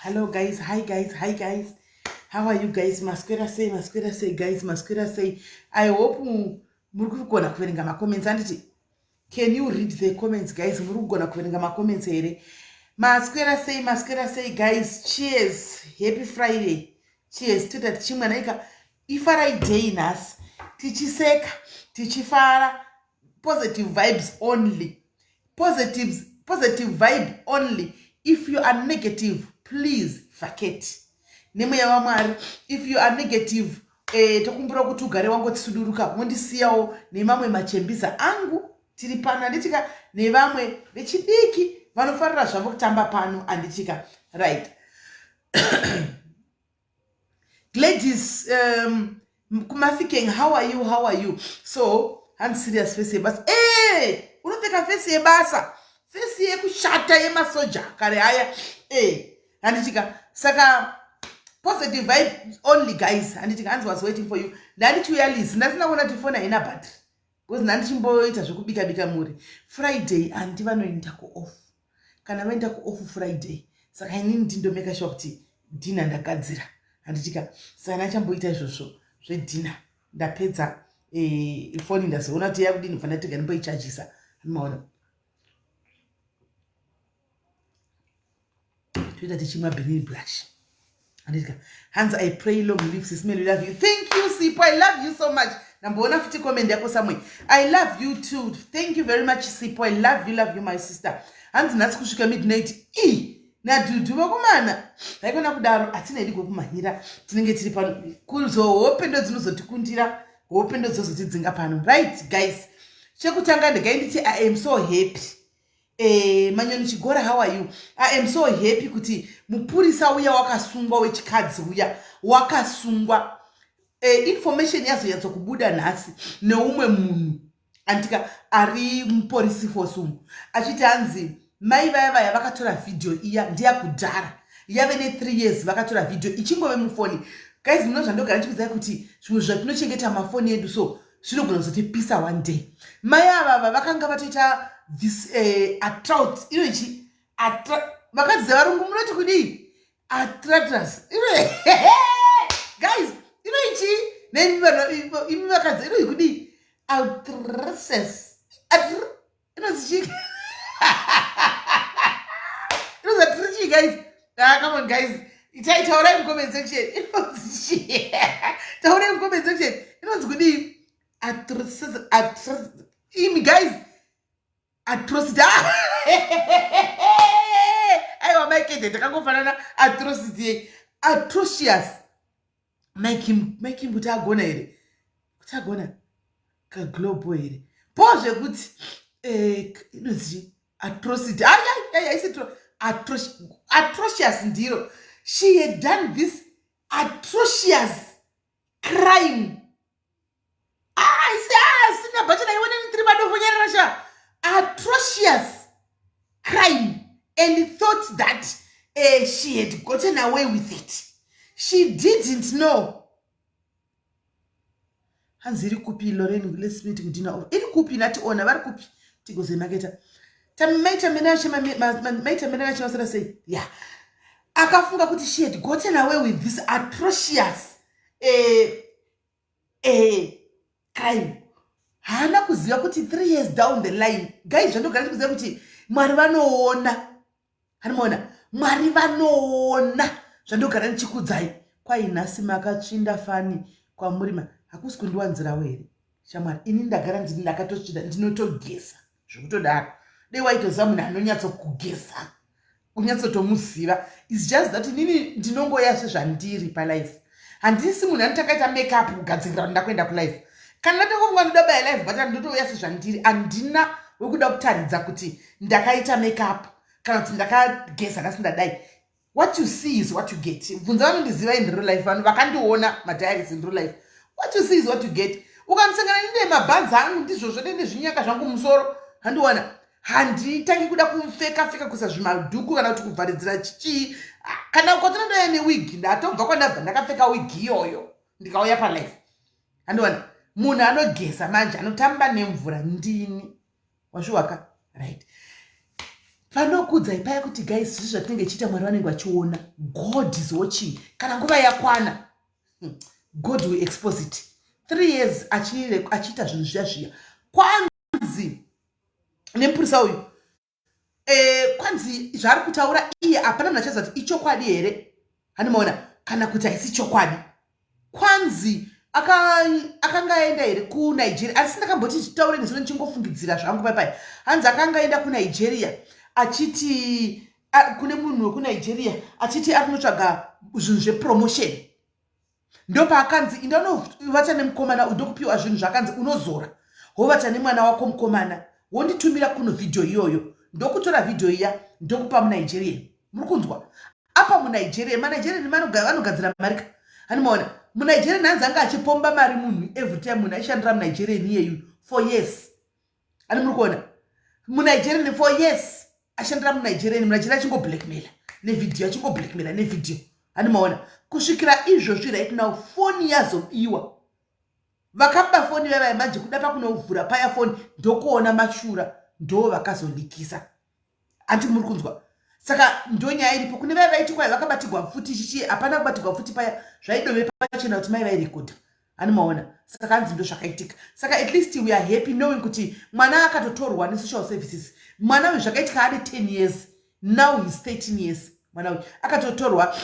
Hello guys, hi guys. How are you guys? Masquera say guys, Masquera say. I hope muri gonna kuverenga ma comments anditi. Can you read the comments guys? Muri gonna kuverenga ma comments here. Masquera say guys, cheers. Happy Friday. Cheers to that chimanaika. Ifarai day nas. Tichiseka, tichifara. Positive vibes only. Positive vibe only. If you are negative, please forget. Nemu ya wamari, if you are negative, tokumbura kuti ugare wangu tisuduruka, mondisiyawo nemamwe machembisa angu tiri pano anditika nevamwe vechidiki vanofarira zvavo kutamba pano anditika. Right. Ladies, kumafikeng, how are you? So, I'm serious face yebasa. Unoteka face yebasa. Face yekushata yemasoja kare haya. Anditika saka positive vibe only guys. Anditika Hans was waiting for you. Ndandichuyalisi ndasina kuona tifona ina battery. Because ndandichimboita zvekubika muri. Friday andi vanoenda ku off. Kana vaenda ku off Friday. Saka inini ndomeka sure kuti dinner ndagadzira. Anditika saka ndachamboita izvozvo zvedinner. Ndapedza phone ndazoona kuti yakudini fana tega ndimboichargisa. Unoona. Twitter tichimwa berry blush. Andika Hans, I pray long live SIS MELLY, love you. Thank you Sipo, I love you so much. Namboona futi comment yako somewhere. I love you too. Thank you very much Sipo, I love you my sister. Hans natsi kusvika midnight. Nadudu vakomana. Haikona kudaro atina idi kumanyira. Tinenge tiri pano kuzohope ndo dzinozotikundira. Hope ndo dzozotidzinga pano. Right guys. Chekutanga ndikainditi I am so happy. Manyoni Chigora, how are you? I am so happy kuti mupurisa uya wakasungwa wechikadzi uya wakasungwa. Information yazo yatsokubuda nhasi neumwe munhu antika ari mupolisi force umu achiti anzi mai vaya vakatora video iya ndiya kudhara yave ne3 years vakatora video ichingove mufoni. Guys, munozvandogara chikudzai kuti zvimwe zvatinochengeta mafoni edu so zvinogona kuzotipisa one day. Mai ava vakanga vatoita this attract inoichi vakadzi varungu munoti kudii attractors guys inoichi imi vakadzi inoi kudii attractors inozichi inozatrichi guys. Come on guys, taurai mcomment section inozichi taurai mcomment section inonzi kudii attractors imi guys atrocity. Aiwa make it takangofanana atrocity atrocious. Make him kuti agona here. Kuti agona ka global here. Pose kuti inozi atrocity. Atrocious ndiro. She had done this atrocious crime. Sina bachana iwona ni 3 bado fonyera atrocious crime and thought that she had gotten away with it. She didn't know. Hanziri kupi Lorraine, let's meet with dinner. Iri kupi nati ona vari kupi tigoze maketa. Maita menache masara say yeah. Akafunga kuti she had gotten away with this atrocious crime. Hana kuziva kuti 3 years down the line. Guys, zvandogara kuziva kuti Mwari vanoona. Hanoona, Mwari vanoona. Zvandogara ndichikudzai. Kwai nhasi makatsvinda fani kwa murima. Hakusi kundiwanzirawo here. Shamwari, ini ndagara ndakatotsvida ndinotogesa. Zvekutodaro. Dei waitoziva munhu anonyatsokugesa. Unyatsotomuziva. It's just that inini ndinongoya sezvandiri palife. Handisi munhu anotakaita make up kugadzirira kuti ndakuenda kulife. Kana ndatonga ndodaba live but ndotouya sezvandiri andina wekuda kutaridza kuti ndakaita make up kana kuti ndakagesa kasindadai. What you see is what you get. Bvunza vanondiziva in real life, vanhu vakandiona madiaries in real life. What you see is what you get. Ukamusangana nine mabhanza angu ndizvozvo nende zvinyanga zvangu musoro handiona handitangi kuda kumfeka kuisa zvimadhuku kana kuti kuvharidzira Chii. Kana ukatora ndoya newig ndatobva kwandabva ndakapfeka wig iyoyo ndikauya palife. Handiona munhu anogesa manje anotamba nemvura ndini washuwaka right. Vanokudzai paya kuti guys zvizvi zvatinenge chiita Mwari vanenge vachiona. God is watching. Kana nguva yakwana, God will expose it. 3 years achiita zvinhu zviya. Kwanzi nemupurisa uyu kwanzi zvaari kutaura iye hapana munhu achaziva kuti ichokwadi here. Hanimaona kana kuti haisi chokwadi. Kwanzi akanga aenda here kuNigeria. Asi ndakamboti chitaure nezvino ndichingofungidzira zvangu paipai. Hanzi akanga aenda kuNigeria achiti kune munhu wekuNigeria achiti ari kunotsvaga zvinhu zvepromotion. Ndopaakanzi inda unovata nemukomana unokupiwa zvinhu zvakanzi unozora. Wovata nemwana wako mukomana. Wonditumira kuno video iyoyo. Ndokutora video iya ndokupa muNigeria. Muri kunzwa? Apa muNigeria, maNigeria vanogadzira mari. Hanimaona muNigeria nanzi anga achipomba mari munhu every time munhu aishandira muNigeria niyeyu for years. Ani muri kuona? muNigeria for years ashandira muNigeria achingo blackmail nevideo achingo blackmail nevideo. Hanimaona kusvikira izvozvi right now 4 years iwa. Vakapa foni vava manje kuda pakunovhura paya foni ndokuona mashura ndo vakazondikisa. Anti muri kunzwa? Saka ndo nyaya iripo kune vava vaiti kwai vakabatirwa futi chichi hapana kubatirwa futi paya zvaidove pachena kuti mai vairekodha. Hanimaona saka anzi ndo zvakaitika. Saka at least we are happy knowing kuti mwana akatotorwa nesocial services. Mwana uyu zvakaitika ane 10 years. Now he's 13 years. Mwana uyu akatotorwa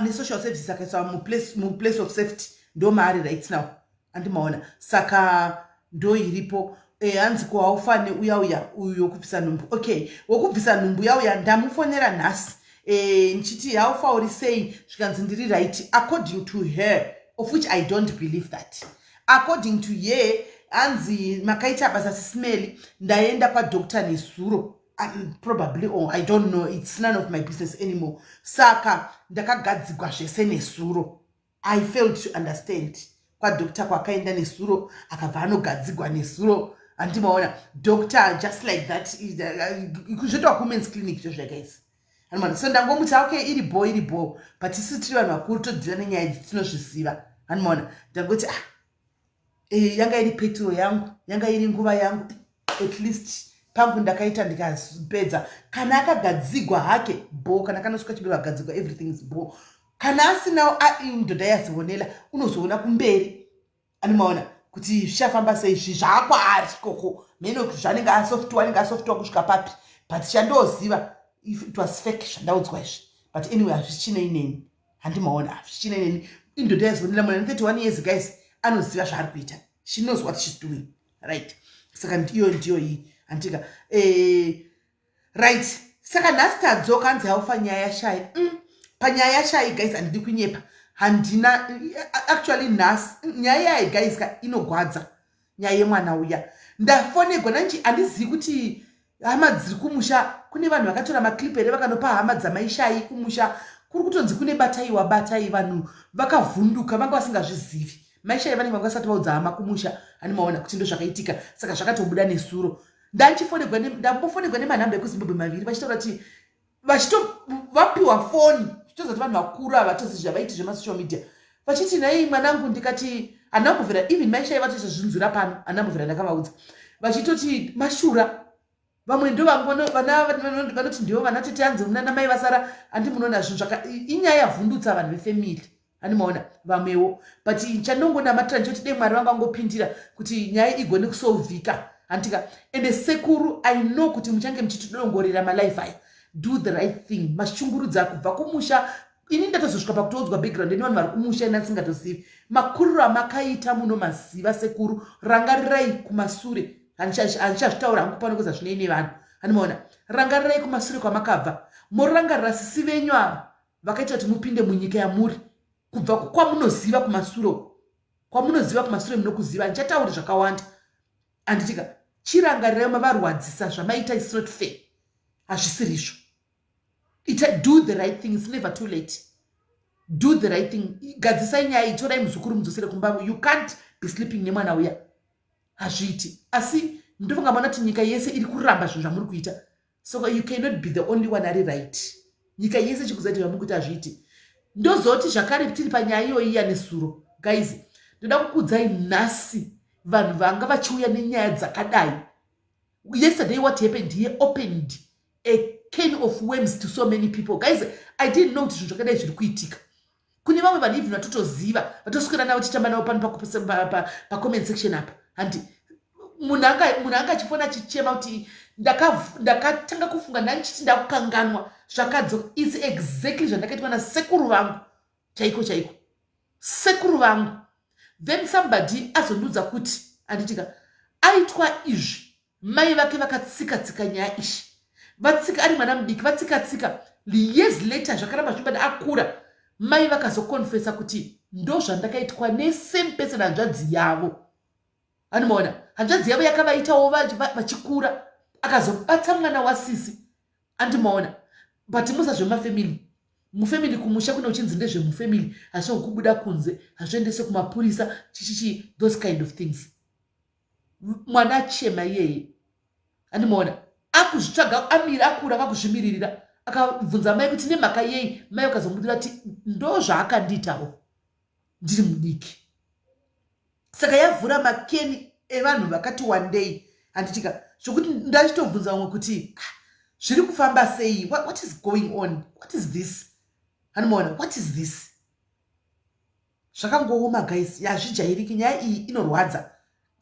nesocial services akaiswa muplace of safety. Ndo maari right now. Andimaona. Saka ndo iripo. Hanzi kuhaufane uya kupisa numbu. Okay. Wokubvisa numbu uya ndamufonera nhasi. Nchiti haufa uri saying zvikanzi ndiri right according to her, of which I don't believe that. According to her, hanzi makaita basa SIS MELLY ndaenda kwa doctor nesuro. Probably, or I don't know, it's none of my business anymore. Saka ndakagadzigwa zvese nesuro. I failed to understand. Kwa doctor kwakaenda nesuro akabva anogadzigwa nesuro. Andimaona doctor just like that kuzvitwa women's clinic zvozvo guys. Andimaona so ndangomuti okay iri bo but isi tiri vanhu vakuru todhira nenyaya idzi tinozviziva. Andimaona ndangoti yanga iri petro yangu, yanga iri nguva yangu, at least pangu ndakaita ndikazipedza. Kana akagadzigwa hake bo, kana kanosvika chibiro akagadzigwa everything is bo. Kana asinawo ndodha yazionela unozoona kumberi. Animaona kuti zvichafamba sei zvakwaari koko meno zvanenge asoftwa kusvika papi, but chandoziva if it was fake zvandaudzwa izvi. But anyway hazvichina ineni. Handimaona hazvichina ineni. Indodha yazionela mwana 31 years guys anoziva zvaari kuita. She knows what she's doing. Right. Saka ndiyo iyi antika right. Saka nhasi tadzoka hanzi haufa nyaya yashai. Panyaya yashai guys handidi kunyepa. Handina actually nhasi nyaya yayi guys inogwadza. Nyaya yemwana uya. Ndafonegwa nanchi handizivi kuti hama dziri kumusha kune vanhu vakatora maklip here vakanopa hama dzamaishai kumusha. Kuri kutonzi kune batai vanhu vakavhunduka vanga vasingazvizivi. Maishai vanenge vakasati vaudza hama kumusha. Hanimaona kuti ndo zvakaitika. Saka zvakatobuda nesuro. Ndambofonegwa nemanhamba ekuZimbabwe maviri vachitaura kuti vapiwa foni zvitozati vanhu vakuru ava tozi zvavaiti zvemasocial media vachiti nai mwanangu ndikati anambovhera even maishai vatoita zvinzwira pano anambovhera ndakavaudza vachitoti mashura vamwe ndo vanoti ndivo vanatete hanzi muna mai vasara handi munoona zvinhu inyaya yavhundutsa vanhu vefamily. Hanimaona vamwewo but chandongonamatira ndichoti dei Mwari vangangopindira kuti nyaya igone kusolvika. Antika ende sekuru I know kuti muchange muchitidongorera malife aya. Do the right thing. Mashungurudza kubva kumusha. Ini ndatozosvika pakutoudzwa background ine vanhu vari kumusha ina singatosivi. Makuriro amakaita muno maziva sekuru. Rangarirai kumasure. Handichazvitaura hangu pano kuza zvinoine vanhu. Hanimaona rangarirai kumasure kwamakabva. Morangarira sisi venyu ava vakaita kuti mupinde munyika yamuri. Kubva kwamunoziva kumasure. Kwamunoziva kumasure munokuziva. Ndichataura zvakawanda. Anditika chirangarirai mavarwadzisa zvamaita is not fair. Hazvisirizvo. Do the right thing. It's never too late. Do the right thing. Gadzisai nyaya itorai muzukuru mudzosere kumba. You can't be sleeping nemwana uya. Hazviiti. Asi ndofunga mana kuti nyika yese iri kuramba zvinhu zvamuri kuita. So you cannot be the only one ari right. Nyika yese chikuzaiti zvamuri kuita hazviiti. Ndozoti zvakare tiri panyaya iyoyi yanesuro. Guys, ndoda kukudzai nhasi vanhu vanga vachiuya nenyaya dzakadai. Yesterday what happened here opened a can of worms to so many people. Guys, I didn't know kuti zvinhu zvakadai zviri kuitika. Kune vamwe vanhu even vatotoziva vatoswera navo tichitamba navo pano pacomment section apa. Handi munhu anga achifona achichema kuti ndakatanga kufunga ndandichiti ndakukanganwa zvakadzo. It's exactly zvandakaitwa nasekuru vangu chaiko chaiko, sekuru vangu. Then somebody azonudza kuti anditika aitwa izvi mai vake vakatsika nyaya ishi, vatsika ari mwana mudiki, vatsika years later zvakaramba zvibada akura, mai vakazokonfesa kuti ndo zvandakaitwa nesame person hanzvadzi yavo. Anomaona hanzvadzi yavo yakavaitawo vachikura akazobatsa mwana wasisi. Andimaona but musazvemafamily, mufamily kumusha kuna uchinzi ndezvemufamily, hazvo kubuda kunze, hazvoendese kumapurisa chichichi, those kind of things. Mwana chema yeye. Andimaona akuzvitsvaga amira akura akakuzvimiririra akabvunza mai kuti nemhaka yei, mai akazomudira kuti ndo zvaakandiitawo ndiri mudiki. Saka yavhura makeni evanhu vakati one day anditika zvokuti ndachitobvunza vamwe kuti zviri kufamba sei, what is going on, what is this. Anomaona what is this. Zvakangooma guys, yazvijairiki, nyaya iyi inorwadza.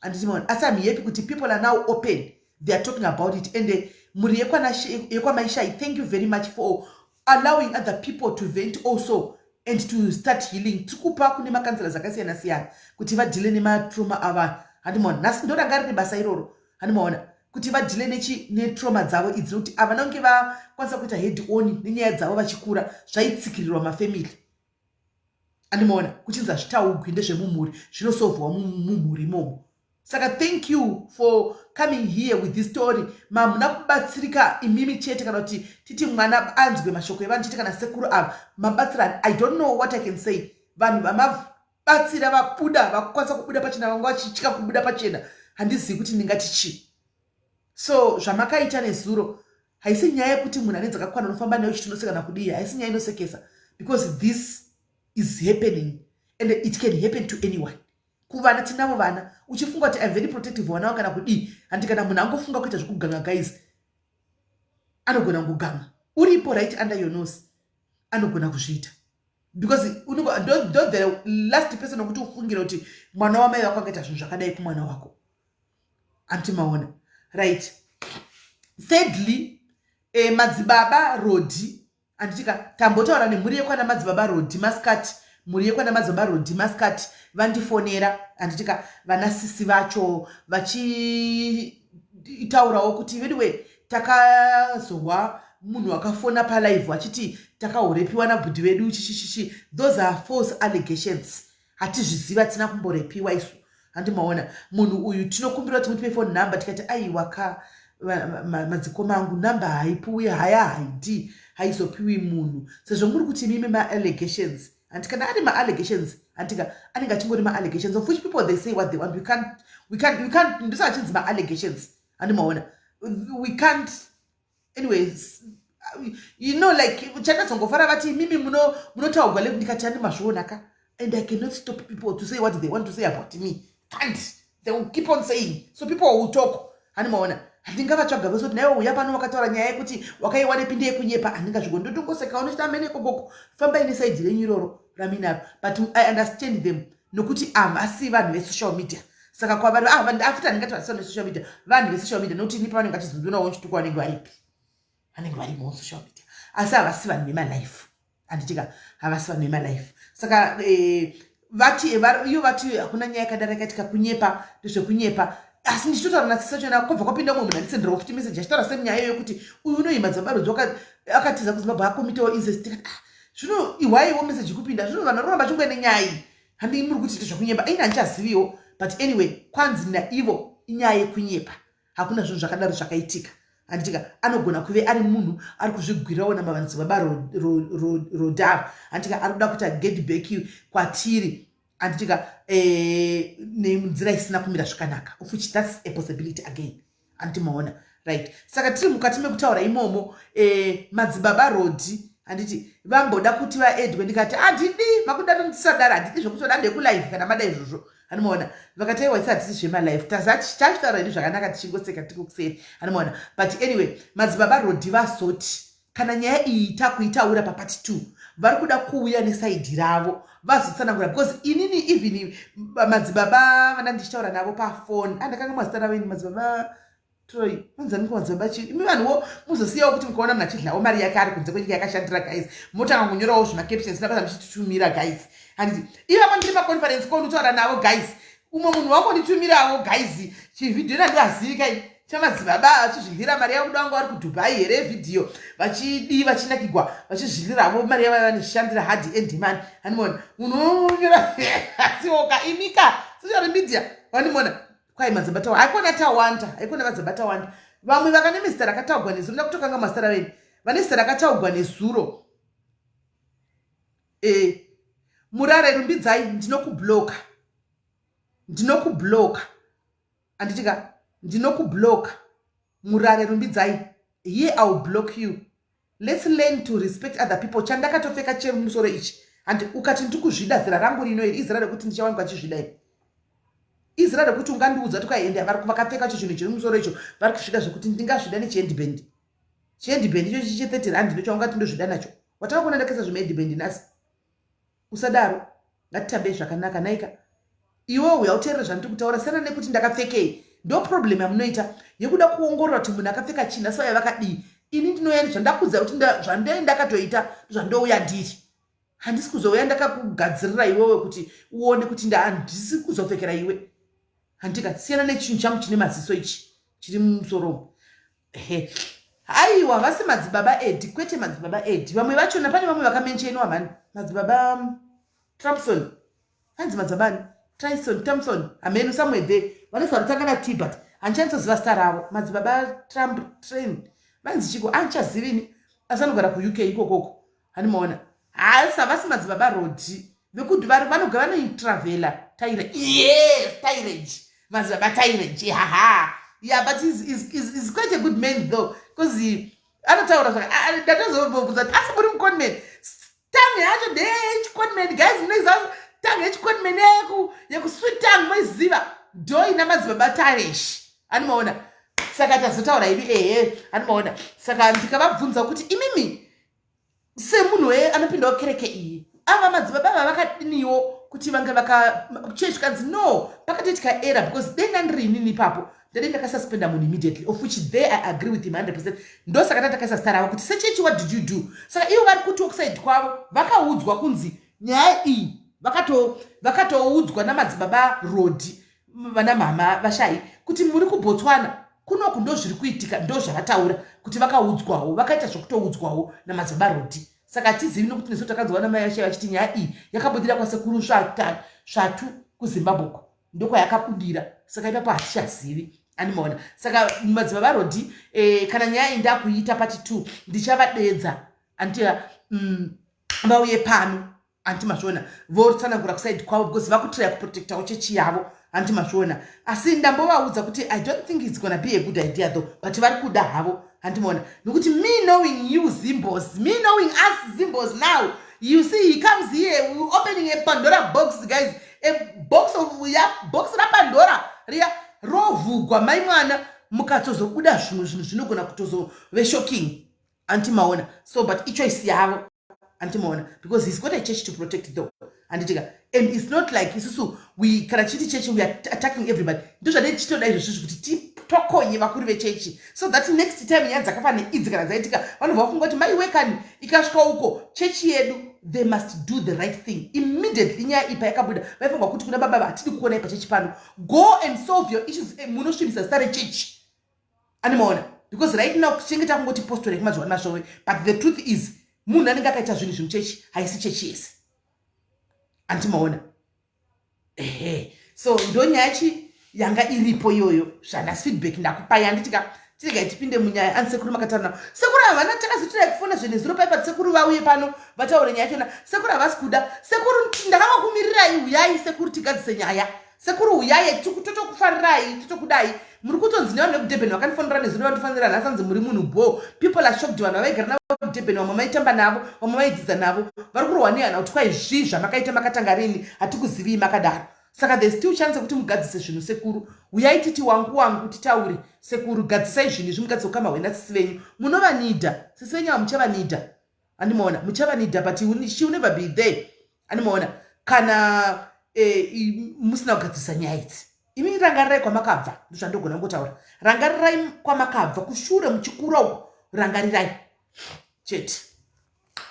Anditimaona asi I'm happy kuti people are now open, they are talking about it. And muri yekwamaishai, thank you very much for allowing other people to vent also and to start healing. Tikupa kune makanzela akasiyana siyana kuti vadhile nematrauma avanhu. Andimoona nhasi ndoranga riri basa iroro. Andimoona kuti vadhile netrauma dzavo idzi kuti havana kunge vakwanisa kuita head on nenyaya dzavo vachikura zvaitsikirirwa mafamily. Andimoona kuchinzi hazvitaugwi ndezvemumhuri, zvinosolvwa mumhuri imomo. Saka thank you for coming here with this story. Mamuna kubatsirika imimi chete kana kuti titi mwana anzwe mashoko evanhu chete kana sekuru ava mabatsirani. I don't know what I can say. Vanhu vamabatsira vabuda vakwanisa kubuda pachena, vanga vachityika kubuda pachena, handizivi kuti ndingati chii. So zvamakaita nezuro haisi nyaya yekuti munhu ane dzakakwana unofamba nayo chitonoseka nakudii, haisi nyaya inosekesa, because this is happening and it can happen to anyone. Kuvana tinavo vana uchifunga kuti I'm very protective vana wako kana kudii, handi kana munhu angofunga kuita zvokuganga guys anogona kuganga uripo right under your nose, anogona kuzviita. Because don't the last person wekuti ufungire kuti mwana wamai wako angaita zvinhu zvakadai kumwana wako. Antimaona right. Thirdly, madzibaba rodi anditika tambotaura nemhuri yekwana madzibaba rodi maskati, mhuri yekwana madzibaba rodi maskati vandifonera anditika vanasisi vacho vachitaurawo kuti anyway takazowa munhu akafona palive achiti takahorepiwa nabhudhi vedu chichichichi. Those are false allegations. Hatizviziva, tina kumborepiwa isu. Andimaona munhu uyu tinokumbira kuti mutipe phone number, tikati aiwa madzikoma angu number haipiwi, haya haidi haizopiwi munhu. Sezvo muri kuti mimi ma-allegations, and kana ari ma-allegations antika anenge achingori ma-allegations of which people they say what they want. We can't ndisa achinzi ma-allegations. Andimaona we can't anyways, you know, like chandazongofara vati mimi munotaugwa leku ndikati andimazvionaka, and I cannot stop people to say what they want to say about me. Can't. They will keep on saying, so people will talk. Andimaona handingavatsvaga vose kuti naiwe uya pano wakataura nyaya yekuti wakaiwa nepinde yekunyepa, handingazvigondotongoseka unochita mene kokoko famba ine saidhi renyu iroro raminaro. But I understand them nokuti havasi vanhu vesocial media. Saka kwavari afuta handingataura nesocial media, vanhu vesocial media nokuti nipa vanenge vachizondonawo nchituko vanenge varipi, vanenge varimo social media, asi havasi vanhu vemalife. Handitika havasi vanhu vemalife. Saka vati hakuna nyaya yakadaro yakaitika kunyepa ndezvekunyepa. Asi ndichitotaura nasisa chona kubva kwapinda mumwe munhu andisendera kuti message achitaura semu nyaya yokuti uyu unoima dzabarodzo akatiza kuzimbabwe akomitawo incest. Tikati zvino iwaiwo message kupinda zvino vanhu varamba vachingwene nyaya iyi, handi muri kuti ite zvekunyepa aina handichaziviwo. But anyway, kwanzi naivo inyaya yekunyepa, hakuna zvinhu zvakadaro zvakaitika. Anditika anogona kuve ari munhu ari kuzvigwirawo namadzibaba rodaro, anditika ari kuda kuti get back kwatiri, anditika nenzira isina kumira zvakanaka, of which that's a possibility again. Andimaona right. Saka tiri mukati mekutaura imomo madzibaba rodi handiti vamboda kuti vaedwe ndikati handidi makudaro ndisadaro handidi zvokutoda ndekulive kana mada izvozvo anomaona vakati aiwa isati zvemalive tachitaura ini zvakanaka tichingoseka tiko kuseri anomaona but anyway madzibaba rodhi vazoti kana nyaya iyi takuitaura papati 2 vari kuda kuuya nesaidhi ravo vazotsanangura because inini even madzibaba vana ndichitaura navo pafoni andakanga mazita ravo ini madzibaba Troy vanzani kumadzibaba chii imi vanhuwo muzosiyawo kuti mukaona munachidlawo mari yake ari kunze kwenyika yakashandira guys motanga kunyorawo zvimacaptions nabasa muchititumira guys handiti ivapa ndiri paconference konotaura navo guys umwe munhu wangonitumirawo guys chivhidhiyo nandivazivi kai chamadzibaba vachizvidlira mari yavo kuda vangu vari kudubai here vhidhiyo vachidi vachinakigwa vachizvidliravo mari yavo vanoshandira hard and man handimona munhu unyora asioka imika social media vandimona kwai madzibaba haikona haikona madzibaba wanda vamwe vakane mizita rakataugwa nezuro nda kutokanga mazita raveni vane zita rakataugwa nezuro murara irumbidzai ndinokubloka anditika ndinokubloka murare rumbidzai here I will block you. Let's learn to respect other people. Chandakatopfeka chemusoro ichi and ukati ndikuzvida zira rangu rino iri izira rekuti ndichawanikwa chizvida iri izira rekuti ungandiudza tukaenda vakapfeka chinhu chiri musoro icho vari kusvika zvekuti ndingazvida nechiendibhendi icho chiche 30 rand ndochaungati ndozvida nacho watakakuona ndakasa zvemeendibhendi nhasi usadaro ngatitambe zvakanaka naika iwo uyauteerera zvandiri kutaura sena nekuti ndakapfekei ndo problem yamunoita yekuda kuongorora kuti munhu akapfeka china sai vakadii ini ndinoya zvandakudza kuti ndakatoita zvandouya ndiri handisi kuzouya ndakakugadzirira iwewe kuti uone kuti handisi kuzopfekera iwe handika siyana nechinhu changu chine maziso ichi chiri mumusoro aiwa vasi madzibaba edi kwete madzibaba edi vamwe vachona pane vamwe vakamenchenwa mani madzibaba Trumpson hanzi madzibabani Thompson amenu somewhere there vanofara kutangana Tibet handichanizoziva zita ravo madzibaba Trump train vanzi chiko handichazivini asi vanogara kuuk ikokoko handimaona asi havasi madzibaba rodhi vekuti vanogara vanoitravela Tyrage madzibaba Tyrage haha yeah but he's quite a good man though because anotaura ndatozobvunza asi muri muconman tange yacho ndechiconman guys munoiziva tange yechiconman yekusweet tongue moiziva ndo ina madzibaba Tyrage anomaona saka tazotaura ivi anomaona saka ndikavabvunza kuti imimi semunhu anopindawo kereke iyi ava madzibaba vavakadiniwo kuti vange vakachechi kanzi no pakati tikaera because denda ndiri inini ipapo ndade ndakasuspenda munhu immediately of which there I agree with him 100%. Ndo saka tatakaisa zita ravo kuti sechechi what did you do saka ivo vari kuti okusaidi kwavo vakaudzwa kunzi nyaya iyi vakatoudzwa namadzibaba rodhi vana mama vashai kuti muri kuBotswana kunoku ndo zviri kuitika ndo zvavataura kuti vakaudzwawo vakaita zvokutoudzwawo namadzibaba rodhi saka hatizivi nokuti nesu takanzwa namai vashai vachiti nyaya iyi yakabudira kwasekuru svatu kuZimbabwe ndokwayakabudira saka ipapo hatichazivi animaona saka madzibaba rodhi kana nyaya iyi ndakuiita pati 2 ndichavadedza andiya vauye pano antimazviona votsanangura kusaidi kwavo because vakutiraya kuprotectawo chechi yavo antimazviona asi ndambovaudza kuti I don't think it's gonna be a good idea though but vari kuda havo antimona nokuti me knowing you Zimbos, me knowing us Zimbos now you see he comes here we're opening a Pandora box guys a box ra Pandora riya rovhugwa mai mwana mukatozobuda zvinhu zvinogona kutozove shocking antimaona so but ichoice yavo antimaona because he's got a church to protect though anditika and it's not like isusu we kana chiti church we are attacking everybody ndo zvadai chitoda izvozvo kuti titokonye vakuru vechechi so that next time nyaya dzakafanira idzi kana dzaitika vanobva vafunga kuti mai wekani ikasvika uko chechi yedu they must do the right thing immediately nyaya ipa yakabuda vaifunga kuti kuna baba hatidi kuona ipa chechi pano go and solve your issues munosvibisa zita rechechi animaona because right now kuchengeta kungoti postore kumazuva mashowe but the truth is munhu anenge akaita zvinhu zvimuchechi haisi chechi yese antimaona so ndo nyaya yanga iripo iyoyo zvanasi feedback ndakupai anditika tirega tipinde munyaya ansekuru makataura navo sekuru havana takazotira kufona zvenezuro paipa sekuru vauye pano vataure nyaya chona sekuru havasi kuda sekuru ndakavakumirirai uyai sekuru tigadzise nyaya sekuru uyai totokufarirai totokudai muri kutonzi nevanhu vekudurban vakanifanira nezuro vandifanira nhasi anzi muri munhu bo. People are shocked. Vanhu vavaigara navo kudurban, vamwe maitamba navo, vamwe vaidzidza navo, vari kurohwa nehana kuti kwai zvii zvamakaita makatanga rini, hatikuzivii makadaro. Saka there's still chance kuti mugadzise zvinhu sekuru. Uyai titi wangu titaure sekuru, gadzisai zvinhu izvi mugadzise kukama hwena sisi venyu. Munovanidha, sisi venyu hamuchavanidha. Andimoona, muchavanidha, but she will never be there. Andimoona, kana musina kugadzisa nyaya idzi. Imi rangarirai kwamakabva, ndozvandogona kungotaura. Rangarirai kwamakabva, kushure muchikura uko, rangarirai. Chete.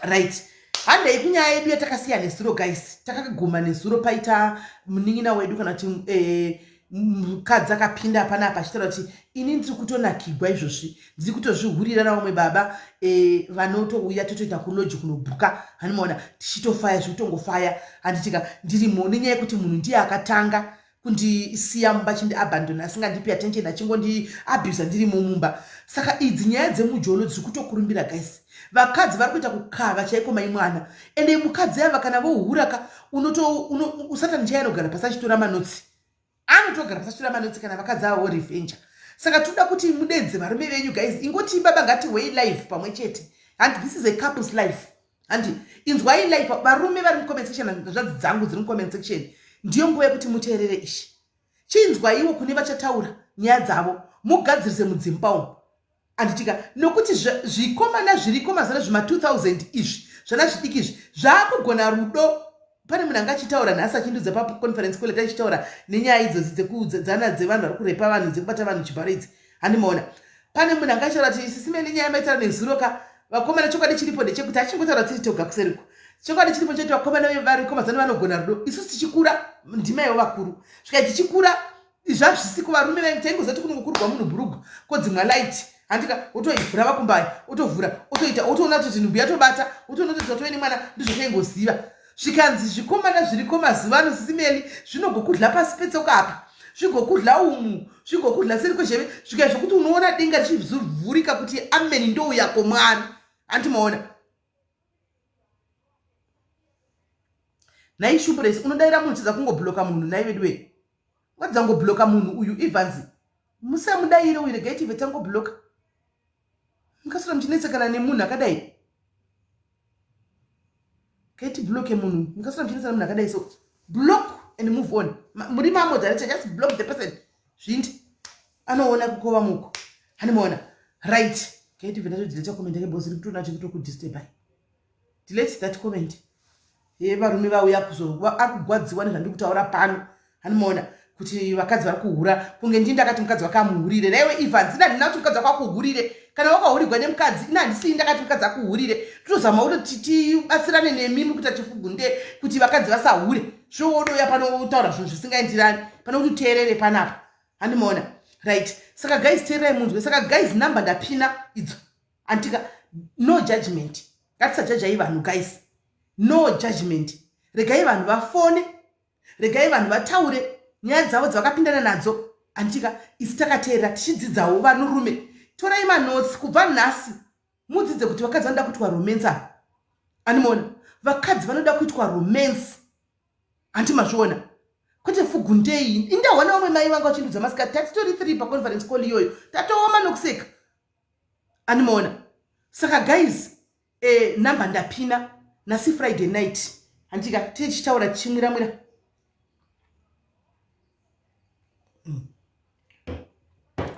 Right. Handei kunyaya yedu yatakasiya nezuro guys. Takaguma nezuro paita munin'ina wedu kana kuti mukadzi akapinda panapa achitaura kuti ini ndiri kutonakirwa izvozvi, ndiri kutozvihurira navamwe baba vanotouya totoita kuloji kunobhuka, handimaona tichitofaya zvitongofaya, handitika ndirimo nenyaya yekuti munhu ndiye akatanga kundisiya mumba chindiabandona asingandipi attention achingondiabhusa ndirimo mumba. Saka idzi nyaya dzemujolo dziri kutokurumbira guys. Vakadzi vari kuita kukava chaiko mai mwana, ende mukadzi ava kana vohuraka usata njaya inogara pasi achitora manotsi, anotogara pasi achitora manotsi kana vakadzi avo revenge. Saka toda kuti mudedze varume venyu guys. Ingoti baba ngati way life pamwe chete, and this is a couple's life. And inzwai life varume vari mucomment section, zvadzi dzangu dziri mucomment section, ndiyo nguva yekuti muteerere ishi. Chinzwaiwo kune vachataura nyaya dzavo, mugadzirise mudzimba umu. Anditika nokuti zvikomana zviriko mazana zvima 2000 izvi zvana zvidiki izvi zvakugona rudo. Pane munhu anga achitaura nhasi achindudza paconference call achitaura nenyaya idzodzi dzekuudzana dzevanhu vari kurepa vanhu, dzekubata vanhu chibharo idzi. Handimoona pane munhu anga achitaura kuti sisi mene nyaya maitaura nezuro ka vakomana, chokwadi chiripo ndechekuti achingotaura tiri toga kuseriko. Chokwadi chiripo chete vakomana variko mazana vanogona rudo. Isusu tichikura ndima yevo vakuru, svika tichikura zvazvisiko varume venyu taingozati kunongokurwa munhu bhurugu kodzimwa light, handika utoivhura vakumbai, utovhura utoita, utoona kuti zvinhu yatobata, utoona kuti zvatove nemwana ndizvo kaingoziva. Zvikanzi zvikomana zviriko mazuva ano sisi meli zvinogokudla pasi petsoka apa, zvigokudla umu, zvigokudla seri kwezheve, zvika zvokuti unoona denga richivhurika kuti ameni ndouya Mwari. Andimaona nai shumburesi unodaira munhu chiza kungobloka munhu nai vedwe. Wadzangobloka munhu uyu Ivanzi, musamudaire uyu regai tive tangobloka. Mukasura mchinetsekana nemunhu akadai, kaiti bloke munhu, mukasura mchinetsekana nemunhu akadai, so block and move on. Muri mamoderate, just block the person. Zvindi anoona kukova muko, handimaona right. Kaiti vena delete comment yake boss rikutona chikutokudisturb. Delete that comment. Varume vauya kuzorwa akugwadziwa nezvandikutaura pano, handimaona kuti vakadzi vari kuhura kunge ndini ndakati mukadzi wakamuhurire. Naiwe Ivan zina ndina kuti mukadzi wakakuhurire, kana wakahurirwa nemukadzi ina handisi ndakati mukadzi akuhurire. Totozama kuti tibatsirane nemimi kuti tifugunde kuti vakadzi vasahure. Zvodoya panotaura zvinhu zvisingaenderani, pano kuti uteerere panapa, handimaona right. Saka guys teererai munzwe. Saka guys namba ndapina idzo, antika no judgment. Ngatisajajai vanhu guys, no judgment. Regai vanhu vafone, regai vanhu vataure nyaya dzavo dzavakapindana nadzo. Antika isi takateera tichidzidzawo vanhurume. Torai manotsi kubva nhasi mudzidze kuti vakadzi vanoda kuitwa romance. Andimoona vakadzi vanoda kuitwa romance, andimazviona kwete fugundei. Indaona vamwe mai vanga vachindudza masikati tatitori 3 paconference call iyoyo tatooma nokuseka, andimoona. Saka guys namba ndapina nasi Friday night, andika tichitaura tichimwiramwira.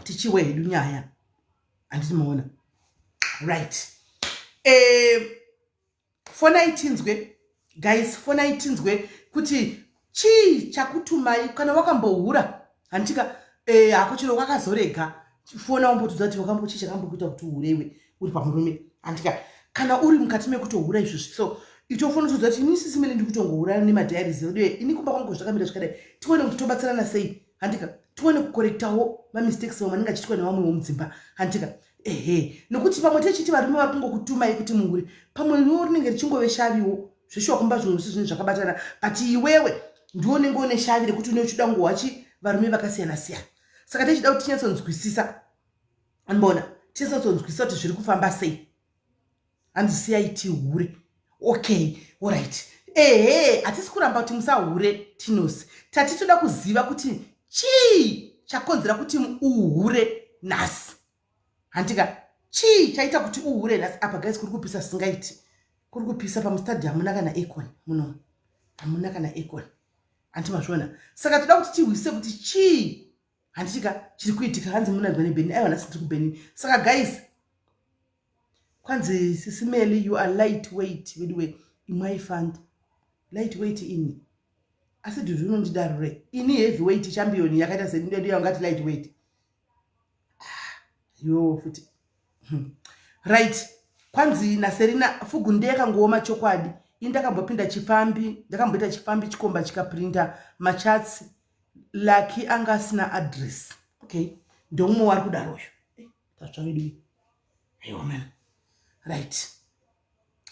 Tichiwe hedu nyaya, anditimaona right. Fona itinzwe guys, fona itinzwe kuti chii chakutumai kana wakambohura, handika hako chino wakazorega fona wambotudza kuti wakambochi chakambokuita kuti uhurewe uri pamurume, handika kana uri mukati mekutohura izvozvi. So itofona kutodza kuti ini sisi mele ndikutongohura nemadiaries edu, ini kumba kwangu zvakamira zvakadai, tione kuti tobatsirana sei, handika tione kukorektawo mamistakes wamanenge achiitwa nevamwe vomudzimba, handika nokuti pamwe techiti varume vari kungokutumai kuti muhure, pamwe niwo rinenge richingove shaviwo zvishuwa kumba zvinhu zvinhu zvakabatana, but iwewe ndiwo unenge une shavi rekuti unochida ngowachi varume vakasiyana siyana. Saka tichida kuti tinyatsonzwisisa, andibona tinyatsonzwisisa kuti zviri kufamba sei, handisiyai tihure. Okay, alright. Hatisi kuramba kuti musahure tinosi, tati toda kuziva kuti chii chakonzera kuti uhure nhasi. Handika chii chaita kuti uhure nhasi apa guys kuri kupisa singaiti. Kuri kupisa pamustadi hamuna kana aircon muno. Hamuna kana aircon. Anti mazvona. Saka toda kuti tiwise kuti chii handika chiri kuitika hanzi muna Beni. Aiwa nasi tiri kuBeni. Saka guys kwanzi SIS MELLY you are lightweight anyway imai fund lightweight ini. Asi dudu unondidarure. Ini heavyweight champion yakaita sendiyo yangati lightweight. Yo futi. Right. Kwanzi naserina fugu ndeka ngoma chokwadi. Indakambopinda chifambi, ndakamboita chifambi chikomba chikaprinta machats laki angasina address. Okay. Ndomwe wari kudaroyo. Tatsvavidwi. Hey woman. Right.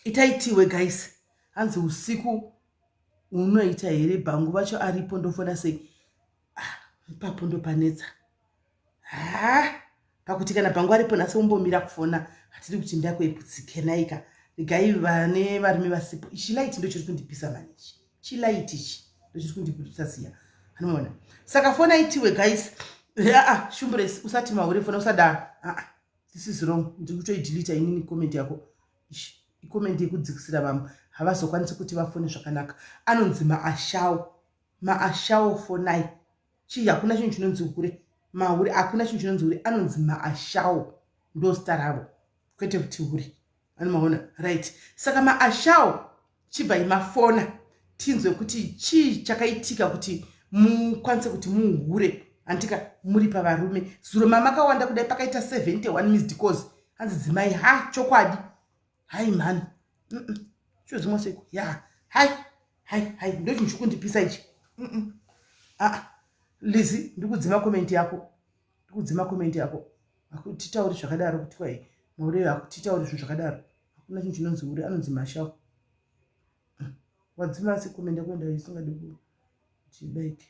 Itaitiwe guys. Hanzi usiku unoita here bhangu vacho aripo ndofona sei. Ipapo ndopanetsa. Pakuti kana bhangu aripo nasi umbomira kufona hatiri kuti ndako iputsikenaika. Gai vane varume vasipo. Chilaiti ndo chiri kundipisa manichi. Chilaiti ichi ndo chiri kundipisa siya. Hanoona. Saka fona itiwe guys. Shumbresi usati vahure fona usada. This is wrong. Ndikutoidelete inini comment yako. Comment yekudzikisira vamwe havazokwanisi kuti vafone zvakanaka. Anonzi maashao fonai. Chii hakuna chinhu chinonzi hure. Mahure hakuna chinhu chinonzi hure. Anonzi maashao ndo zita ravo. Kwete kuti hure. Anomaona right. Saka maashao chibva imafona tinzwe kuti chii chakaitika kuti mukwanise kuti muhure. Andika muri pavarume zuro mamakawanda kudai pakaita 71 missed calls. Hanzi dzimai chokwadi. Hai man. Chozimwa seko. Ya. Hai. Ndo chinhu chikundipisa ichi. Lizi ndikudzima comment yako. Akutitauri zvakadaro kuti kwai maure akutitauri zvinhu zvakadaro. Hakuna chinhu chinonzi hure anonzi mashao. Wadzima se comment yako nda isingadi kuchibeke.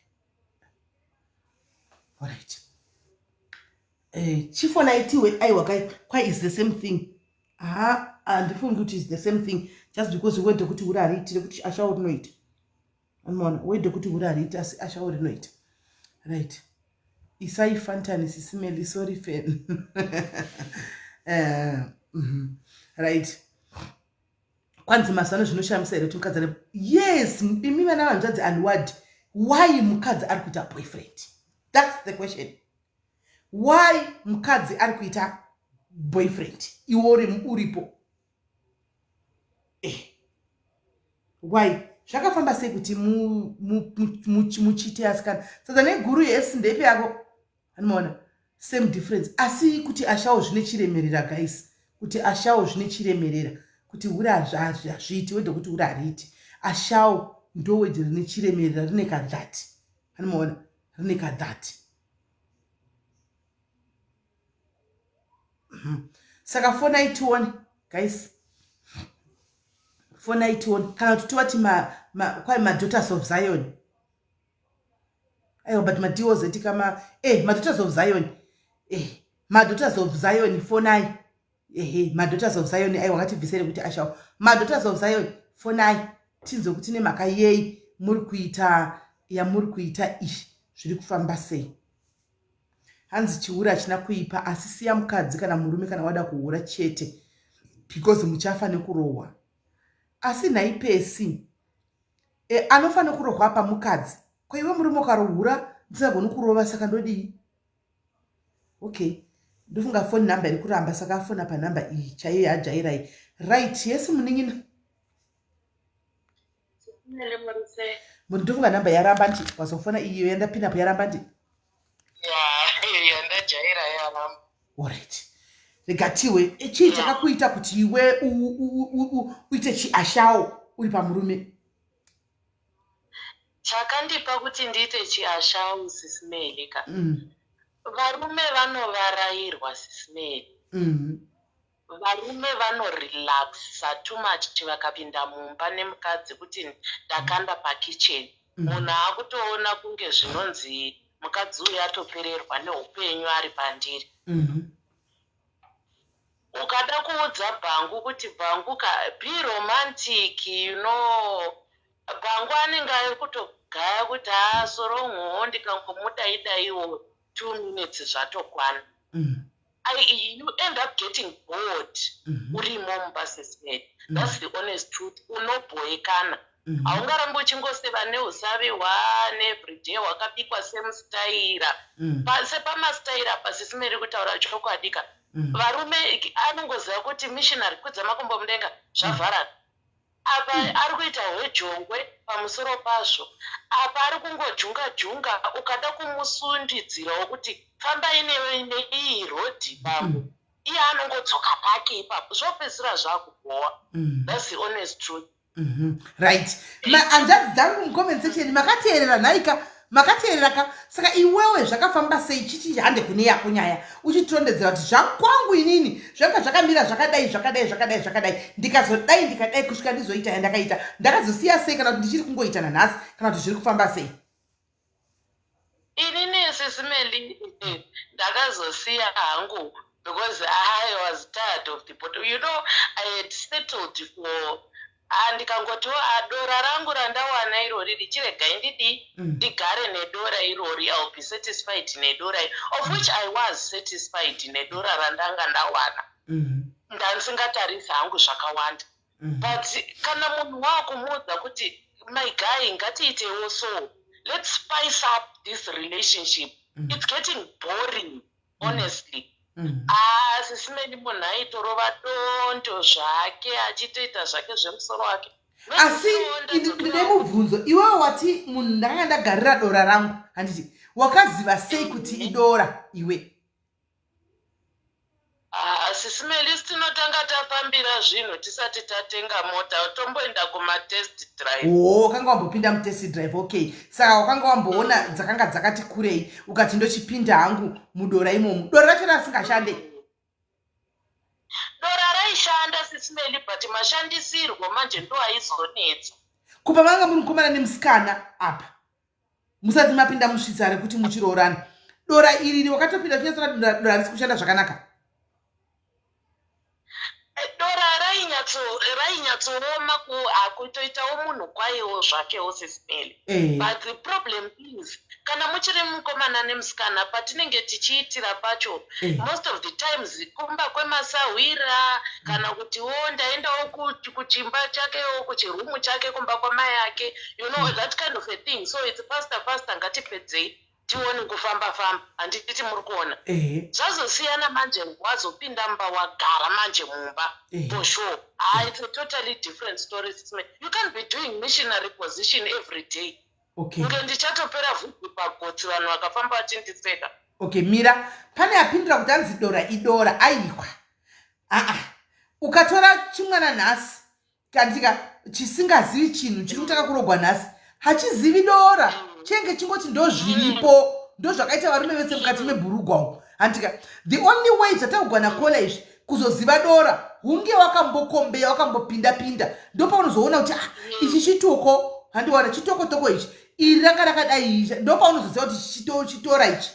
Alright. Chifona itiwe aiwa kwai is the same thing. Andifungi kuti is the same thing just because wede kuti hure ariitire kuti ashao rinoita. Anoona wede kuti hure ariita asi ashao rinoita. Right. Isai Fantani SIS MELLY sorry fan. Right. Kwanzi masano zvinoshamisa here kuti mukadzi yes imi vana vanzvadzi and what why mukadzi ari kuita boyfriend. That's the question. Why mukadzi ari kuita boyfriend iwe uripo. Why zvakafamba sei kuti muchite asikana. Saka neguru yes ndepe yako. Anoona same difference. Asi kuti ashao zvine chiremerera guys. Kuti ashao zvine chiremerera. Kuti hure hazviiti wede kuti hure hariiti. Ashao ndo wede rine chiremerera rine kadhati. Anoona rine kadhati. Saka fona itione guys. Fona itione kana kuti tovati kwai daughters of Zion. Aiwa but madios etika daughters of Zion. Daughters of Zion fonai. Daughters of Zion aiwa wakatibvisere kuti ashao. Daughters of Zion fonai. Tinzo kuti nemhaka yei muri kuita izvi zviri kufamba sei. Hanzi chihure hachina kuipa asi siya mukadzi kana murume kana wada kuhura chete because muchafa nekurohwa. Asi naipesi anofana kurohwa apa mukadzi. Kwa iwe murume ukarohura ndisagoni kurova saka ndodii. Okay. Ndofunga phone number iri kuramba saka afona pa number iyi chaiyo yajairai. Right, yes muningina. Ndofunga number yaramba nti wasofona iyo yanda pin up yaramba nti. Yanda jaira yaramba. Alright. Regatiwe chii chakakuita kuti iwe uite chiashao uri pamurume. Chakandipa kuti ndiite chiashao SIS MELLY ka. Varume vanovarairwa SIS MELLY. Varume vanorelaxa too much vakapinda mumba nemukadzi kuti ndakanda pakitchen. Munhu akutoona kunge zvinonzi mukadzi uyu atopererwa neupenyu ari pandiri. Ukada kuudza bhangu kuti bhangu be romantic, you know. Bhangu anenge ari kutogaya kuti soro ngoo ndikangomudaidaiwo 2 minutes zvatokwana. You end up getting bored. Urimo mubasa smell. That's the honest truth. Unobhoekana. Haungarambi uchingoseva neusaviwa everyday wakapikwa semustaira. Sepamastaira pasismeri kutaura chokwadika. Varume anongoziva kuti missionary kwidza makombo mudenga zvavharana. Apa ari kuita hwejongwe pamusoro pazvo. Apa ari kungodzvunga ukada kumusundidzirawo kuti fambai neiyi rodhi pangu. Iye anongodzoka pake ipapo zvopedzisira zvakubowa. That's the honest truth. Right. Hanzvadzi dzangu mucomment section makateerera nhaika makateerera ka saka iwewe zvakafamba sei chichi hande kune yako nyaya uchitirondedzera kuti zvakwangu inini zvanga zvakamira zvakadai ndikazodai ndikadai kusvika ndizoita yandakaita ndakazosiya sei kana kuti ndichiri kungoita nanhasi kana kuti zviri kufamba sei. Inini SIS MELLY ndakazosiya hangu because I was tired of the bottom. You know, I had settled for ndikangotiwo dora rangu randawana irori richiregai ndigare nedora irori, I'll be satisfied nedora, of which I was satisfied nedora randanga ndawana. Ndandisingatarisa hangu zvakawanda. But kana munhu wakumuudza kuti my guy ngatiitewo so, let's spice up this relationship. It's getting boring, honestly. SIS MELLY munhu aitorova dondo zvake achitoita zvake zvemusoro wake. Asi ndine mubvunzo iwewe wati munhu ndakanga ndagarira dora rangu handiti wakaziva sei kuti idora iwe? SIS MELLY tinotanga tapambira zvinhu tisati tatenga mota tomboenda kumatest drive. Wakanga wambopinda mutest drive. Okay, saka wakanga wamboona dzakanga dzakati kurei ukati ndochipinda hangu mudora imomo. Dora racho rasingashande? Dora raishanda SIS MELLY but mashandisirwo manje ndo aizonetsa. Kupa manga muri mukomana nemusikana apa musati mapinda musvitsa rekuti muchiroorana, dora iri wakatopinda chinyatsoona dora risi kushanda zvakanaka? Dora rainyatsooma kutoitawo munhu kwaiwo zvakewo SIS MELLY. But the problem is kana muchiri mukomana nemusikana patinenge tichiitira pacho most of the times kumba kwemasahwira kana kutiwo ndaendawo kuchimba chakewo kuchirumu chake kumba kwamai yake, you know, that kind of a thing. So it's faster ngatipedzei tione kufamba handiti muri kuona. Zvazosiyana manje wazopinda mumba wagara manje mumba for sure. It's a totally different story. You can't be doing missionary position every day. Okay. Nge ndichatopera vhudzi pagotsi vanhu vakafamba vachindipfeka. Okay, mira pane apindura kuti anzi dora idora aiwa. Ukatora chimwana nhasi katika chisingazivi chinhu chiri kutaka kurogwa nhasi hachizivi dora chenge chingoti ndo zviripo ndo zvakaita varume vese mukati mebhurugwa umu. Handika the only way zvatagwana kola izvi kuzoziva dora hunge wakambokombeya wakambopinda ndo paunozoona kuti ichi chitoko handiwana chitokotoko ichi iri ranga rakadai ichi ndo paunozoziva kuti chitora ichi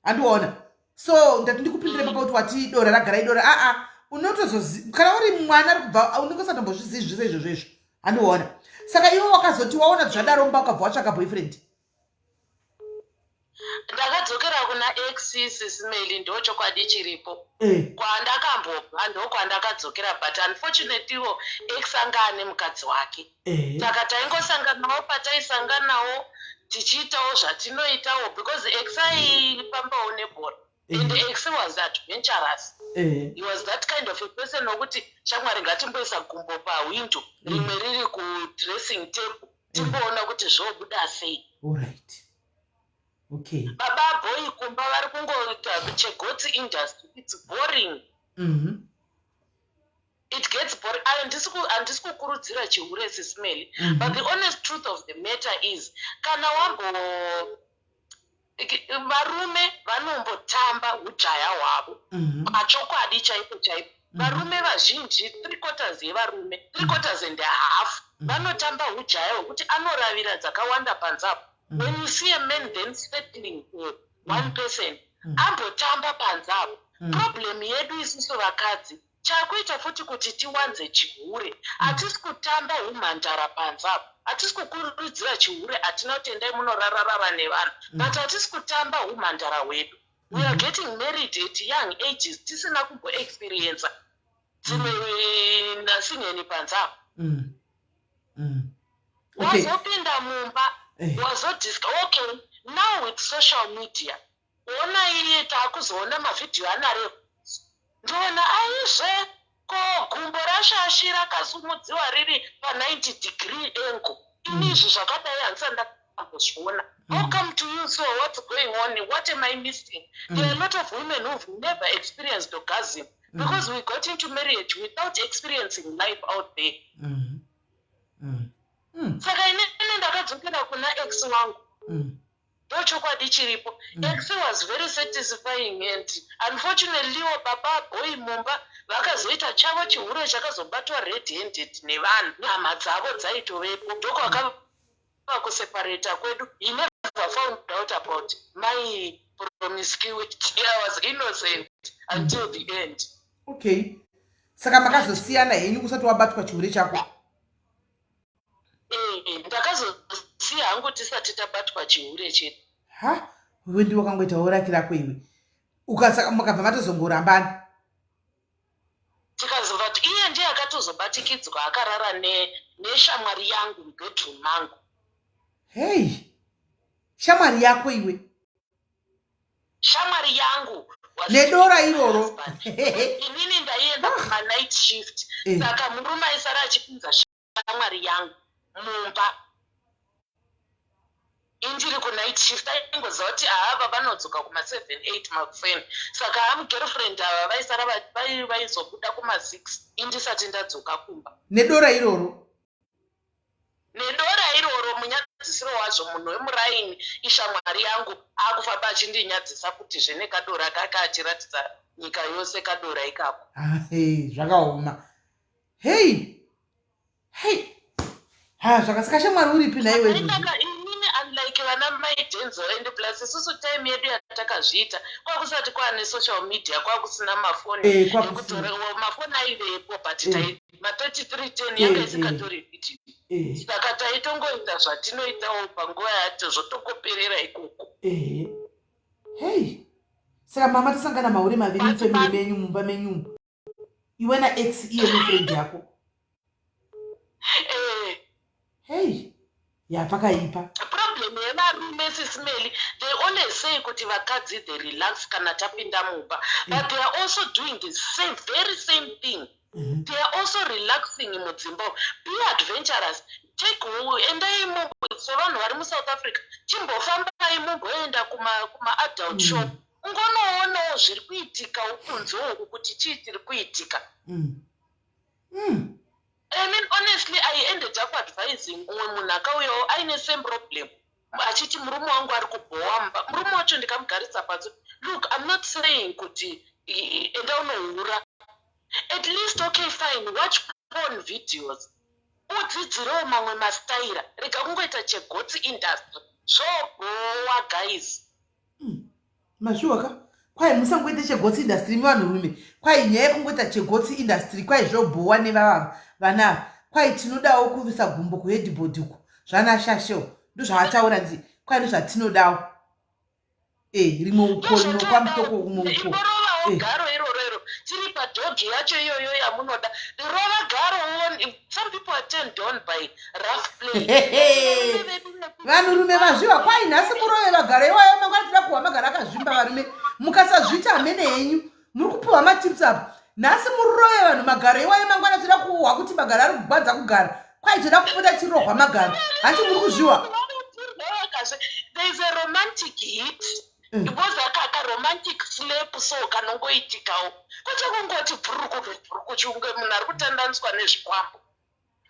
handiona. So ndati ndikupindire papa kuti wati dora ragara idora unotozozi kana uri mwana ari kubva unongosatombozivi zvese izvozvo handiona. Saka iwe wakazoti waona zvadaro mumba ukabva watsvaka boyfriend? Ndakadzokera kuna ex SIS MELLY ndo chokwadi chiripo. Kwandakambobva ndo kwandakadzokera but unfortunately ex anga ane mukadzi wake. Saka taingosanganawo pataisanganawo tichiitawo zvatinoitawo because ex aipambawo nebhora. And ex was adventurous. He was that kind of a person wokuti shamwari ngatimboisa gumbo pawindow rimwe riri kudressing table timboona kuti zvobuda sei. Alright. Okay. Baba boy kumba vari kungoita chegotsi industry. It's boring. It gets boring. Handisi kukurudzira chihure SIS MELLY. But the honest truth of the matter is kana varume vanombotamba ujaya hwavo pachokwadi chaipo. Varume vazhinji 3/4 yevarume 3/4 and a half vanotamba ujaya hwekuti anoravira dzakawanda panzapo. When you see a man then settling for one person ambotamba panzapo. Problem yedu isusu vakadzi chakuita futi kuti tiwanze chihure hatisi kutamba umhandara panzapo, hatisi kukurudzira chihure hatina kutendai munorararara nevanhu but hatisi kutamba umhandara hwedu. We are getting married at young ages. Tisina kumbo experience. Singeni panza. Wazopinda mumba. Wazodiska. Okay. Now with social media. Ona iye takuzoona mavideo anare. Ndona aizve ko gumbo rashashira kasumudziwa riri pa 90 degree angle. Inizvi zvakadai handisanda kuzviona. How come to you? So what's going on? What am I missing? There are a lot of women who've never experienced orgasm because we got into marriage without experiencing life out there. Saka inini ndakadzokera kuna ex wangu. Ndochokwadi chiripo. Ex was very satisfying and unfortunately baba boy mumba vakazoita chavo chihure chakazobatwa red handed nevanhu. Nyama dzavo dzaitovepo. Ndoko kuseparate kwedu. He never found out about my promiscuity. I was innocent until the end. Okay. Saka makazosiyana henyu kusati wabatwa chihure chako. Ndakazosiya hangu tisati tabatwa chihure chedu. Ha? Wewe ndiwe wakangoita orakira kwewe. Ukasaka makabva matozongorambana. Tikazova kuti iye ndiye akatozobatikidzwa akarara neshamwari yangu mubedroom mangu. Hey, shamwari yako iwe. Shamwari yangu. Nedora iroro. Inini ndaienda kuma night shift. Saka murume aisara achipinza shamwari yangu mumba. Indiri ku night shift aingoziva kuti ava vanodzoka kuma 7-8 makufeni. Saka girlfriend ava vaisara vaizobuda kuma 6 indisati ndadzoka kumba. Nedora iroro. Nedora iroro munyadzisiro wazvo munhu wemuraini ishamwari yangu akufamba achindinyadzisa kuti zvene kadora kake achiratidza nyika yose kadora ikako. Hey, zvakaoma. Hey. Ha, zvakasaka shamwari uripi naiwe izvozvo. Inini unlike vana mai Denzo and plus isusu time yedu yatakazviita kwakusati kwane social media kwakusina mafoni ekuti mafoni aivepo but ma 3310 yanga isikatori video. Saka taitongoita zvatinoitawo panguva yacho zvotongoperera ikoko. Hey. Saka mama tasangana mahure maviri mufamily menyu mumba menyu. Iwe na ex iye mufriend yako. Hey. Yapakaipa. Problem yevarume SIS MELLY, they always say kuti vakadzi they relax kana tapinda mumba, but they are also doing the very same thing. They are also relaxing mudzimba. Be adventurous. Take endai mumbo sevanhu vari muSouth Africa. Chimbofambai mumboenda kuma adult shop. Ungonoonawo zviri kuitika ukunze uku kuti chii chiri kuitika. I mean, honestly, I ended up advising munhu akauyawo aine same problem. Achiti murume wangu ari kubhowa. Murume wacho ndikamugaritsa pasi. Look, I'm not saying kuti enda unohura. At least, okay, fine, watch porn videos. Udzidzirewo mamwe mastaira. Rega kungoita chegotsi industry. Zvobowa, guys. Mashuwaka. Kwai musangoita chegotsi industry muvanhurume. Kwai nyaya yekungoita chegotsi industry kwai zvobowa nevana. Kwai tinodawo kuvisa gumbo kuheadboard uku. Zvana shasho. Ndozvaataura nzi. Kwai ndozvatinodawo. Rimwe uko rinokwa mutoko umwe uko. Garo iroro. Tiri padhogi yacho iyoyo yamunoda. Rova garo. Some people are turned on by rough play. Vanhurume vazviwa kwai nhasi murove vagara iwayo mangwana tida kuwa magara akazvimba varume. Mukasazviita hamene henyu. Muri kupiwa matips apa. Nhasi murove vanhu magara iwayo mangwana tida kuwa kuti magara ari kubadza kugara. Kwai toda kupota chirohwa magara. Hanti muri kuzviwa. There is a romantic hit. It was a romantic slap so kanongoitikawo. Kwete kungoti bhuruku chunge munhu ari kutandaniswa nezvikwambo.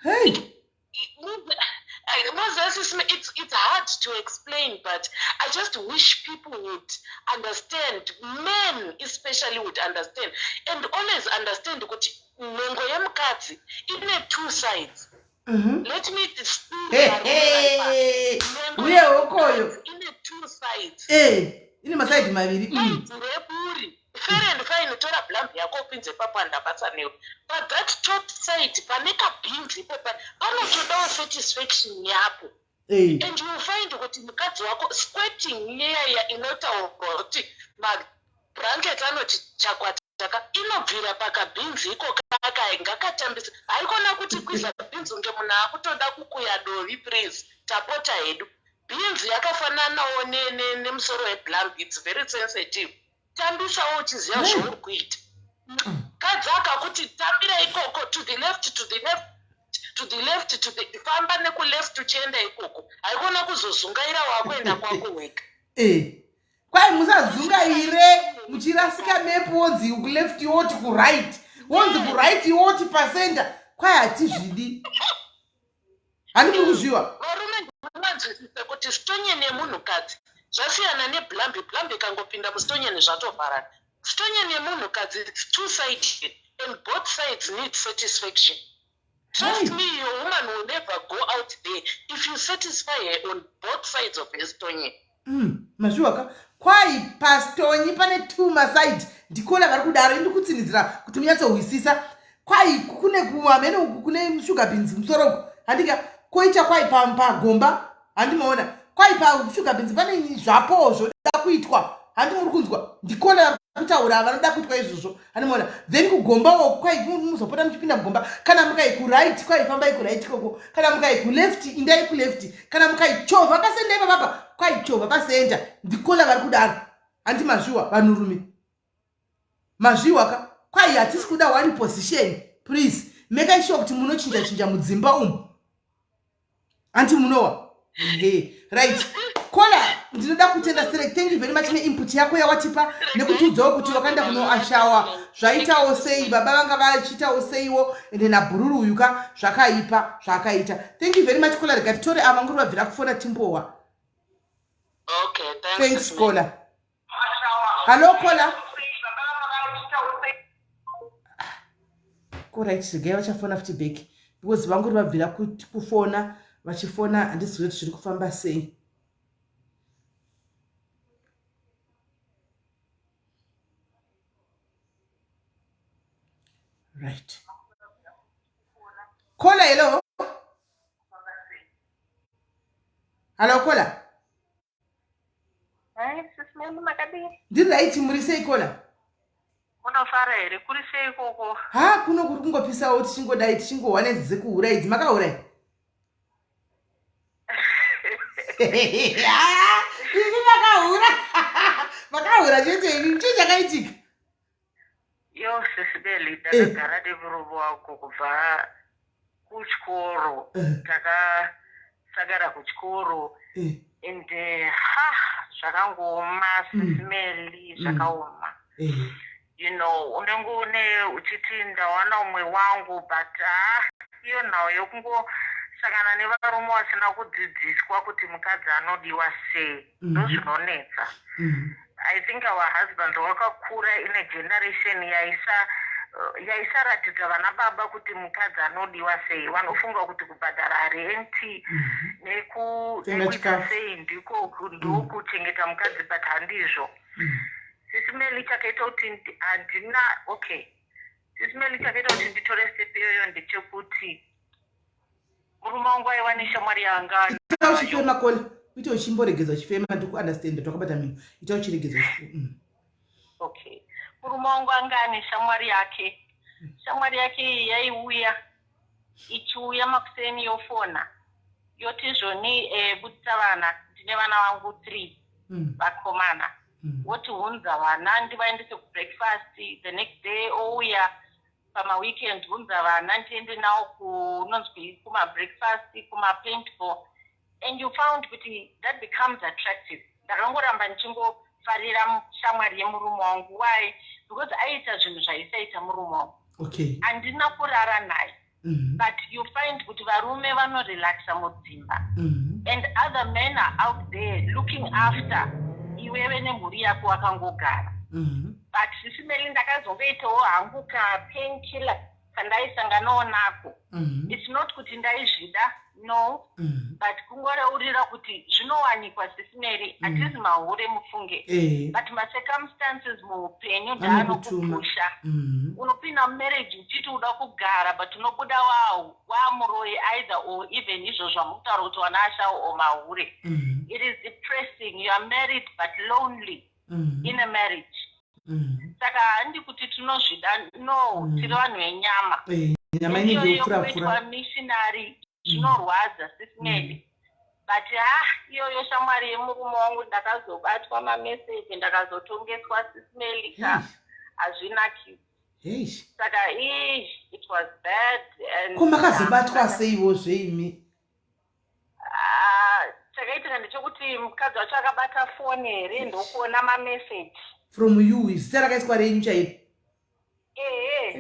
Hey. It's hard to explain, but I just wish people would understand, men especially would understand, and always understand that nhengo yemukadzi ine two sides. Let me explain. Uye ukoyo. Ine two sides. Ine masaidi maviri. Reburi. Fair and fine, tora blamp yako pinze papa ndabasa newe. But that top side, paneka beans, panotodawo satisfaction yapo. And you find kuti mukadzi wako squirting iyaya inotaurwa kuti mablanketi anoti chakwataka inobvira pakabhinzi iko kakainga katambisa haikona kuti kwiza bhinzi unge munhu akutoda kukuya dovi please tapota hedu bhinzi yakafananawo nemusoro weblambi its very sensitive tambisawo uchiziva zvauri kuita kadzi akakuti tambira ikoko to the left to the left to the left to the famba nekuleft uchienda ikoko haikona kuzozungaira wakuenda kwako wega kwai musazungaire muchirasika mepo wonzi kuleft yoti kuright wonzi kuright yoti pasenda kwai hatizvidi handiri kuzviwa varume vanzwisise kuti stonyeni yemunhukadzi zvasiyana neblambi blambi ikangopinda mustonyeni zvatovharana stonyeni yemunhukadzi its two sided and both sides need satisfaction. Trust me, your woman will never go out there if you satisfy her on both sides of her stoney. Mazviwaka kwai pastonyi pane two maside ndikona vari kudaro indi kutsinidzira kuti munyatsohwisisa kwai kune kuamene uku kune sugar beans musoro handika koita kwai pagomba handimaona kwai pasugar beans pane zvapo zvoda kuitwa handi muri kunzwa ndikona kutaura vanoda kuitwa izvozvo handimaona then kugombawo kwai muzopota muchipinda mugomba kana mukai kuright kwai fambai kuright koko kana mukai kuleft indai kuleft kana mukai chovha pasendai papapa kwai chovha pasenda ndikona vari kudaro handi mazviwa vanhurume mazviwaka kwai hatisi kuda one position please make sure kuti munochinja mudzimba umu anti munowa right kola ndinoda kutenda select thank you very much neinput yako yawatipa nekutiudzawo kuti wakaenda kunoashawa zvaitawo sei baba vanga vachiitawo seiwo ende nabhururu uyuka zvakaipa zvakaita thank you very much kola rega titore ava nguri vabvira kufona timbowa Okay, thanks kola hallo kola korit regai vachafona futi bheki because vanguri vabvira kufona vachifona handizii kuti zviri kufamba sei right kola hello hallo kola ndiri right muri sei kola unofara here kuri sei koko ha kuno kuri kungopisawo tichingodai tichingowana dzize kuhura idzi makaura ini makahura makahura chete ini chii chakaitika yo sisibeli takagara nemurume wako kubva kuchikoro takasagara kuchikoro ende zvakangoma sisimeli zvakaoma you know unenge uchiti ndawana umwe wangu but iyo nhau yokungosangana nevarume vasina kudzidziswa kuti mukadzi anodiwa sei ndozvinonetsa I think our husbands wakakura in a generation yaisaratidza vana baba kuti mukadzi anodiwa sei vanofunga kuti kubhadhara renti nekuita sei ndokuchengeta mukadzi but handizvo sisimeli chakaita kuti handina okay sisimeli chakaita kuti nditore step iyoyo ndechekuti murume wangu aiva neshamwari yanga uchifema kola uite uchimboregedza uchifema ndikuunderstanda twakabata minhu ita uchiregedza okay murume wangu anga ane shamwari yake yaiuya ichiuya makuseni yofona yoti zvoni butisa vana ndine vana vangu 3 vakomana woti hunza vana ndivaendese kubreakfast the next day ouya pamaweekend hunza vana ndiende nawo kunonzwi kumabreakfast kumapaintball and you found kuti that becomes attractive ndakangoramba ndichingofarira shamwari yemurume wangu why because aiita zvinhu zvaisaita murume wangu okay handina kurara naye but you find kuti varume vanorelaxa mudzimba and other men are out there looking after iwewe nemhuri yako wakangogara but sisimeli ndakazongoitawo hangu kapainkiller kandaisanganawo nako it's not kuti ndaizvida no, but kungoreurira kuti zvinowanikwa sisimeri hatizi mahure mufunge, but macircumstances muupenyu ndaanokupusha. Unopinda mumarriage uchiti uda kugara but unobuda wamuroyi either or even izvo zvamutaura kuti wana ashawo o mahure. It is depressing. You are married but lonely in a marriage. Saka handi kuti tinozvida, no, tiri vanhu venyama. Iyoyo kuitwa missionary zvinorwadza sisimeli. But iyoyo shamwari yemurume wangu ndakazobatwa mameseji ndakazotongeswa sisimeli hazvinaki. Saka it was bad. Kumakazobatwa seiwo zveimi? Chakaitika ndechekuti mukadzi wacho akabata foni here ndokuona mameseji. From you, zita rakaitwa renyu chaipo?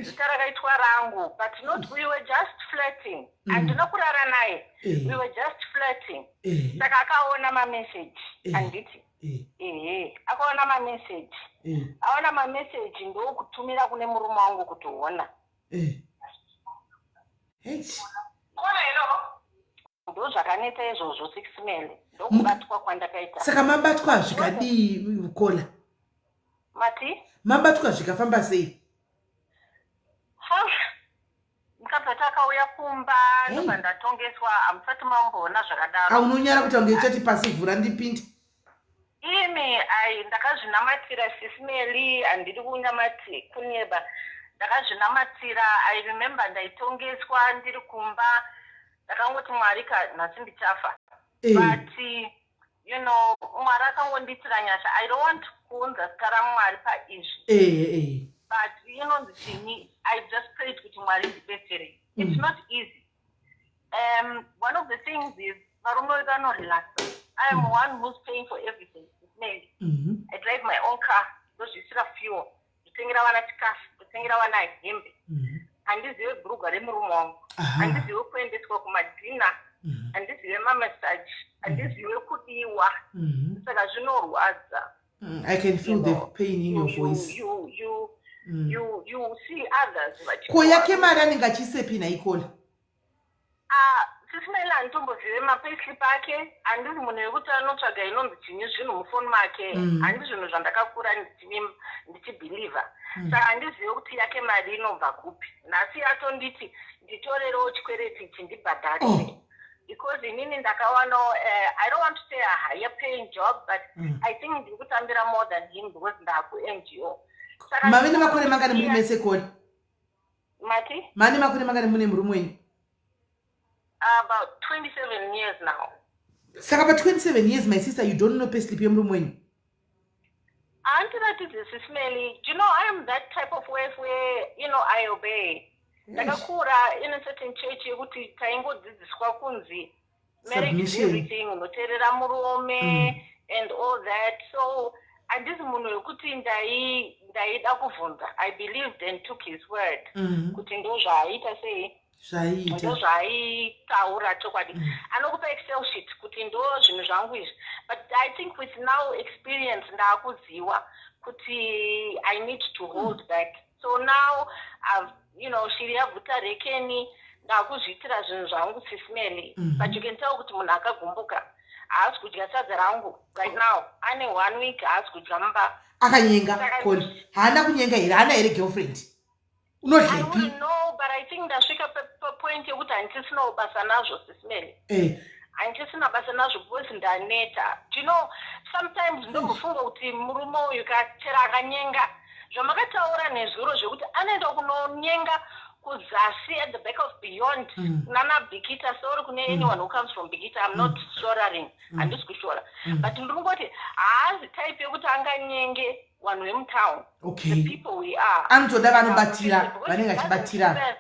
Zita rakaitwa rangu, but not we were just flirting. Handina kurara naye. We were just flirting. Saka akaona mameseji anditi. Akaona mameseji. Aona mameseji ndokutumira kune murume wangu kuti ona. Ndo zvakaneta izvozvo sisimele. Ndokubatwa kwandakaita. Saka mabatwa zvikadii ukola? Mati? Mabatwa zvikafamba sei? Mukadzi akauya kumba ndobva ndatongeswa, hamusati mamboona zvakadaro. Unonyara kuti ungechati pasi vhura ndipinde? Imi ndakazvinamatira sisimeli, handiri kunyamati kuneba. Ndakazvinamatira, I remember ndaitongeswa ndiri kumba. Ndakangoti Mwari nhasi ndichafa. But you know, Mwari akangonditira nyasha. I don't want kuunza zita raMwari paizvi. But you know, I just prayed kuti Mwari ndibetsere. It's not easy. One of the things is varume vanorelax. I am one who's paying for everything. Maybe I drive my own car. Ndozvisira fuel. Ndotengera vana chikafu. Ndotengera vana hembe. Handizive bhurugwa remurume wangu. Handizive kuendeswa kumadhina. Handizive mamasaji. Handizive kudiwa. Saka zvinorwadza. I can feel the pain in your voice. You see others. Ko yake mari anenge achisepi naikola? Sisimeli handitombozive mapayslip ake. Handisi munhu wekuti anotsvaga inonzi chinyi zvinhu mufoni make. Handisi zvinhu zvandakakura ndichibhiliva. Saka handizive kuti yake mari inobva kupi. Nhasi atonditi nditorerewo chikwereti ichi ndibhadharire. Because inini ndakawana, I don't want to say a higher paying job, but I think ndiri kutambira more than him because ndaku-NGO. Mavene makore mangani muri mese kodi? Mati? Mane makore mangani mune murume wenyu? About 27 years now. Saka pa 27 years, my sister, you don't know payslip yemurume wenyu? Auntie, that is sisimeli. You know, I am that type of wife where, you know, I obey. Ndakakura in a certain church yekuti taingodzidziswa kunzi marriage is everything, unoteerera murume and all that. So handisi munhu wekuti ndaida kuvhunza. I believed and took his word kuti ndo zvaaita sei, ndo zvaaitaura chokwadi. Anokupa excel sheet kuti ndo zvinhu zvangu izvi. But I think with now experience ndaakuziwa kuti I need to hold back. So now I've, you know, shiri yabvuta rekeni ndakuzviitira zvinhu zvangu sisimeli. But you can tell kuti munhu akagumbuka haasi kudya sadza rangu right now. Ane 1 week haasi kudya mumba. Akanyenga koni. Haana kunyenga here, haana here girlfriend. Unodlepi? I don't know, but I think ndasvika point yekuti handisina basa nazvo sisimeli. Handisina basa nazvo because ndaneta. You know, sometimes ndombofunga kuti murume uyu chero akanyenga. Zvamakataura nezviro zvekuti anoenda kunonyenga kuzasi at the back of beyond. Nana Bikita, sorry kune anyone who comes from Bikita, I'm not shorting. Handisi kushora. But ndingoti haazi type yekuti anganyenge vanhu vemutown. Okay. The people we are. Anotoda vanobatira, vanenge achibatira.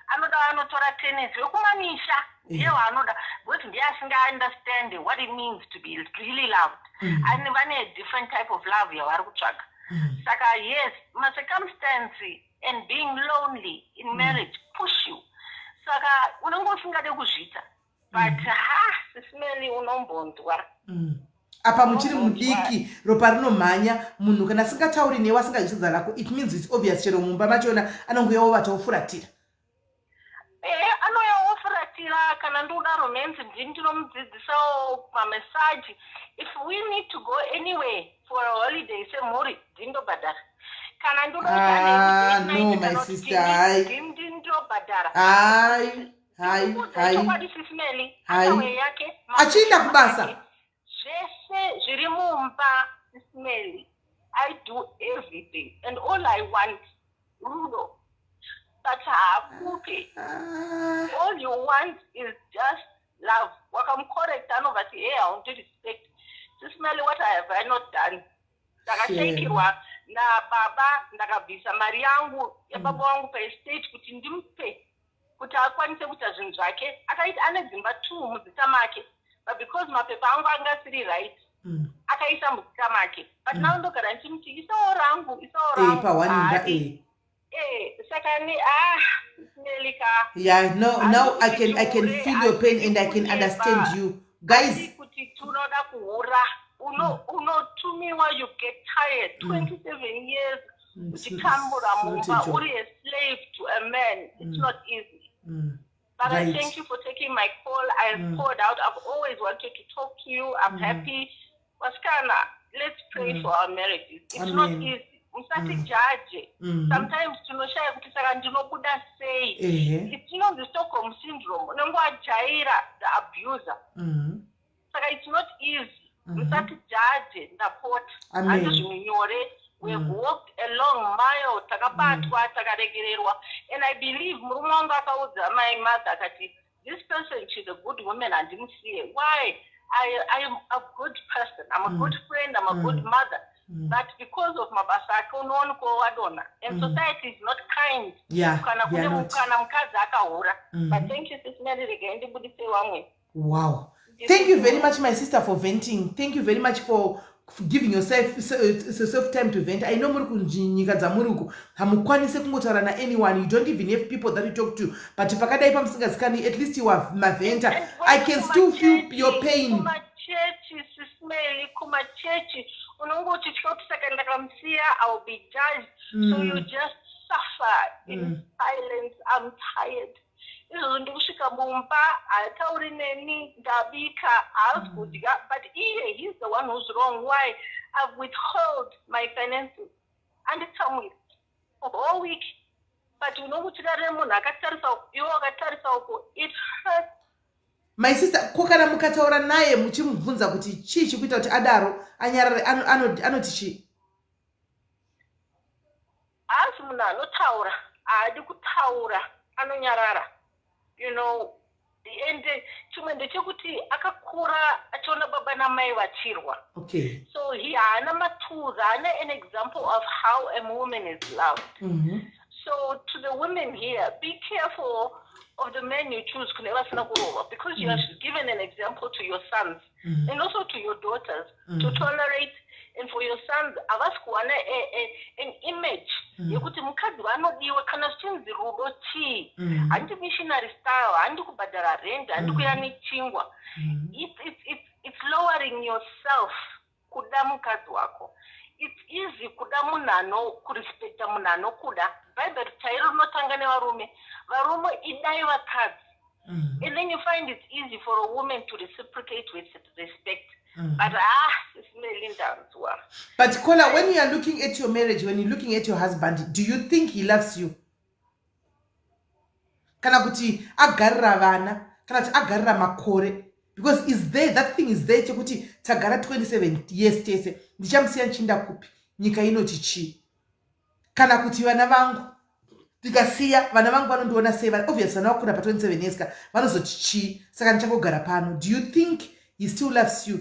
Anoda anotora tennis yokumamisha. Ndiye anoda because ndiye asinga understand what it means to be really loved. And vane a different type of love yavari kutsvaga. Saka yes, my circumstance and being lonely in marriage push you. Saka unongosingade kuzvita. But sisimeli unombondwa. Apa muchiri mudiki, ropa rinomhanya, munhu kana asingatauri newe asingazvidza rako, it means it's obvious chero mumba machona anongoyawo vataofuratira. Anoyawo ofuratira. ndinomubatira kana ndoda romance ndinomudzidzisawo mamesaji. If we need to go anywhere for a holiday semhuri ndindobhadhara. Kana ndoda no my sister ndindobhadhara. Chokwadi Sis Melly akawe yake achinda kubasa zvese zviri mumba. Sis Melly, I do everything and all I want rudo. But all you want is just love. Wakamcorrect anovati hey, I want to respect. Sis Melly, what have I not done? Ndakatekerwa na baba ndakabvisa mari yangu yababa wangu paestate kuti ndimpe kuti akwanise kuita zvinhu zvake. Akaita ane dzimba 2 muzita make, but because mapepa angu anga asiri right akaisa muzita make. But now ndogara ndichimuti isawo rangu sakani Melika. Yeah, now I can feel your pain and I can understand you guys. Kuti tunoda kuhura unotumiwa, you get tired. 27 years uchikambura mumba uri a slave to a man. It's not easy. But right. I thank you for taking my call. I have poured out. I've always wanted to talk to you. I'm happy. Waskana, let's pray for our marriages. It's not easy. Judge. Sometimes tunoshaya kuti saka ndinobuda sei. It's the Stockholm syndrome. Unongoajaira the abuser. Saka it's not easy. Judge ndapota. Andizvinyore. We have walked a long mile, takabatwa, takaregererwa, and I believe murume wangu akaudza my mother kati this person, she's a good woman and didn't see it. Why? I am a good person. I'm a good friend. I'm a good mother. But because of mabasa ake unoona wadona, and society is not kind. Yeah, But thank you, Sis Melly. Wow. Thank you very much, my sister, for venting. Thank you very much for giving yourself time to vent. I know nyika dzamuruku hamukwanise kungotaura na anyone. You don't even have people that you talk to. But pakadai pamusingazikani, at least you have maventa. I can still feel your pain. I will be judged. So you just suffer in silence. I'm tired. But he's the one who's wrong. Why? I've withheld my finances and it's a week of all week. But you know what it hurts. My sister, kokana mukataura naye muchimubvunza kuti chii chikuita kuti adaro anyarare anoti chii? Asi munhu anotaura haadi kutaura anonyarara. You know, and chimwe ndechekuti akakura achiona baba namai vachirwa. Okay. So he haana matools, haana an example of how a woman is loved. So to the women here, be careful of the men you choose because you have given an example to your sons and also to your daughters to tolerate. And for your sons, avasikuwana an image yekuti mukadzi vanodiwa kana zvichinzi rudo chii, handi missionary style, handi kubhadhara rent, handi kuya nechingwa. It's lowering yourself kuda mukadzi wako. It's easy kuda munhu kurespecta munhu anokuda. Bible chairo rinotanga nevarume. Varume idai vakadzi. And then you find it's easy for a woman to reciprocate with respect. But Kola, when you are looking at your marriage, when you're looking at your husband, do you think he loves you? Kana kuti agarra vana, kana kuti agarra makore, because is there, that thing is there chekuti tagara 27 years tese ndichamusiya nchinda kupi nyika inoti chii. Kana kuti vana vangu tikasiya vana vangu vanondiona sei, obviously vana vakura pa 27 years ka vanozoti chii, saka ndichangogara pano. Do you think he still loves you?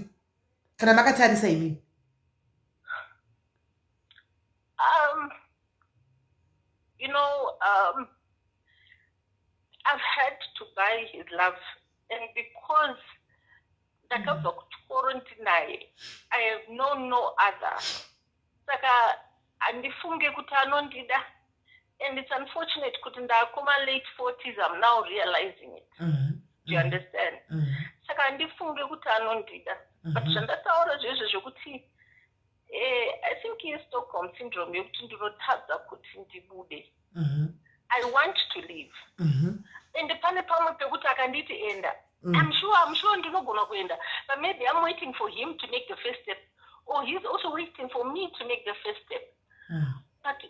Kana makatarisa imini? You know, I've had to buy his love, and because ndakabva kuchikoro naye, I have known no other. Saka andifunge kuti anondida, and it's unfortunate kuti ndakuma late 40s. I'm now realizing it. Do you understand? Saka andifunge kuti anondida. But zvandataura zvezvo zvokuti I think he has Stockholm syndrome yekuti ndinotadza kuti ndibude. I want to leave. and pane pamwe pekuti akanditi enda I'm sure ndinogona kuenda, but maybe I'm waiting for him to make the first step, or he's also waiting for me to make the first step. But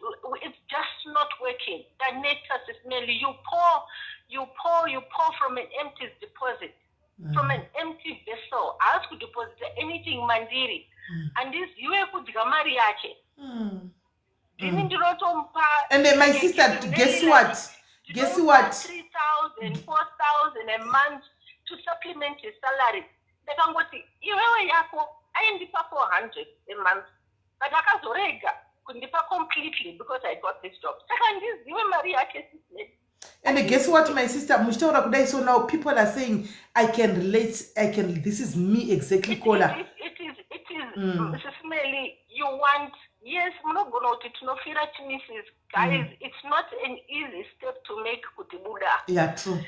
it's just not working. That nature is merely you pour from an empty deposit, from an empty vessel. Ask to deposit anything mandiri, and this you could gamari yake. And then my sister, guess what? 3,000, 4,000 a month to supplement his salary. Ndakangoti iwewe yako aindipa 400 a month, but akazorega kundipa completely because I got this job. Saka ndiziwe mari yake sisi. And guess what, my sister? Mushtaura kudai, so now people are saying I can relate. This is me exactly. It is. Mrs. Melly, you want. Yes, guys, it's not an easy step to make kutibuda. Yeah, true.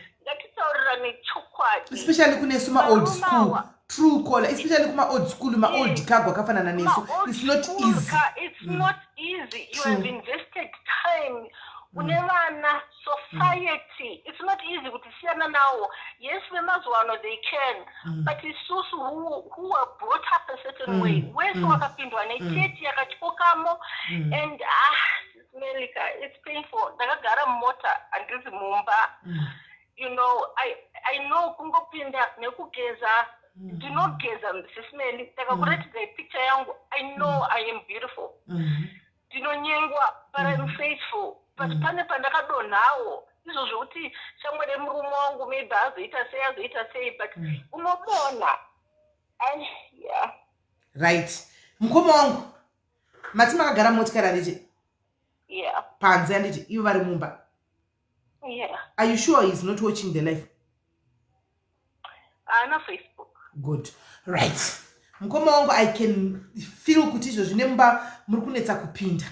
Especially kuna old school, true color. Especially kuna old school, my old kagwa kafana na neso. It's not easy. It's not easy. You have invested time. Unevana society. It's not easy to see now. Yes, they can, but it's also who are brought up a certain way. Where's wakapindwa na cheti yakachukamo, and it's painful. Ndakagara mota andizi mumba. You know, I know kungopinda nekugeza. Do not geza Mrs. Melly. Ndakakurati the picture yangu. I know I am beautiful. Ndinonyengwa, but I'm faithful. But pane pandakadonhawo izvo zvokuti shamwari murume wangu maybe azoita sei, but unobona. And yeah. Right. Mukoma wangu mati makagara motikari anditi? Yeah. Panze anditi ivo vari mumba? Yeah. Are you sure he's not watching the live? Na Facebook. Good. Right. Mukoma wangu, I can feel kuti izvo zvine mumba muri kunetsa kupinda.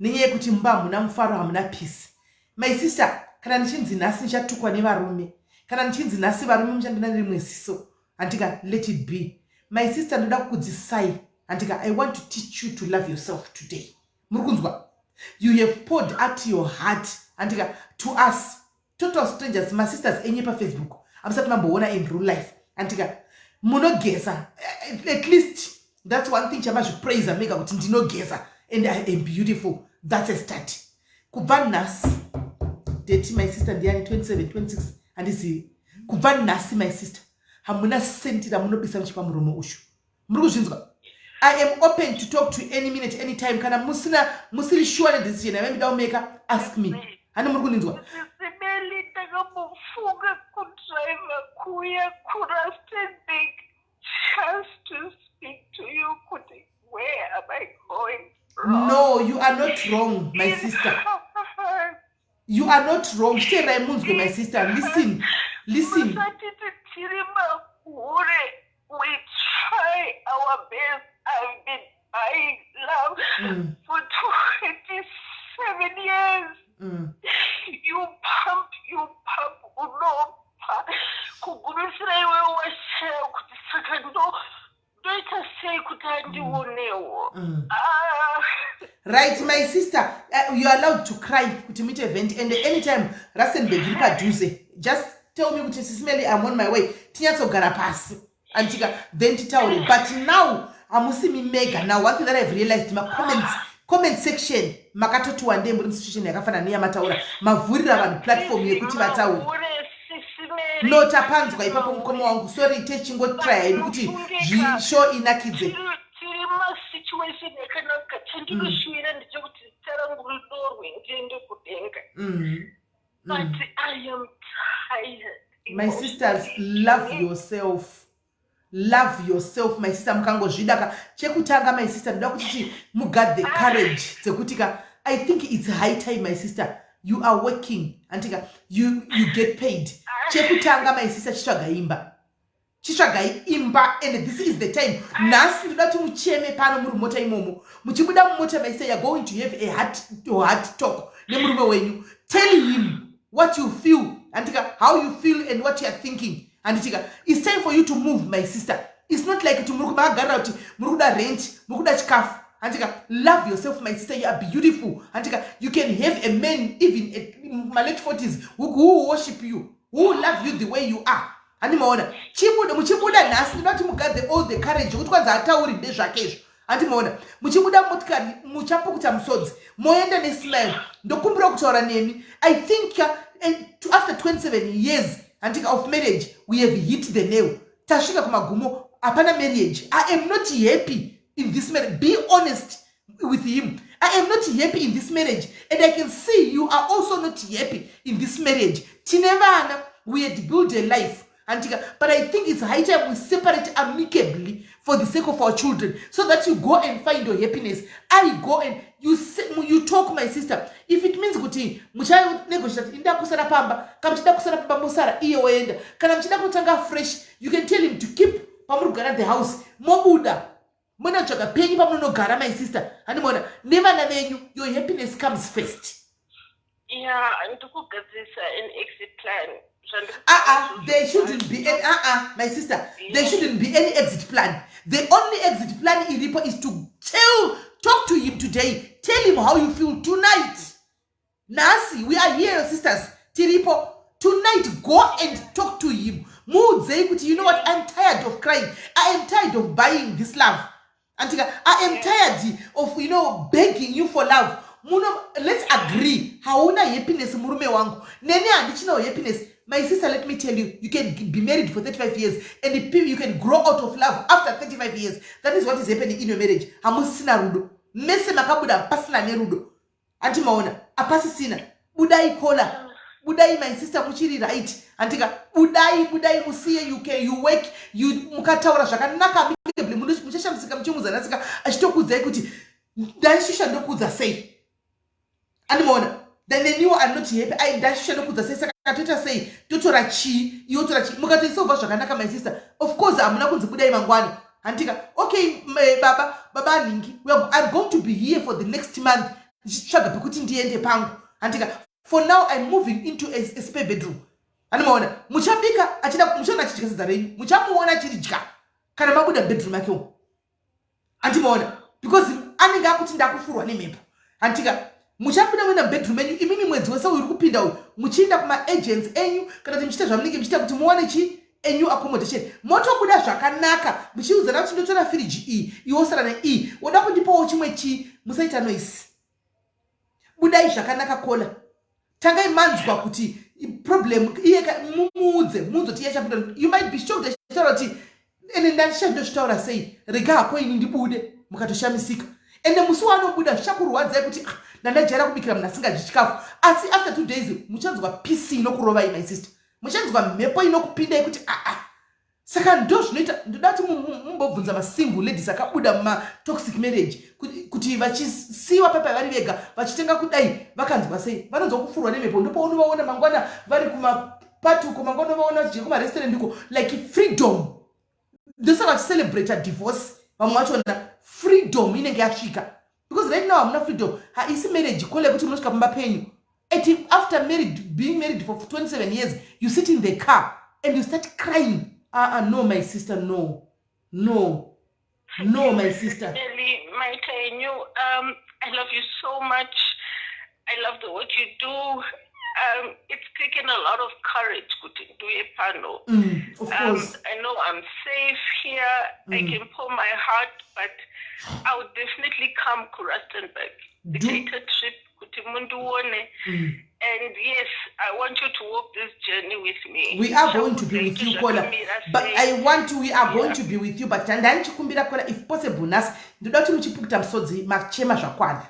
Nenyaya yekuti mumba hamuna mufaro, hamuna peace. My sister, kana nichinzi nhasi nichatukwa nevarume, kana nichinzi nhasi varume muchandina nerimwe ziso, andika let it be. My sister, ndoda kukudzisai, andika I want to teach you to love yourself today. Muri kunzwa? You have poured out your heart, andika, to us total strangers, my sisters enye pa Facebook, amusati mamboona in real life, andika munogeza. At least that's one thing chama praise ameka kuti ndinogeza and I am beautiful. That's a start. Kubva nasi date my sister ndiani 27 26 andisi kubva nasi my sister hamuna senti ramunobisa muchipa muromo ushu. Muri kuzvinzwa? I am open to talk to any minute, any time. Kana musiri sure the decision I made make, ask me. Hani muri kuninzwa? Sibeli takamufunga kudriver kuya kurastending chance to speak to you. Kuti, where am I going wrong? No, you are not wrong, my sister. You are not wrong. Stay Raimunds, my sister. Listen. We try our best. I've been buying love for 27 years. You pump, unopha. Kugumisira iwe washe kutisaka ndo doita sei kutandi unewo. Right, my sister, you are allowed to cry kuti meet event and anytime Rasenberg iripadhuze. Just tell me kuti SIS MELLY, I'm on my way. Tinyatsogara pasi. Antika then titaure. But now amusi mi mega. Now one thing that I've realized, my comment section makatotu wande muri situation yakafana niya mataura mavhurira vanhu platform yekuti vataure. No tapanzwa ipapo mukoma wangu. Sorry, techingo try kuti show inakidze. Tiri ma situation yakanaka chandinoshuvira ndechekuti tarangu ridorwe ndiende kudenga. But I am tired. My sisters, love yourself. Love yourself, my sister. Mukangozvidaka chekutanga, my sister, ndoda kuti mu got the courage dzekutika. I think it's high time, my sister. You are working antika you get paid. Chekutanga, my sister, chitsvagai imba, and this is the time. Nasi ndoda kuti mucheme pano muri mota imomo. Muchibuda mumota, my sister, you're going to have a heart talk nemurume wenyu. Tell him what you feel, antika, how you feel and what you are thinking. Antika, it's time for you to move, my sister. It's not like to murukuda rent, murukuda chikafu. Antika, love yourself, my sister. You are beautiful. Antika, you can have a man even at my late 40s who worship you. who will love you the way you are. Handimaona muchibuda nhasi ndinoti mugadze all the courage kuti kwanza atauri nezvakezvo. Handimaona muchibuda motikari muchapukuta musodzi moenda nesmile ndokumbira kutaura nemi. I think after 27 years of marriage we have hit the nail. Tasvika kumagumo hapana marriage. I am not happy in this marriage. Be honest with him. I am not happy in this marriage, and I can see you are also not happy in this marriage. Tinevana, we had built a life, but I think it's high time we separate amicably for the sake of our children, so that you go and find your happiness. I go and you talk, my sister. If it means kuti mucha negotiate inda kusara pamba, kama chida kusara pamba musara iye oenda, kana mchida kutanga fresh, you can tell him to keep pamurugara the house mobuda. Mwana choka penyi pamunogara, my sister. Handimaona nevana venyu, your happiness comes first. Yeah, ndikugadzisa an exit plan. There shouldn't be any my sister. There shouldn't be any exit plan. The only exit plan Iripo is to talk to him today. Tell him how you feel tonight. Nasi, we are here, sisters. Tiripo, tonight go and talk to him. You know what? I'm tired of crying. I am tired of buying this love. Antika, I am tired of begging you for love. Let's agree. Hauna happiness murume wangu. Nene andichina happiness. My sister, let me tell you, you can be married for 35 years and you can grow out of love after 35 years. That is what is happening in your marriage. Hamusina rudo. Mese makabuda pasina nerudo. Antimaona, apasi sina. Budai kola. Budai, my sister, muchiri right. Antika, budai musiye you work, you mukataura shaka naka amicably muchesha msika mchimuza nasika ashitokuza kuti danshisha ndokuza say. Animona, then they knew I'm not happy. I danshisha ndokuza say saka katuita say totora Chii, yotora Chii. Mukatoisa over shaka naka, my sister. Of course I'm not going to budai mangwani. Antika, okay, baba ningi. I'm going to be here for the next month. Shaka pekuti ndiende pangu. Antika, for now I'm moving into a spare bedroom. Animona, muchabika achida mushona chichikaza renyu. Muchamuona chirijika. Kana mabuda bedroom yake. Antimona, because aninga kuti ndakufurwa nemhepo. Antika, muchabuda mwena bedroom yenyu imimi mwedzi wese uri kupinda uyu. Muchinda kuma agents enyu kana kuti muchita zvamunenge muchita kuti muone chi enyu accommodation. Motobuda zvakanaka. Muchiudzana kuti ndotora fridge iyi, iwosara ne woda kundipawo chimwe chi, musaita noise. Budai zvakanaka kola. Tangai manzwa kuti problem iyeka muudze tiya chabuda. You might be shocked that ene ndandishando zvitaura sei rega hako ini ndibude mukatoshamisika ende musi wanobuda zvichakurwadza kuti ndandajara kubikira munhu asingadyi chikafu, asi after 2 days muchanzwa peace inokurovai, my sister. Muchanzwa mhepo inokupindai kuti saka ndo zvinoita ndoda kuti mumbobvunza masingle ladies akabuda mumatoxic marriage kuti vachisiwa pepa vari vega vachitenga kudai vakanzwa sei, vanonzwa kufurwa nemhepo. Ndipo unovaona mangwana vari kumapatuko, mangwana unovaona vachijika kumarestaurant ndiko like freedom. Ndosaka celebrate a divorce. Vamwe vachona freedom inenge yasvika. Because right now I'm not freedom. Haisi marriage kole kuti munosvika pamba penyu. After being married for 27 years, you sit in the car and you start crying. No, my sister, no, my sister. Really, Marital, I love you so much. I love the work you do. It's taken a lot of courage to do a panel. Of course. I know I'm safe here. I can pour my heart, but I would definitely come to Rustenburg. The dictatorship, and yes, I want you to walk this journey with me. We are going to be with you, Kola. But we are going to be with you, but Chikumbira Kola, if possible, Nas, do not muchipukuta msodzi, machema shakwana.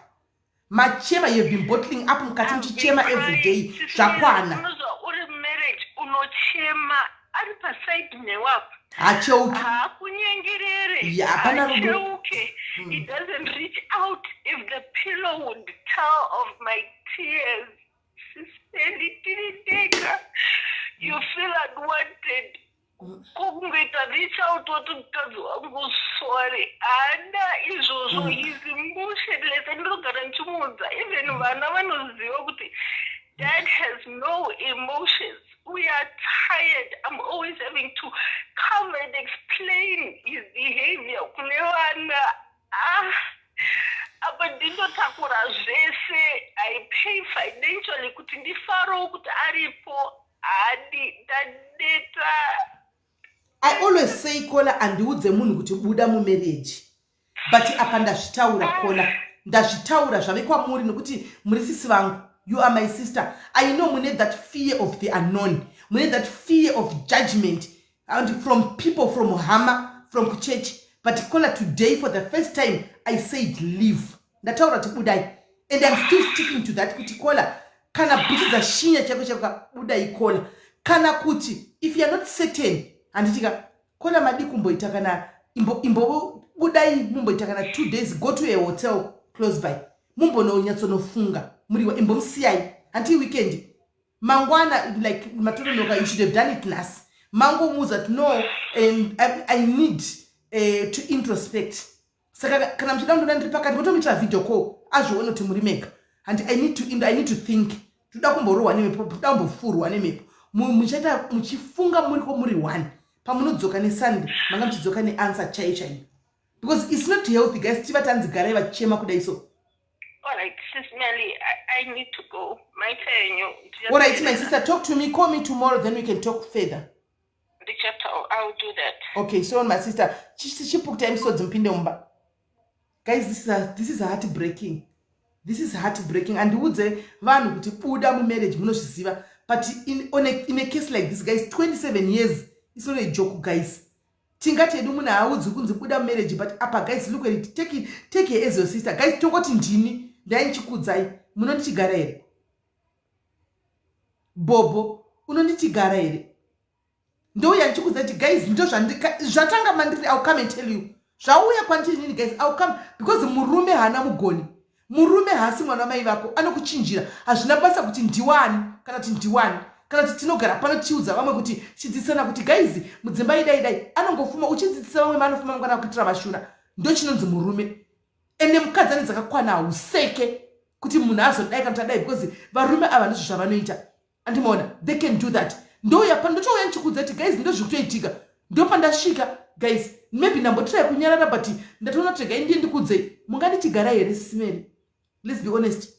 Machema, you've been bottling up mukati chema every day. Shakwana. Uri marriage, unochema, ari paside newap. Achouke. Achouke. It doesn't reach out. If the pillow would tell of my tears, you feel unwanted. Reach out to sorry. And izvozvo is emotionless. And look at even Dad has no emotions. We are tired. I'm always having to come and explain his behavior. I pay financially kuti ndifaro kuti aripo I always say kola andiudze munhu kuti buda mumarriage. But apa ndazvitaura kola. Ndazvitaura zvave kwamuri nokuti muri sisi vangu. You are my sister. I know mune that fear of the unknown. Mune that fear of judgment. And from people from Hama, from church. But kola today for the first time I said leave. Ndataura kuti budai. And I'm still sticking to that kuti kola. Kana butiza shinya chako chako budai kola. Kana kuti if you are not certain anditika kola madikumbo itakana imbo budai mumbo itakana 2 days go to a hotel close by. Mumbo no nyatso no funga. Muriwa imbo msiyai until weekend. Mangwana like matoro noka you should have done it last. Mango muza to know I need to introspect. Saka kana mchidamu ndandri pakati boto mitra video call ajo ono to murimeka. And I need to think. Tudakumborowa nemepo tudambo furu nemepo. Muchata muchifunga muriko muri one. Pamunodzoka ne Sunday manga mchidzoka ne answer chai. Because it's not healthy guys. Tiba tanzigara vachema kudai so. Alright, Sis Melly, I need to go. My turn. Alright, my sister, talk to me. Call me tomorrow, then we can talk further. The chapter, I'll do that. Okay, so my sister, she put time so mpinde umba. Guys, this is heartbreaking. This is heartbreaking. And udze vanu kuti puda mu marriage munoziva. But in a case like this, guys, 27 years, it's not a joke, guys. Tingati edu muna audzu kunzi puda mu marriage, but apa guys, look at it. Take it as your sister. Guys, tokoti ndini. Ndainchikudzai munondichigara here. Bobo unondichigara here. Ndo yanchikudzai guys ndo zvatanga mandiri I'll come and tell you. Zvauya kwandiri guys I'll come because murume hana mugoni. Murume hasi mwana mai vako anokuchinjira. Hazvina basa kuti ndiwani kana kuti ndiwani kana kuti tinogara pano chiudza vamwe kuti chidzisana kuti guys mudzimba idai anongofuma uchidzisa vamwe manofuma mangwana kuitira vashuna. Ndo chinonzi murume. Ene mukadzani dzakakwana useke kuti munhu azodai kana tadai because varume ava ndizvo zvavanoita. Andimona they can do that. Ndo yapa ndochouya ndichikudza kuti guys ndo zvikutoitika. Ndo pandasvika guys maybe ndambotrai kunyarara but ndatoona kuti gai ndiye ndikudze mungandichigara here Sisimeli. Let's be honest.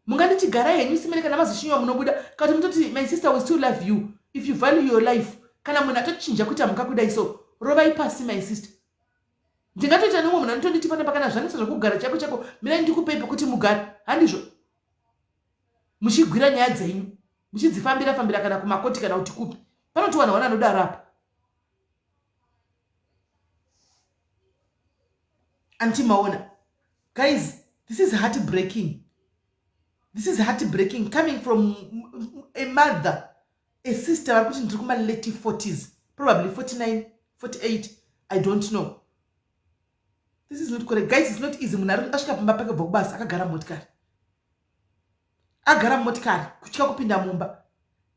Mungandichigara henyu Sisimeli kana mazoshinywa munobuda kana mutoti my sister will still love you if you value your life. Kana munhu atochinja kuti amukakudai so rovai pasi my sister. Ndingatoita nomwe munhu anotonditi pane pakana zvanetsa zvokugara chako mina ndikupeipe kuti mugare handizvo muchigwira nyaya dzenyu muchidzifambira kana kumakoti kana kuti kupi panotiwana wana anodaro apa. Antimaona guys, this is heartbreaking. This is heartbreaking coming from a mother, a sister vari kuti ndiri kuma late 40s, probably 49 48, I don't know. This is not correct. Guys, it's not easy. Munari ashika pamba pake bokubasa akagara motikari. Agara motikari kuchika kupinda mumba.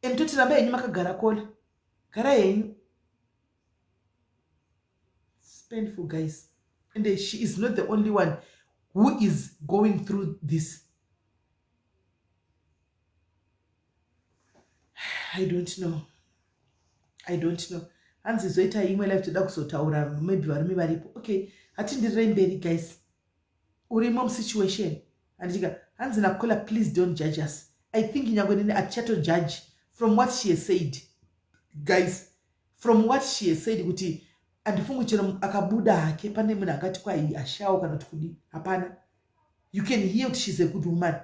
Entoti ramba yenyu makagara kola. Gara yenyu. It's painful, guys. And she is not the only one who is going through this. I don't know. Hanzi zoita imwe life toda kuzotaura maybe varume varipo. Okay. Atindiri mberi guys. Urimo situation. Andika hanzi nakola please don't judge us. I think nyangwenene achato judge from what she has said. Guys, from what she has said kuti andifungu chero akabuda hake pane munhu akati kwai ashao kana tukudi hapana. You can hear that she's a good woman.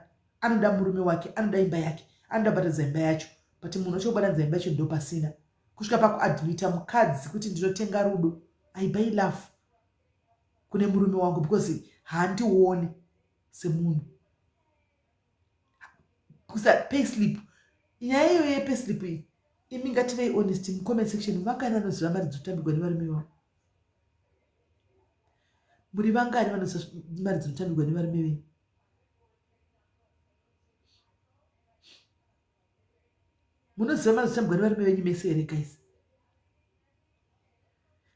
Anoda murume wake, anoda imba yake, anoda bata imba yacho. But munhu ochobata imba yacho ndo pasina. Kusvika pako admita mukadzi kuti ndinotenga rudo. I buy love. Kune murume wangu because handione semunhu. Kusa payslip. Nyaya iyo ye payslip iyi. Imi ngativei honest in comment section. Vangani vanoziva mari dzinotambirwa nevarume vavo? Muri vangani vanoziva mari dzinotambirwa nevarume venyu? Munoziva mari dzinotambirwa nevarume venyu mese here guys?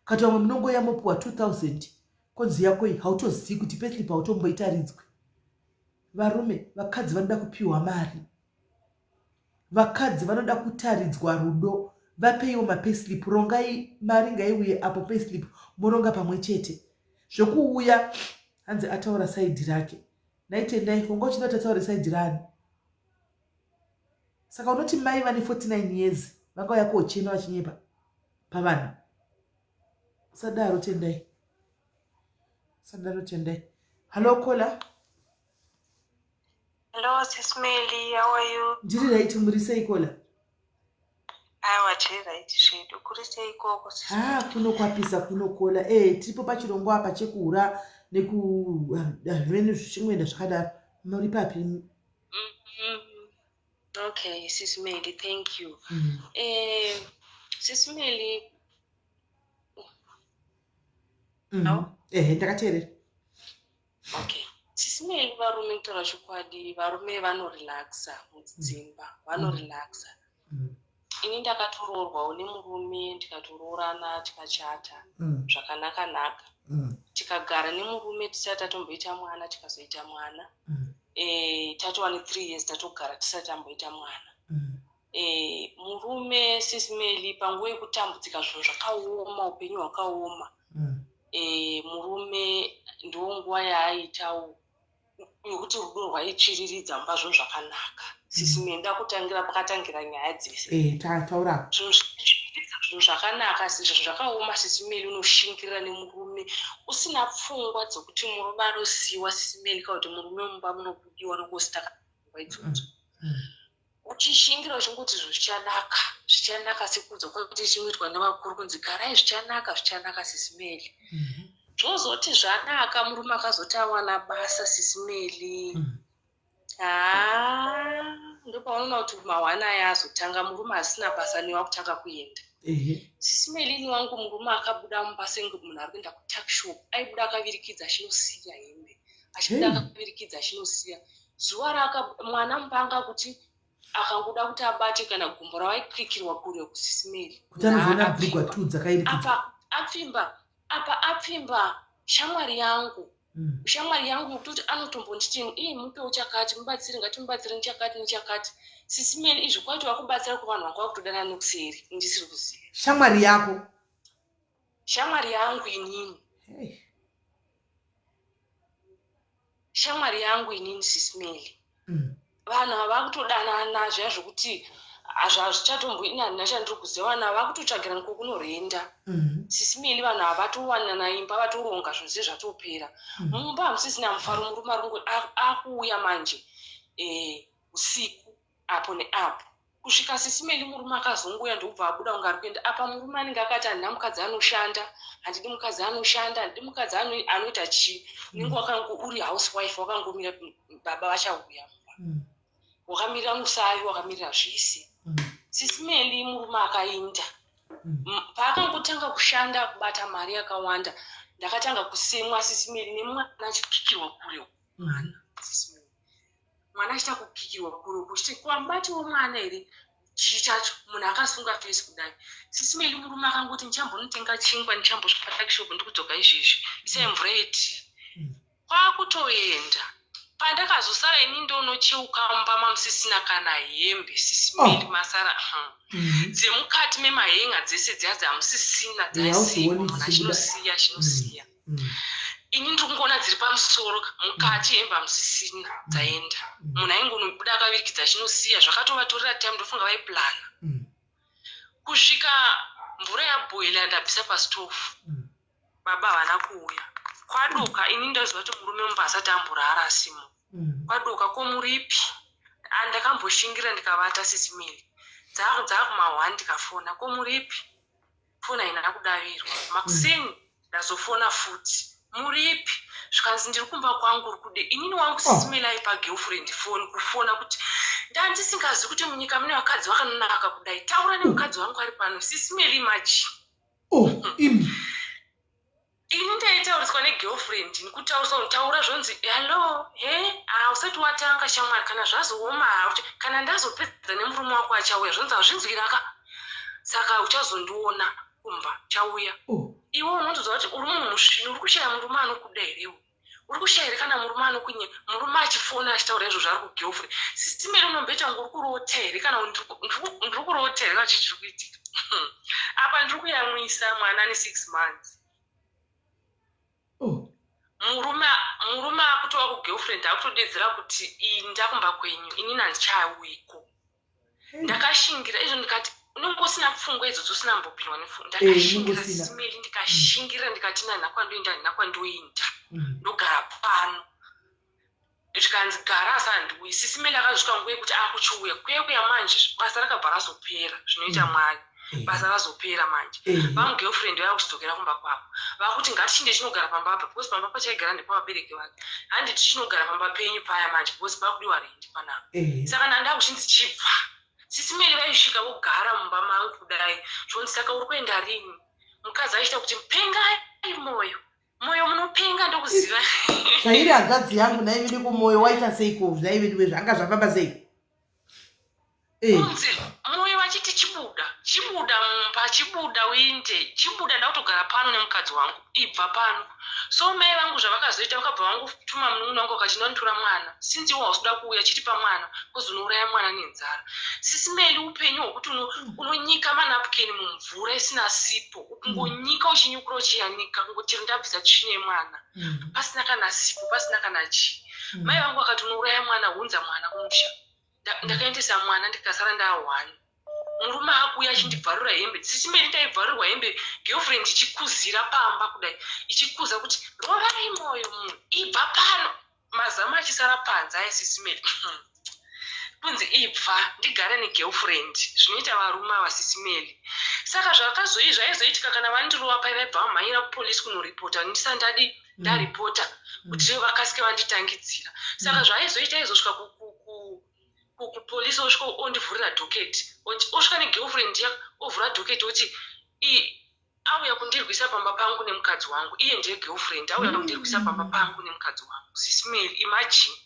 Kati vamwe munongoya mopuwa 2000 konzi yako iyi hautozivi kuti payslip hautomboitaridzwe. Varume, vakadzi vanoda kupiwa mari. Vakadzi vanoda kutaridzwa rudo. Vapeiwo mapayslip. Rongai mari ngaiuye apo payslip moronga pamwe chete. Zvokuuya hanzi ataura side rake. Naitendai konga uchida tataura side rani. Saka unoti mai vane 49 years vakauya kochema vachinyepa pavanhu. Sadaro tendai. Hello caller. Hello, Sis Melly, how are you? Ndiri right murisei caller. Tiri right zvedu kurisei ikoko. Kuno kwapisa kuno caller. Tiripo pachirongwa apa chekuhura neku zvimwenda zvakadaro. Muri papi? Okay, Sis Melly, thank you. Sis Melly. Ndakateerera. Okay. Sis Melly, varume kutaura chokwadi, varume vanorelaxa mudzimba, vanorelaxa. Ini ndakatoroorwawo nemurume tikatoroorana tikachata zvakanaka. Tikagara nemurume tisati tatomboita mwana tikazoita mwana. Tatova ne 3 years tatogara tisati tamboita mwana. Murume Sis Melly panguva yekutambudzika zvinhu zvakaoma, upenyu hwakaoma. Murume ndonguva yaaitawo yokuti rudo rwaichiriridza mumba zvinhu zvakanaka. Sis Melly ndakutangira pakatangira nyaya dzese. Taura. Zvinhu zvakanaka, zvinhu zvakaoma. Sis Melly unoshingirira nemurume usina pfungwa dzokuti murume anosiyiwa. Sis Melly kana kuti murume mumba munobudiwa nokositaka nguva idzodzo. Uchishingira uchingoti zvichanaka sekudzo kwekuti chinoitwa nevakuru kunzi garai zvichanaka Sis Melly. Zvozoti zvanaka murume akazoti awana basa Sis Melly. Ndopaunoona kuti mawana aya azotanga murume asina basa newa kutanga kuenda. Sis Melly ni wangu murume akabuda mumba senge munhu ari kuenda kutakshop. Aibuda akavirikidza achinosiya hembe. Achibuda akavirikidza achinosiya. Zuva mwana mupanga kuti akangoda kuti abate kana gumbo rawaikirikirwa kure kuSis Melly. Kutanoona brigwa 2 dzakairikidza. Apa apfimba shamwari yangu. Shamwari yangu kuti anotombonditi mupewo chakati mubatsire ngatimubatsire nechakati. Sis Melly izvi kwaiti wakubatsira kuvanhu vanga vakutodana nekuseri ndisiri kuziva. Shamwari yako. Shamwari yangu inini. Shamwari yangu inini Sis Melly. Vanhu havakutodana zviya zvokuti hazvichatomboina ndinachandiri kuziva. Vanhu havakutotsvagirana kokunorenda. Sis Melly vanhu havatowanana imba vatoronga zvinhu zviye zvatopera. Mumba hamusisina mufaro. Murume arungu akuuya manje usiku apo neapo. Kusvika Sis Melly murume akazongoya ndokubva abuda kunge ari kuenda. Apa murume anenge akati handina mukadzi anoshanda, handidi mukadzi anoshanda, handidi mukadzi anoita Chii. Unenge wakango uri housewife wakangomira baba vachauya mumba. Wakamirira musavi, wakamirira zvese. Sis Melly murume akainda. Paakangotanga kushanda kubata mari yakawanda, ndakatanga kusemwa Sis Melly nemwana achikikirwa kure. Mwana achita kukikirwa kure kuti kwambatiwo mwana here chii chacho munhu akasunga fesi kudai. Sis Melly murume akangoti ndichambonotenga chingwa ndichambosvika takishop ndikudzoka izvezvi isai mvura yetii. Kwakutoenda. Pandakazosara ini ndonocheuka mumba mamusisina kana hembe Sis Melly masara dzemukati memahenga dzese dziya dzamusisina dzaisiwa munhu achinosiya. Ini ndiri kungoona dziri pamusoro mukati hembe hamusisina dzaenda. Munhu aingonobuda akavirikidza achinosiya zvakatovatorera time ndofunga vaipurana. Kusvika mvura yabhoila ndabvisa pasitofu. Baba havana kuuya. Kwadoka ini ndoziva kuti murume mumba asati amborara asimo. Kwadoka komuripi. Ndakamboshingira ndikavata Sis Melly. Dzakuma1 ndikafona komuripi. Fona haina kudavirwa. Makuseni ndazofona futi. Muripi. Zvikanzi ndiri kumba kwangu uri kude. Inini wangu Sis Melly aipa girlfriend phone kufona kuti ndandisingazivi kuti munyika mune vakadzi vakanaka kudai. Taura nemukadzi wangu ari pano. Sis Melly machi. Ini ndaitauriswa negirlfriend nikutauriswa kutaura zvonzi hello usati watanga shamwari kana zvazooma kana ndazopedza nemurume wako achauya zvonzi hazvinzwiraka saka uchazondiona kumba chauya. Iwe unotoziva kuti uri munhu musvini uri kushaya murume anokuda here. Uri kushaya here kana murume anokunya murume achifona achitaura izvo zvari kugirlfriend. Sis Melly unomboita ngo uri kuroota here kana ndiri kuroota here kana chichiri kuitika. Apa ndiri kuyamwisa mwana ane 6 months. Murume akutova kugirlfriend akutodedzera kuti ndakumba kwenyu inini handichauyiko. ndakashingira izvo ndikati unenge usina pfungwa idzodzo usina mbopindwa nepfungwa ndakashingira sisimeli ndikashingirira ndikati nanakwandoenda nanakwandoenda ndogara pano zvikanzi gara asandiuyi sisimeli akazvika nguva yekuti akuchiuya kuya manje basa rakabva razopera zvinoita mwari basa razopera manje vamugirlfriend vaya kuchidzokera kumba kwavo vakuti ngatichinde chinogara pamba apa because pamba pachaigara ndepavabereki vake handiti chinogara pamba penyu paya manje because pakudiwa rendi panapa saka nandakuchinzi chibva sisimeli vaisvika vogara mumba mangu kudai zvonzi saka uri kuenda rini mukadzi achiita kuti pengai moyo munopenga ndokuziva zvairi hanzvadzi yangu naividi kumoyo waita seiko zvaividiwe zvanga zvafamba sei kunzi moyo vachiti chibuda mumba chibuda uinde chibuda ndakutogara pano nemukadzi wangu ibva pano so mai vangu zvavakazoita vakabva vangotuma munun'una wangu akachindanditora mwana sinzi iwo hausuda kuuya chiti pamwana kozonouraya mwana nenzara sisimeli upenyu hwokuti unonyika manapukeni mumvura isina sipo ukungonyika uchinyukura uchiyanika kungochero ndabvisa tsvina yemwana pasina kana sipo pasina kana chii mai vangu akati unouraya mwana hunza mwana kumusha ndakaendesa mwana ndikasara ndaahwani murume akuya achindibvarura hembe sisimeli ndaibvarurirwa hembe girlfriend ichikuzira pamba kudai ichikuza kuti rovai moyo munhu ibva pano mazama achisara panze aisisimeli kunzi ibva ndigare negirlfriend zvinoita varume avasisimeli saka zvaizoitika kana vandirova pai vaibva vamhanyira kupolisi kunoripota ndisandadi ndaripota kuti vakasike vanditangidzira saka zvaizoita izosvika kupolisi osvika ondivhurira dhoketi osvika negirlfriend yake ovhura dhoketi oti auya kundirwisa pamba pangu nemukadzi wangu iye ndiye girlfriend auya kundirwisa pamba pangu nemukadzi wangu sisimeli imagine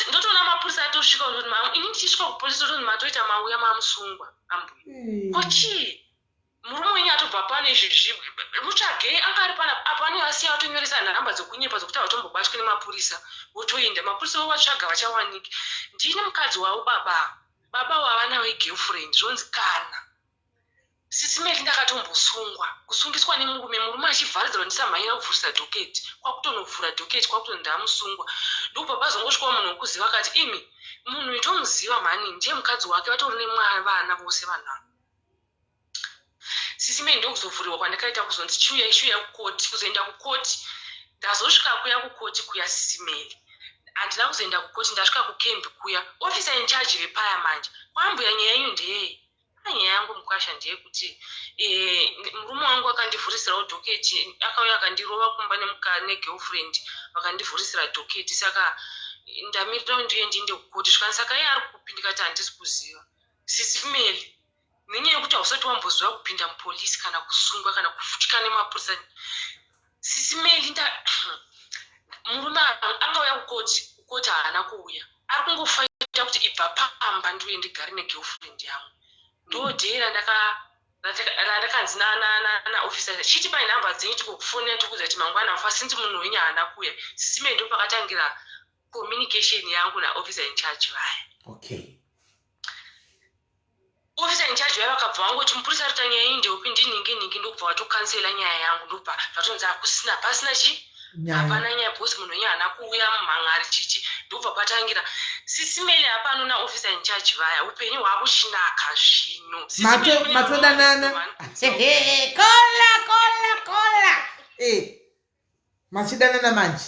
ndotoona mapurisa atosvika kuti ini ndichisvika kupolisi tototi matoita mauya mamusungwa ambuya kochii murume wenyu atobva pano izvizvi rutsvagei anga ari pana apano asiya atonyoresa nhamba dzokunyepa dzokuti avatombobatwe nemapurisa votoenda mapurisa vovatsvaga vachawaniki ndine mukadzi wavo baba wavana vegirlfriend zvonzi kana sisimeli ndakatombosungwa kusungiswa nemurume achivharidzirwa ndisamhanyira kuvhurisa dhoketi kwakutonovhura dhoketi kwakuto ndamusungwa ndobva zvongosvikawo munhu wokuziva akati imi munhu itomuziva mhani ndiye mukadzi wake vatori nevana vose vanhano sisimeli ndokuzovhurirwa kwandakaita kuzonzi chiuya kukoti kuzoenda kukoti ndazosvika kuya kukoti kuya sisimeli handina kuzoenda kukoti ndasvika kukembi kuya ofisa incharge vepaya manje kwambuya nyaya yenyu ndeyei nyaya yangu mukasha ndeyekuti murume wangu akandivhurisirawo dhoketi akauya akandirova kumba negirlfriend vakandivhurisira dhoketi saka ndamirira ndiye ndiende kukoti svikani saka iye ari kupindikati handisi kuziva sisimeli nenyaya yekuti hausati wamboziva kupinda mupolisi kana kusungwa kana kufutya nemapurisa sisimeli murume angauya kukoti haana kuuya ari kungofaita kuti ibva pamba ndiuye ndigare negirlfriend yangu ndodhera randakanzi naofisa chiti pai nhamba dzenyu tikukufonera tikuudza kuti mangwana afa sinzi munhu wenyu haana kuuya sisimeli ndo pakatangira communication yangu naofisa incharge vaya ofisa incharge vaya vakabva vangoti mupurisa rita nyaya iyi ndeupi ndiningi ndokubva vatokansela nyaya yangu ndobva zvatonzi hakusina pasina chi hapana nyaya bhosi munhu wenyu haana kuuya mumhan'ari chichi ndobva patangira sisimeli hapano naofisa incharge vaya upenyu hwakuchinaka zvino matodanana kola machidanana manje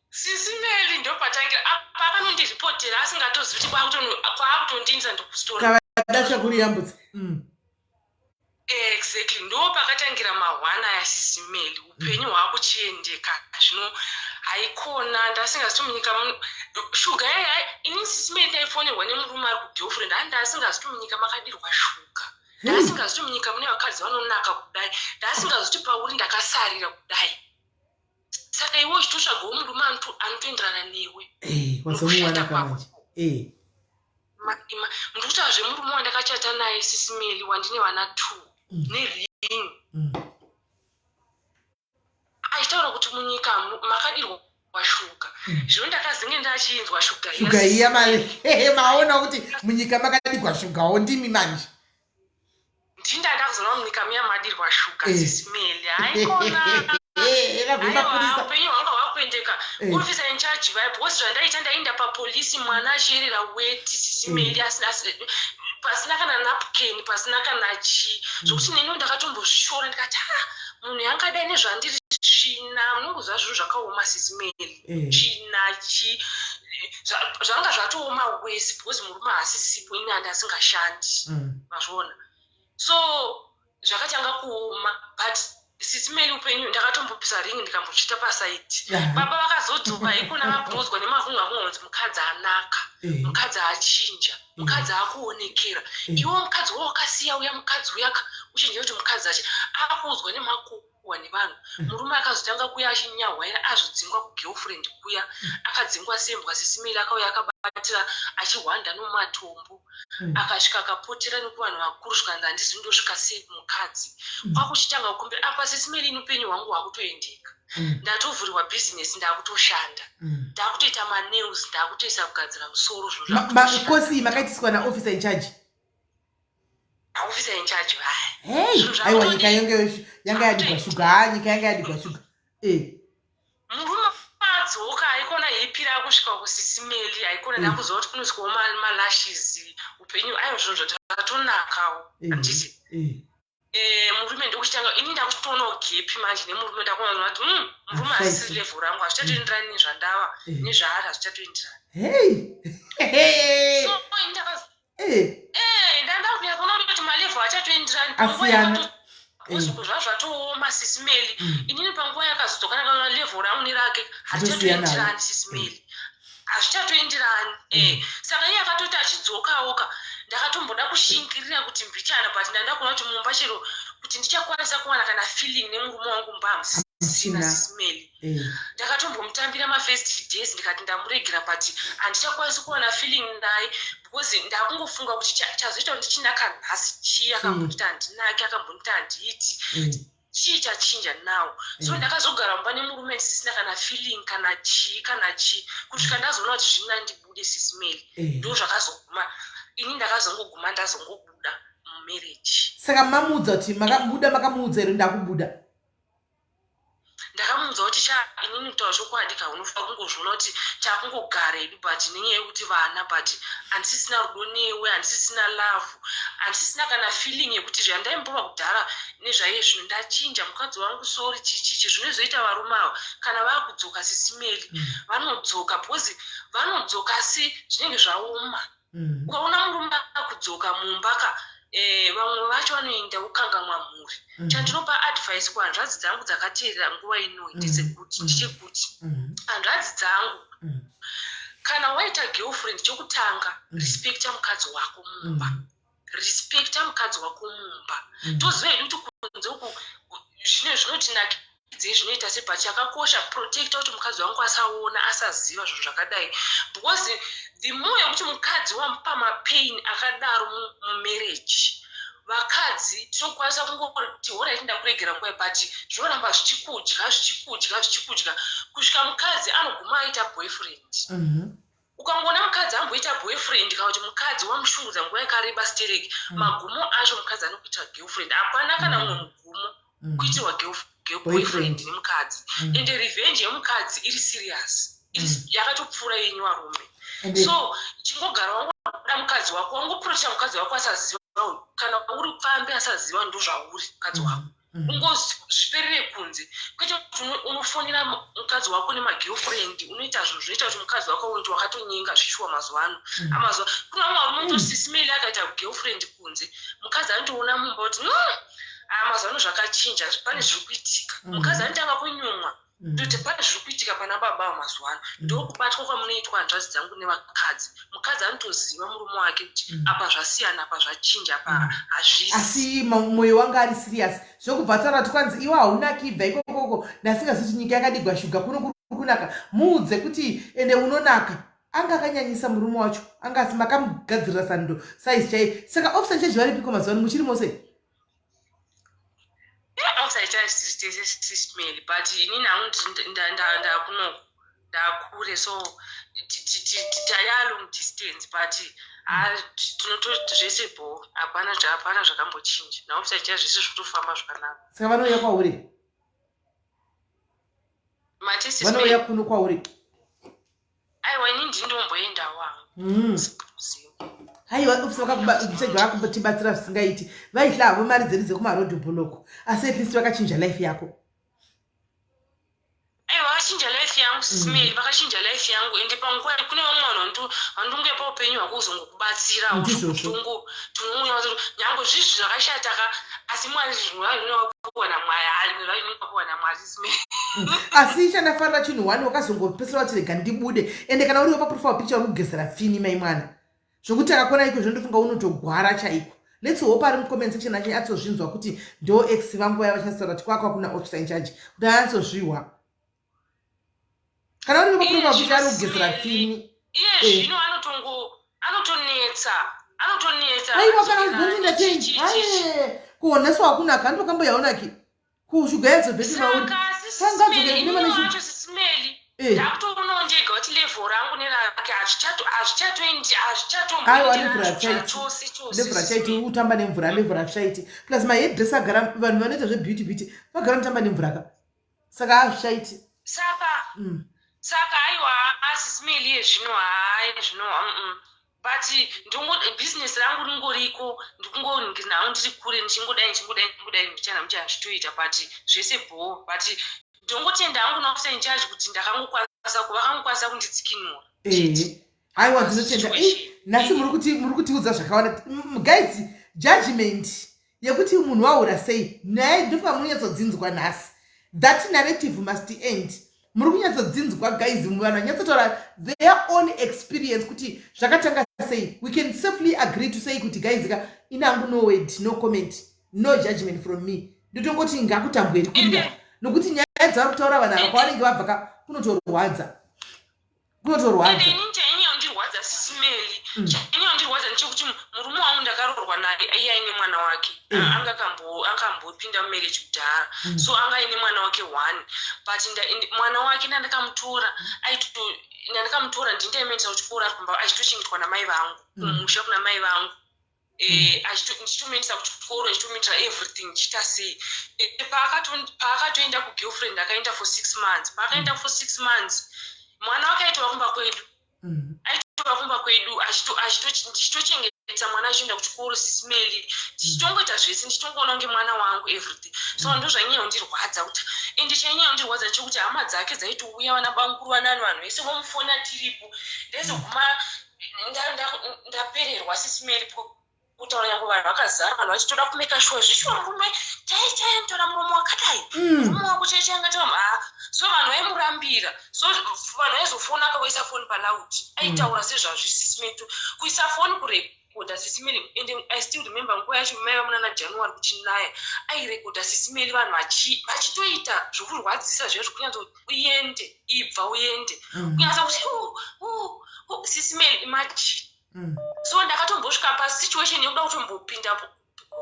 sisimeli ndopatangira pakanondiripotera asingatozivi kuti kwaakutondinza ndokustora kavadacha kuriyambudza exactly ndo pakatangira mahwana yasisimeli upenyu hwakuchiendeka zvino haikona ndasingazitomunyika shuga yaya ini sisimeli ndaifonerwa nemurume ari kugirlfriend handi ndasingazitomunyika makadirwa shuga ndasingazitomunyika mune vakadzi vanonaka kudai ndasingazoti pauri ndakasarira kudai saka iwe uchitotsvagawo murume anotoenderana newe ndikuti hazvemurume wandakachata naye sisimeli wandine vana 2 neringi achitaura kuti munyika makadirwa shuga zvino ndakazenge ndachinzwa shuga iya maona kuti munyika makadirwa shugawo ndimi manje ndinda kuzoona munyika muya madirwa shuga sisimeli haikona upenyu hwanga kuendeka officer in charge vibe because zvandaita ndaenda papolisi mwana achiyerera weti sisimeli pasina kana napkin pasina kana chii zvokuti neni ndakatombozvishora ndikati munhu yangadai nezvandiri tsvina munongoziva zvinhu zvakaoma sisimeli tsvina chii zvanga zvatooma wese because murume haasisipo ini handi asingashandi mazviona so zvakatanga kuoma but sisimeli upenyu ndakatombopisa ringi ndikambochita pasaiti baba vakazodzoka ikona vabhozwa nemavungakungonzi mukadzi anaka mukadzi achinja mukadzi akuonekera iwo mukadzi wawakasiya uya mukadzi uyaka uchinje kuti mukadzi achi akuudzwa nemakuwa nevanhu murume akazotanga kuya achinyahwaira azvodzingwa kugirlfriend kuya akadzingwa sembwa sisimeli akauya akabatira achihwanda nomumatombo akasvika akapotera nekuvanhu vakuru zvikanzi handisi ndosvika sei kumukadzi kwakuchitanga kukumbira apa sisimeli ini upenyu hwangu hwakutoendeka ndatovhurirwa bhizinesi ndakutoshanda ndakutoita manews ndakutoisa kugadzira musoro kosi makaitiswa naofficer in charge officer in charge aiwa nyika yanga yadigwa shuga nyika yanga yadigwa shuga murume adzoka aikona yeipira kusvika kusisimeli aikona ndakuziva kuti kunoiswawo malashes upenyu aiwa zvinhu zvatatonakawo handiti murume ndokuchitanga ini ndakutoonawo gepi manje nemurume ndakuona kuti murume hasisi level rangu hazvichatoenderani nezvandava nezvaari hazvichatoenderani ndandakuya kuona kuti malevel achatoenderani zvazvo zvatooma sisimeli inini panguva yakazodzoka ndakaona level rangu nerake hazvichatoenderani sisimeli hazvichatoenderani saka iye akatoti achidzokawoka ndakatomboda kushingirira kuti mbichana but ndandakuona kuti mumba chero kuti ndichakwanisa kuwana kana feeling nemurume wangu mumba hamusisina sisimeli ndakatombomutambira mafirst days ndikati ndamuregera but handichakwanisi kuwana feeling naye because ndakungofunga kuti chazoita kuti ndichinaka nhasi chii akambondita handinaki akambondita handiiti chii chachinja nawo so ndakazogara mumba nemurume ndisisina kana feeling kana chii kusvika ndazoona kuti zvina ndibude sisimeli ndo zvakazoguma ini ndakazongoguma ndazongobuda mumarriage saka mamuudza kuti makabuda makamuudza here ndakubuda ndakamuudza kuti inini kutaura chokwadi kaunofa kungozviona kuti takungogara edu but nenyaya yekuti vana but handisisina rudo newe handisisina love handisisina kana feeling yekuti zvandaimbova kudhara nezvaiye zvinhu ndachinja mukadzi wangu sori chichichi zvinozoita varume ava kana vaakudzoka sisimeli vanodzoka because vanodzoka asi zvinenge zvaoma ukaona murume akudzoka mumbaka vamwe vacho vanoenda kukangamwa mhuri chandinopa advice kuhanzvadzi dzangu dzakateerera nguva ino ndichekuti hanzvadzi dzangu kana waita girlfriend chokutanga respecta mukadzi wako mumba respecta mukadzi wako mumba toziva hedu kuti kunze uku zvine zvinotinakidza zvinoita sepa chakakosha protecta kuti mukadzi wangu asaona asaziva zvinhu zvakadai because the more yekuti mukadzi wamupa mapain akadaro mumarriage vakadzi tinokwanisa kungoti hora iti ndakuregera nguva but zvinoramba zvichikudya kusvika mukadzi anoguma aita boyfriend ukangoona mukadzi amboita boyfriend kana kuti mukadzi wamushungudza nguva yakareba stereki magumo acho mukadzi anokuita girlfriend hapana kana mumwe mugumo kuitirwa boyfriend nemukadzi ende revenge yemukadzi iri serious yakatopfuura yenyu varume so chingogara wangoda mukadzi wako wangoprotecta mukadzi wako asaziva kana uri pambe asaziva ndo zvauri mukadzi wako ungozviperere kunze kwete kuti unofonera mukadzi wako nemagirlfriend unoita zvinhu zvinoita kuti mukadzi wako unoti wakatonyenga zvishuwa mazuva ano amazuva kuna mumwe varume tosisimeli akaita girlfriend kunze mukadzi anotoona mumba kuti mazuva ano zvakachinja pane zviri kuitika mukadzi anotanga kunyumwa ndoti pane zviri kuitika pana baba vamazuva ano ndokubatwa kwamunoitwa hanzvadzi dzangu nevakadzi mukadzi anotoziva murume wake kuti apa zvasiyana apa zvachinja apa hazvisi asi mwoyo wanga ari serious zvokubva taura tikwanzi iwe haunaki ibva ikokoko ndasingazoti nyika yakadigwa shuga kuno kunaka muudze kuti ende unonaka anga akanyanyisa murume wacho anga asi makamugadzirira sando size chaiye saka officer chechi varipiko mazuva ano muchiri mose outside SIS-MELLY but inini hangu ndakure so tayalong distance but tinototi zvese bho hapana zvakambochinja naofisa chaiya zvese zvitofamba zvakanaka saka vanouya kwauri matesi vanouya kuno kwauri. aiwa ini ndindomboenda wangu haiwa vakatibatsira zvisingaiti vaihla havo mari dzedu dzekumarodhi bholoko asi at least vakachinja life yako. vakachinja life yangu sisimeli vakachinja life yangu ende panguva kune vamwe vanhu vandungepa upenyu hwako kuzongokubatsira tunouya nyange zvizvi zvakashataka asi mwari zvinowakuwana mwari sisimeli. asi chandafarira chinhu wani wakazongopesera wati rega ndibude ende kana uriwo paprofile picture uri kugezera pfini mai mwana zvokuti akakona iko zvondofunga unotogwara chaiko. Let's hope ari mucomment section acho atsozvinzwa kuti ndo ex vangu vaya vachasitaura kuti kwakwa kuna officer in charge kuti atsozviwa kana uri paprofile picture ari kugezera pfini zvino anotonetsa aiwa kana uzontinda change kuoneswa hakuna kanto kamboyaonaki kushuga yadzo bheti mauri kangadzo sisimeli ndakutoona njega kuti level rangu nerake hazvichatomvura chaiti utamba nemvura level hazvichaiti plus mahairdress agara vanhu vanoita zvebeauty vagara notamba nemvura ka saka hazvichaiti saka aiwa asisimeli yezvino zvino but business rangu ringoriko ndikungonao ndiri kure ndichingodai ndichana muchazvitoita but zvese bho but ndongotenda hangu naofisa in charge kuti vakangokwanisa kunditsikinura. aiwa ndinotenda nhasi muri kutiudza zvakawanda guys. Judgment yekuti munhu waura sei naye ndofunga munonyatsodzindwa nhasi. That narrative must end. Muri kunyatsodzinzwa guys, vanhu vanyatsotaura their own experience kuti zvakatanga sei. We can safely agree to say kuti guys inangu no word, no comment, no judgment from me. Ndotongoti ngakutambweri kurira nokuti nyaya dzavari kutaura vanhu ava kwavanenge vabva kunotorwadza. Inyandirwadza sisimeli inyandirwadza nechekuti murume wangu ndakarorwa naye aine mwana wake angambopinda mumarriage kudhara so anga aine mwana wake 1 but mwana wake ndandakamutora ndindaemendisa kuchikoro ari kumba achitochengetwa namai vangu kumusha kuna mai vangu ndichitomendisa kuchikoro ndichitomitira everything ndichiita sei paakatoenda kugirlfriend akaenda for 6 months paakaenda for 6 months mwana wake aitova kumba kwedu ndichitochengetsa mwana achienda kuchikoro sisimeli ndichitongoita zvese ndichitongoona kunge mwana wangu everything so ndo zvanyanya kundirwadza kuti ende chanyanya kundirwadza chekuti hama dzake dzaitouya vana banguru vanani vanhu vese vomufona tiripo ndezoguma ndapererwa sisimeli kutaura nyange vanhu vakazara vanhu vachitoda kumeka shuwa zvishuwa murume chaitora muromo wakadai muromo wako chaichaangatama so vanhu vaimurambira so vanhu vaizofona akaisa foni palauti aitaura sezvazvisimetu kuisa foni kurekodha sisimeli ende I still remember nguva yacho maiva munana January kuchinaya airekodha sisimeli vanhu vachitoita zvokurwadzisa zvezvo kunyanza kuti uende ibva uende kunyanza kuti sisimeli imagine. So ndakatombosvika pasituation yekuda kutombopinda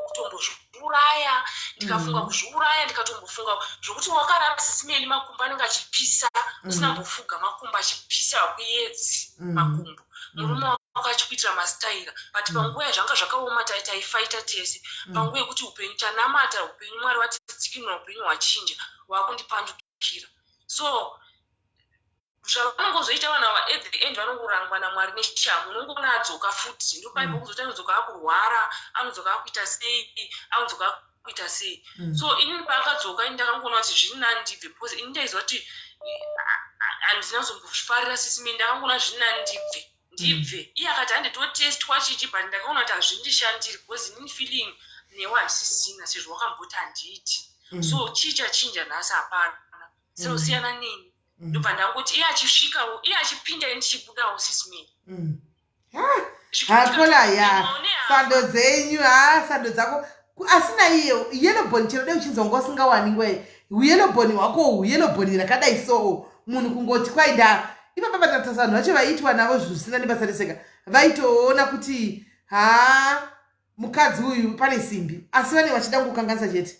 kutombozviuraya ndikafunga kuzviuraya ndikatombofunga zvokuti wakaramba sisimeli makumbo anenge achipisa usina mbofuga makumbo achipisa kuedzi makumbo murume wako achikuitira mastaira but panguva yazvanga zvakaoma taifaita tese panguva yekuti upenyu tanamata upenyu mwari watitsikinura upenyu hwachinja wakundipandukira so zvavanongozoita vanhu ava at the end vanongorangwa namwari neshamu unongoona adzoka futi ndo paipo kuzoti anodzoka akurwara anodzoka akuita sei anodzoka akuita sei so inini paakadzoka ini ndakangoona kuti zviri nani ndibve because ini ndaiziva kuti handina zombofarira sisimeni ndakangoona zviri nani ndibve iye akati handitotestwa chichi but ndakaona kuti hazvindishandiri because inini feeling newe handisisina sezvo wakamboti handiiti so chii chachinja nhasi hapana seusiyana nini ndobva ndangoti iye achisvikawo iye achipinda ndichibudawo sisimeni hakolaya sando dzenyu sando dzako asina iyo yelobhoni chero dai uchinzonga usingawani ngwai uyelobhoni wako uyelobhoni rakadai so munhu kungoti kwaida ipapatatasa vanhu vacho vaitwa navo zvisina nebasa reseka vaitoona kuti mukadzi uyu pane simbi asi vane vachida kukanganisa chete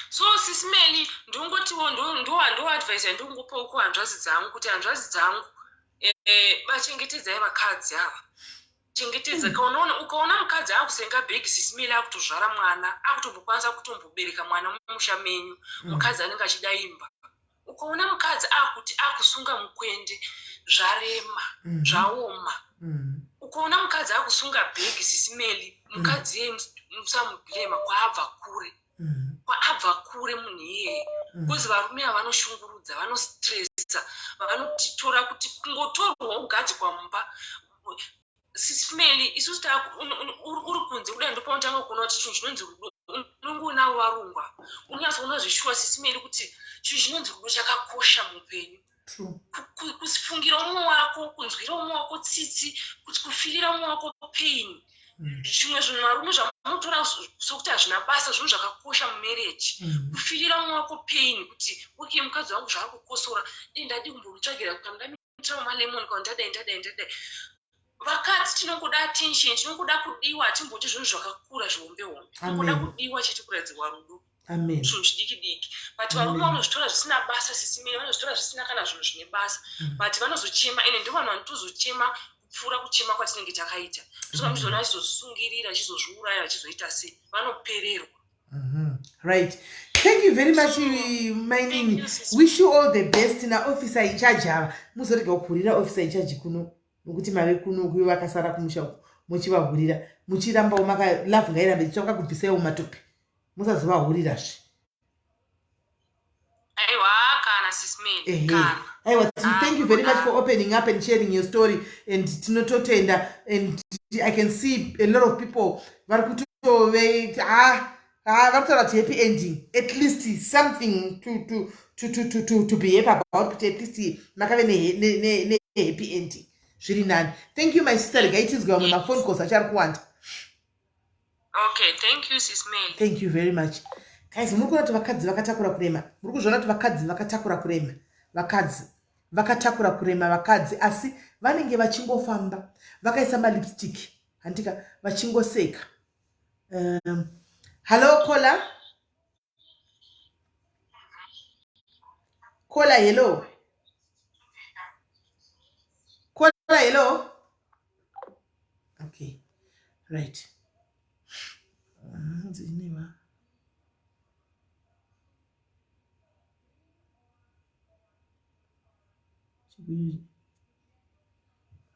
so sisimeli ndongotiwo ndo advice ndongopa kuhanzvadzi dzangu kuti hanzvadzi dzangu vachengetedzai vakadzi ava chengetedza. Ukaona mukadzi akusenga bhegi sisimeli akutozvara mwana, akutombokwanisa kutombobereka mwana mumusha menyu, mukadzi anenge achida imba. Ukaona mukadzi akuti akusunga mukwende zvarema, zvaoma. Ukaona mukadzi akusunga bhegi sisimeli, mukadzi yeye musamublema kwaabva kure. Kwaabva kure munhu iyeye. Because varume vanoshungurudza, vanostresa, vanotitora kuti kungotorwa ugadzikwa mumba. Sisimeli isusu uri kunze kudai ndopaunotanga kuona kuti chinhu chinonzi rudo unenge unawo varungwa. Unyatsoona zvishuwa sisimeli kuti chinhu chinonzi rudo chakakosha muupenyu. Kufungira umwe wako, kunzwira umwe wako tsitsi, kuti kufirira umwe wako pain. Zvimwe zvinhu varume zvamunotora sokuti hazvina basa, zvinhu zvakakosha mumereji. Kufirira umwe wako pain, kuti okay, mukadzi wangu zvaari kukosora, ndadi kumbomutsvagira kana ndamuitira malemoni kana ndadai. Vakadzi tinongoda attention, tinongoda kudiwa, timboti zvinhu zvakakura zvihombe. Tinongoda kudiwa chete kuradzirwa rudo. Amen. Zvinhu zvidiki. But varume vanozvitora zvisina basa sisimeli, vanozvitora zvisina kana zvinhu zvine basa. But vanozochema, ende ndivo vanhu vanotozochema kupfuura kuchema kwatinenge takaita. Tozozviona vachizosungirira, vachizozviuraya, vachizoita sei. Vanopererwa. Right. Thank you very much, my name. Wish you all the best. Na officer in charge ava. Muzorega kupurira officer in charge kuno. Nokuti mave kuno kuyo vakasara kumusha muchivahurira. Muchiramba umaka love ngairambe chichoka kubvisa umatope. Musazovahurira zve. Aiwa kana sisimeli. Aiwa, thank you very much for opening up and sharing your story. And tinototenda, and I can see a lot of people varikutove varikutaura kuti happy ending. At least something to be happy about. But at least makave ne happy ending. Zviri nani. Thank you, my sister. Gaitizwa my phone calls achari kuwanda. Okay, thank you, sisimeli. Thank you very much. Guys, muri kuona kuti vakadzi vakatakura kurema. Muri kuzviona kuti vakadzi vakatakura kurema. Vakadzi vakatakura kurema, vakadzi asi vanenge vachingofamba vakaisa malipstick handika vachingoseka. Hello, caller. Caller, hello. Caller, hello. Okay, right.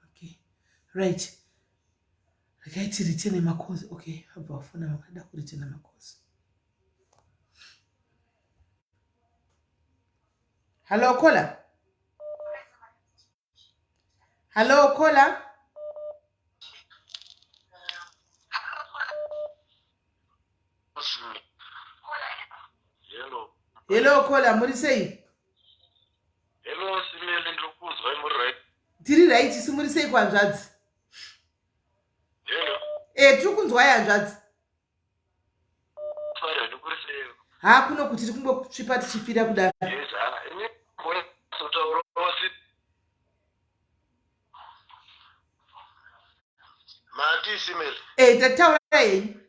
Okay, right. Rakaiti return makosi. Okay, abva wafuna vakada kureturn makosi. Hello, caller. Hello, caller. Hello, caller. Muri sei? Hello, Simeli, ndikuzwa muri right? Tiri right, simuri sei kwanzvadzi? Hello. Tiri kunzwa yanzvadzi. Sorry, ndikuri sei? Ha, kuno kuti tiri kungosvipa tichifira kudaro. Yes, ini mbona sotaura wasi. Mati Simeli. Tataura yenyu.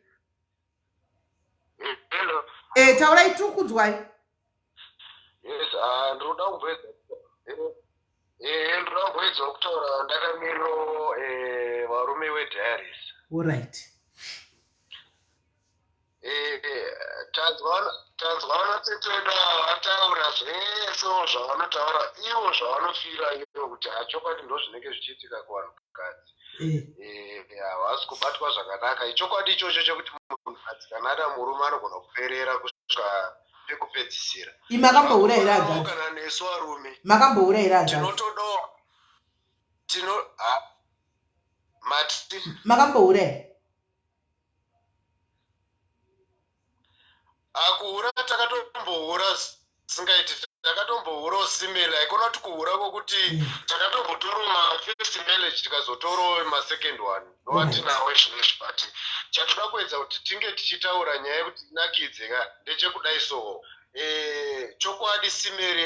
Hello. Taurai tiri kunzwai. Yes, ndoda kubveza. Ndoda kubveza kutaura ndakamiro varume weDiaries. All right. Tanzwana teteda vataura zvese zvavanotaura ivo zvavanofira ivo kuti chokwadi ndo zvinenge zvichiitika kuvanhukadzi. Havasi kubatwa zvakanaka. Ichokwadi ichocho chekuti munhukadzi kana ada murume anogona kuperera kusvika pekupedzisira. Makamboura here hanzvadzi? Kana nesu varume makamboura here hanzvadzi? Tinotodawo mati makamboura here? akuhura takatombohura singaiti takatombohura Simeli. Haikona kuti kuhura kwokuti takatombotora mafirst marriage tikazotorawo masecond one ndovatinawo zvinezvi. But chatoda kuedza kuti tinge tichitaura nyaya yekuti inakidze ndechekudai so chokwadi Simeli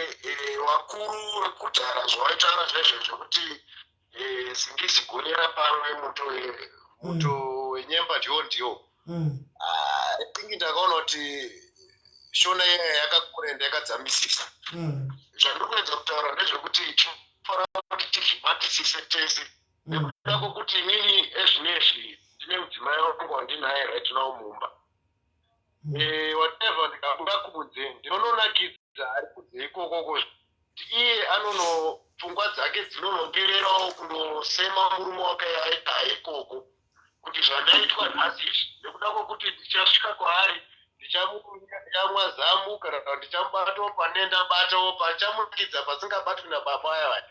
vakuru vekudhara zvavaitaura zvezvezvo kuti singizigonera pamwe muto wenyemba ndiwo. I think ndakaona kuti shona iyaya yakakura ende yakadzamisisa. Zvandiri kuedza kutaura ndezvekuti tinofanira kuti tizvibatisise tese nekuda kwokuti inini ezvinezvi ndine mudzimai wangu wandinaye right now mumba. Whatever ndikabuda kunze ndinononakidza ari kunze ikoko iye pfungwa dzake dzinonongerawo kundosema murume wake aita ikoko kuti zvandaitwa nhasi izvi nekuda kwokuti ndichasvika kwaari ndichamwa zamu kana ndichamubatawo pane ndabatawo pachamunakidza pasingabatwi nababa aya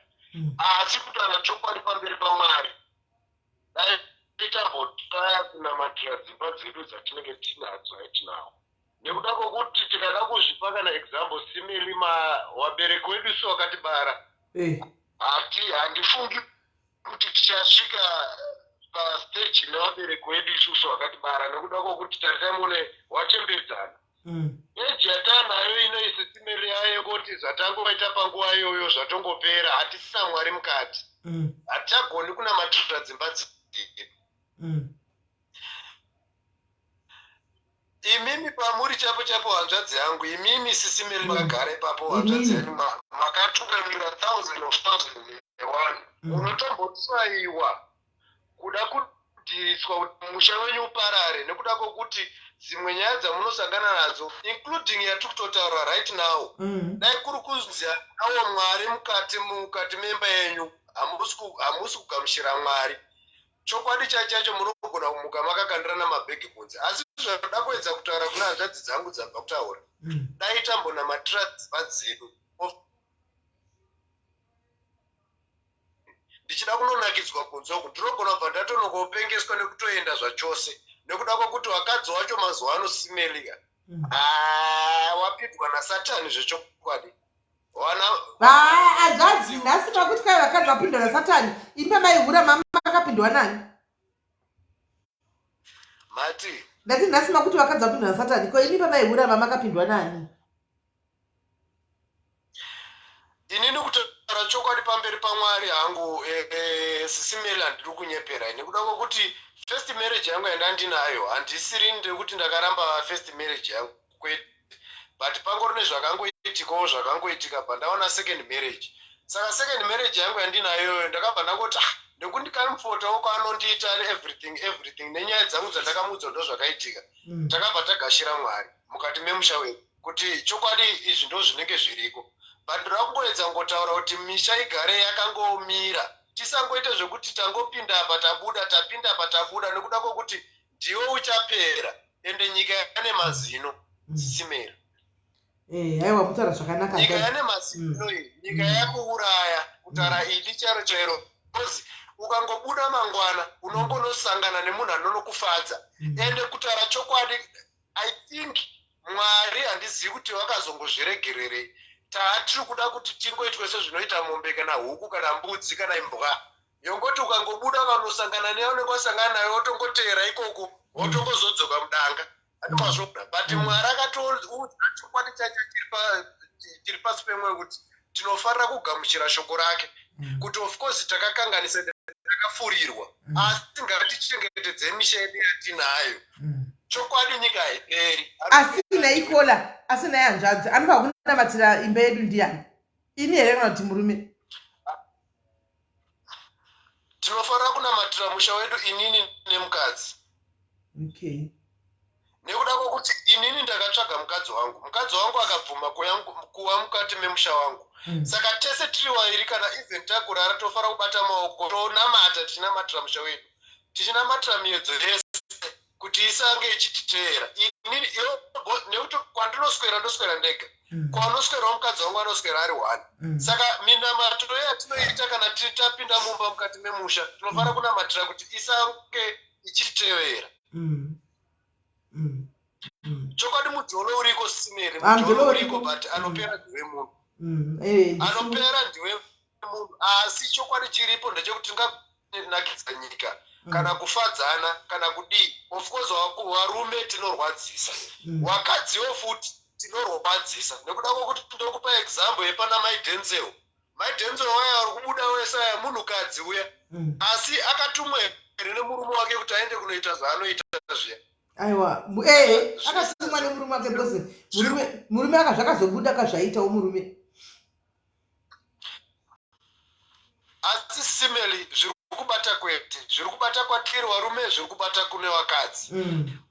asi kutaura chokwadi pamberi paMwari dai titambotraya kunamatira dzimba dzedu dzatinenge tinadzo etinawo nekuda kwokuti tikada kuzvipa kana example simili wabereki wedu isu wakatibara handifungi kuti tichasvika pastage nevabereki wedu isusu wakatibara nekuda kwokuti taritamune wachembedzana eji yatanayo inoise simili yayo kuti zvatangoita panguva iyoyo zvatongopera hatisina Mwari mukati hatichagoni kunamatira dzimba dzedu. Imimi pamuri chapo hanzvadzi yangu, imimi sisimiri makagara ipapo hanzvadzi yangu makatungamira 1001 unotombotsvaiwa kuda kudhiriswa kuti musha wenyu uparare nekuda kwokuti dzimwe nyaya dzamunosangana nadzo including yatiri kutotaura right now dai kuri kunzi awo Mwari mukati memba yenyu hamusi kugamuchira Mwari chokwadi chacho munogona kumuka makakandirana mabhegi kunze asi zvanoda kuedza kutaura kuna hanzvadzi dzangu dzabva kutaura dai tambonamatira dzimba dzedu ndichida kunonakidzwa kunze uku ndinogona kubva ndatonokopengeswa nekutoenda zvachose nekuda kwokuti vakadzi wacho mazuva ano simelika wapindwa naSatani zvechokwadi hanzvadzi nhasi pakuti kai vakadzi vapindwa naSatani imba maihura mama makapindwa nani mati ndati nhasi makuti vakadzi vapindwa naSatani ko ini baba ihura mama makapindwa nani inini kutaura chokwadi pamberi paMwari hangu sisimeli handiri kunyepera nekuda kwokuti first marriage yangu yanda ndinayo handisiri ndekuti ndakaramba first marriage yangu kwete but pangori nezvakangoitikawo zvakangoitika pandaona second marriage saka second marriage yangu yandinayo ndakabva ndangoti ndekundikamfotawo kwaanondiita everything nenyaya dzangu dzandakamuudza ndo zvakaitika takabva tagashira Mwari mukati memusha wedu kuti chokwadi izvi ndo zvinenge zviriko but ndira kungoedza ngotaura kuti misha igare yakangomira tisangoite zvekuti tangopinda apa tabuda tapinda apa tabuda nekuda kwokuti ndiwe uchapera ende nyika yane mazino sisimera aiwa mutaura zvakanaka nyika yane mazino nyika yakuuraya kutaura idi chairo kozi ukangobuda mangwana unongonosangana nemunhu anonokufadza ende kutaura chokwadi I think Mwari handizivi kuti wakazongozviregererei taatiri kuda kuti tingoitwe sezvinoita mombe kana huku kana mbudzi kana imbwa yongoti ukangobuda vanosangana nevanenge wasangana naye wotongoteera ikoko wotongozodzoka mudanga hati mazvobuda but Mwari akatoudza chokwadi chacho chiri pasi pemwoyo kuti tinofanira kugamuchira shoko rake kuti of course takakanganisa takafurirwa asi ngatichengetedze misha yedu yatinayo chokwadi nyika haiperi asina ikola asina hanzvadzi anofa kunamatira imba yedu ndiani ini here kana kuti murume tinofanira kunamatira musha wedu inini nemukadzi nekuda kwokuti inini ndakatsvaga mukadzi wangu akabvuma kuva mukati memusha wangu saka tese tiri wairi kana even takurara tofanira kubata maoko tonamata tichinamatira musha wedu tichinamatira miedzo yese kuti isange ichititeera inini nekuti kwandinoswera ndoswera ndega kwanoswerawo mukadzi wangu anoswera ari 1 saka minamato yatinoita kana tiri tapinda mumba mukati memusha tinofanira kunamatira kuti isange ichititevera chokwadi mudzolo uriko simeri mudzolo uriko but anopera ndiwe munhu anopera ndiwe munhu asi chokwadi chiripo ndechekuti tinganakidza nyika kana kufadzana kana kudii of course varume tinorwadzisa wakadziwo futi tinorwadzisa nekuda kwokuti ndokupa example yepana maidenzel waya ari kubuda wese aya munhukadzi uya asi akatumwa nemurume wake kuti aende kunoita zvaanoita zviya aiwa akatumwa nemurume wake because murume zvakazobuda kazvaitawo murume asi simeli zviri kubata kwete, zviri kubata kwatiri varume, zviri kubata kune vakadzi.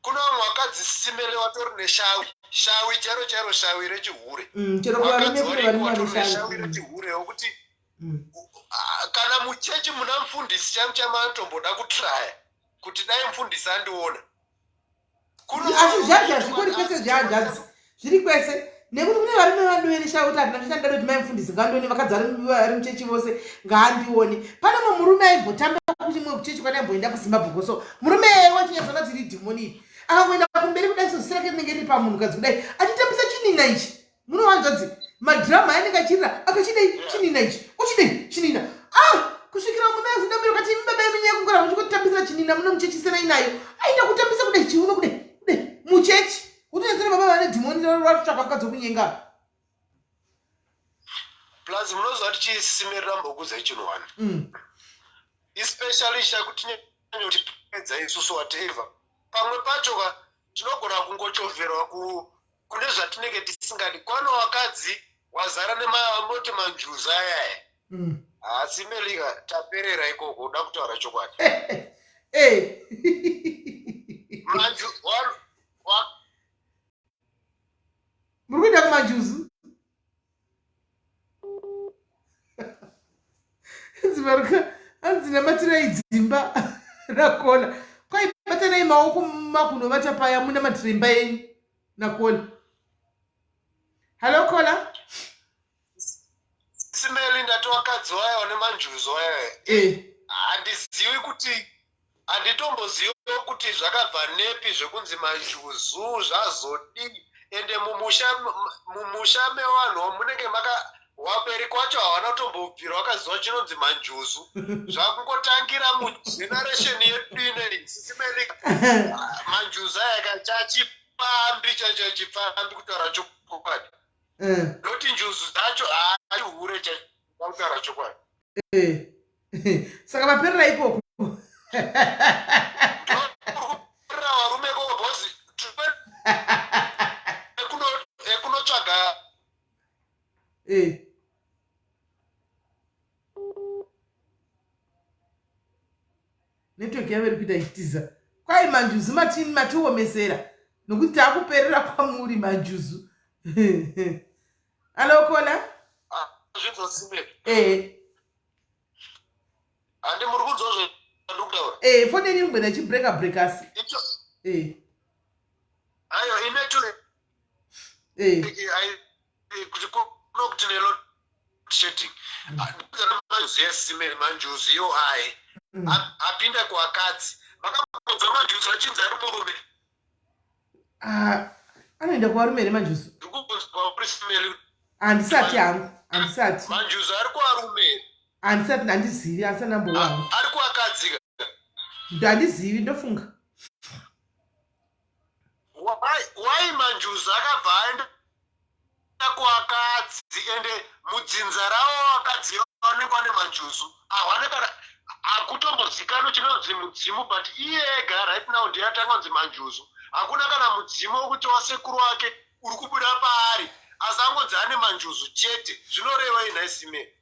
Kuna vamwe vakadzi simele vatori neshawi charo shawi rechihure. Vakadzi vatori neshawi rechihure yokuti kana muchechi muna mufundisi chamanotomboda kutraya kuti dai mufundisi andiona. Asi zvazvo zvikuri kwese zvahanzvadzi zviri kwese nekuti kune varume vandoenesha kuti hatina tichanda kuti maimufundisi ngaandione, vakadzi vari muchechi vose ngaandione. Pane mumwe murume aimbotamba kuchimwe kuchechi kwani aimboenda kuZimbabwe, so murume wachinyatsoona kuti ridhimoni akangoenda kumberi kudai sosira rinenge riri pamunhukadzi kudai achitambisa chinina ichi. Munowanzvadzi madhirama ainenge achirira akachidai chinina ichi uchidai chinina kusvikira mume azindambiro kati mbebe minyaya kungora muchikutambisa chinina muno muchechisera inayo aita kutambisa kudai chiuno kudai muchechi utoenzera baba vane dhimoni raritsvaka mukadzi wokunyenga. Plus munoziva kuti chisimirira mbokuza ichinwana especially chakutinyanyo kuti pedza isusu whatever pamwe pacho tinogona kungochovherwa kune zvatinenge tisingadi. Kwano vakadzi wazara nemoti manjuzi ayaya asi melika taperera ikoko uda kutaura chokwadi. Muri kuenda kumajuzi zivaruka anzina matirai dzimba nakona kwaibatanai maoko makunovata paya muna matiremba yenyu nakona. Halo kola simeli ndati vakadzi wayo wane manjuzi wayo handizivi kuti handitombozivi kuti zvakabva nepi zvekunzi manjuzu zvazodii ende mumusha mevanhu munenge wabereki wacho hawana kutombobvira wakaziva chinonzi manjuzu zvakungotangira mugeneration yedu inei sisimelika manjuzu aya chachipambi kutaura chokwadi noti njuzu dzacho aihure chakutaura chokwadi. Saka vaperera ikoko ndokuperera varume kobozi ekunotsvaga network yavo iri kuita itiza kwai manjuzu matiomesera nokuti taakuperera kwamuri manjuzu. Alokola zvinzosimei handi muri kunzwa zvandikutaura foneni ingwena chibreakasi ayo inetwork kuti nelo shedding manjuzi yesimeli manjuzi yo aye apinda kuvakadzi vakambodza manjuzi achinzi ari murume anoenda kuvarume here manjuzi ndikusimeli handisati hangu handisati manjuzi ari kuvarume handisati handizivi handisati nambowangu ari kuvakadzi handizivi ndofunga wai manjuzi akabva aenda kuvakadzi ende mudzinza ravo vakadzi vanenge vane manjuzu hawane kana hakutombozikanwa chinonzi mudzimu but iye ega right now ndiye atanga kunzi manjuzu. Hakuna kana mudzimu wokuti wasekuru wake uri kubuda paari asi angonzi ane manjuzu chete. Zvinoreva inhaisimeni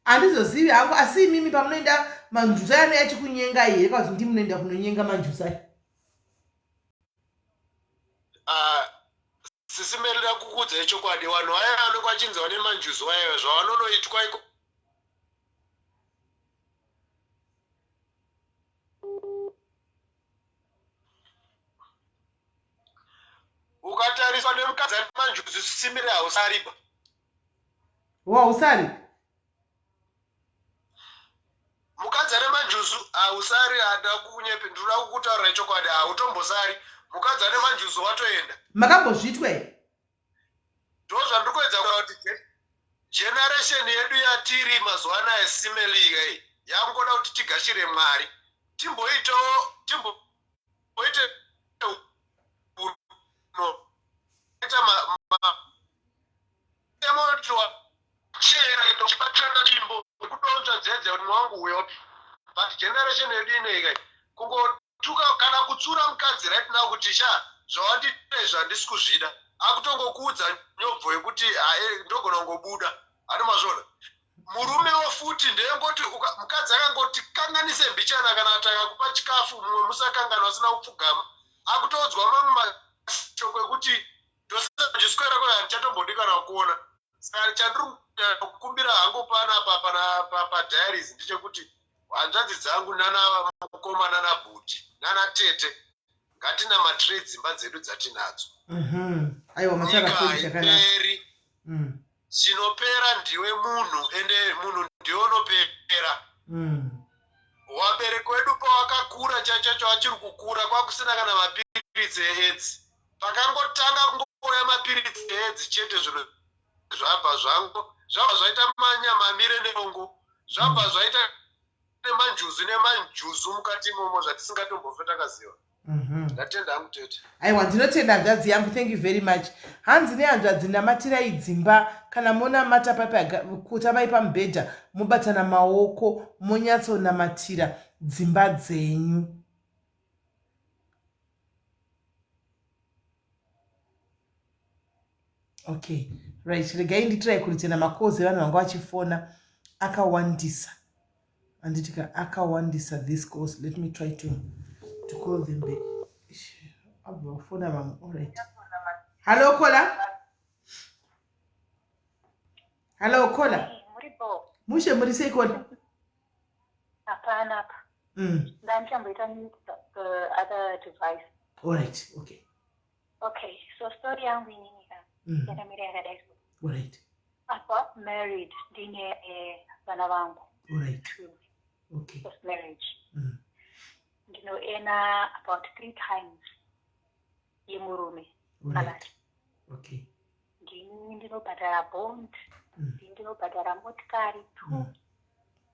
handizozivi hangu asi imimi pamunoenda manjuzu aya anoyachi kunyenga here kakuti ndi munoenda kunonyenga manjuzu aya sisimerera kukudza chokwadi vanhu vaya vanenge vachinzi vane manjuzu vayo zvavanonoitwa iko ukatariswa nemukadzi ane manjuzu sisimire hausariba hausari mukadzi ane manjuzu hausari hada kunyepe ndinoda kukutaurira chokwadi hautombosari mukadzi ane manjuzu watoenda makambozvitwa here ndo zvandikuedza kutaura kuti generation yedu yatiri mazuva anaya simeliga iyi yakungoda kuti tigashire Mwari timboite chera chipatsvana chimbo kudonzva dzedze kuti mwangu uyopi but generation yedu inei kungotuka kana kutsura mukadzi right now kuti zvawandite zvandisi kuzvida akutongokuudza nyobvo yekuti ndogona kungobuda ari mazvona murumewo futi ndengoti mukadzi akangoti kanganise mbichana kana kuti akakupa chikafu mumwe musakangana usina kupfugama akutodzwa mamwe mashoko ekuti ndosajiswera kwayo handichatombodi kana kuona saka chandiri kukumbira hangu panapa padiaries ndechekuti hanzvadzi dzangu nana mukoma nana bhuti nana tete ngatina matrade dzimba dzedu dzatinadzo aiwa haiperi chinopera ndiwe munhu ende munhu ndiwe unopera wabereko wedu pawakakura chacho achiri kukura kwakusina kana mapiritsi eedzi pakangotanga kungouya mapiritsi eedzi chete zvinhu zvabva zvaita manyama amire nerongo zvabva zvaita nemanjuzu mukati imomo zvatisingatombofe takaziva. Ndatenda hangu tete. Aiwa ndinotenda hanzvadzi yangu, thank you very much. Hanzi nehanzvadzi namatirai dzimba kana mona mata kutambai pamubhedha mobatana maoko monyatsonamatira dzimba dzenyu. Okay, right. Regai nditirai kuritena makozi vanhu vanga vachifona akawandisa. Anditika akawandisa this course. Let me try to call them back. Phone mama. All right. Hello, Kola. Hello, Kola. Mushe murise Kola. Hapana. Ndamboita the other device. All right. Okay. Okay. So story yangu inini yakadai. All right. I got married ndine vana vangu. All right. Okay. First marriage. Ndinoena about 3 times yemurume. Right. Okay. Ndinobhadhara bond, ndinobhadhara motikari 2,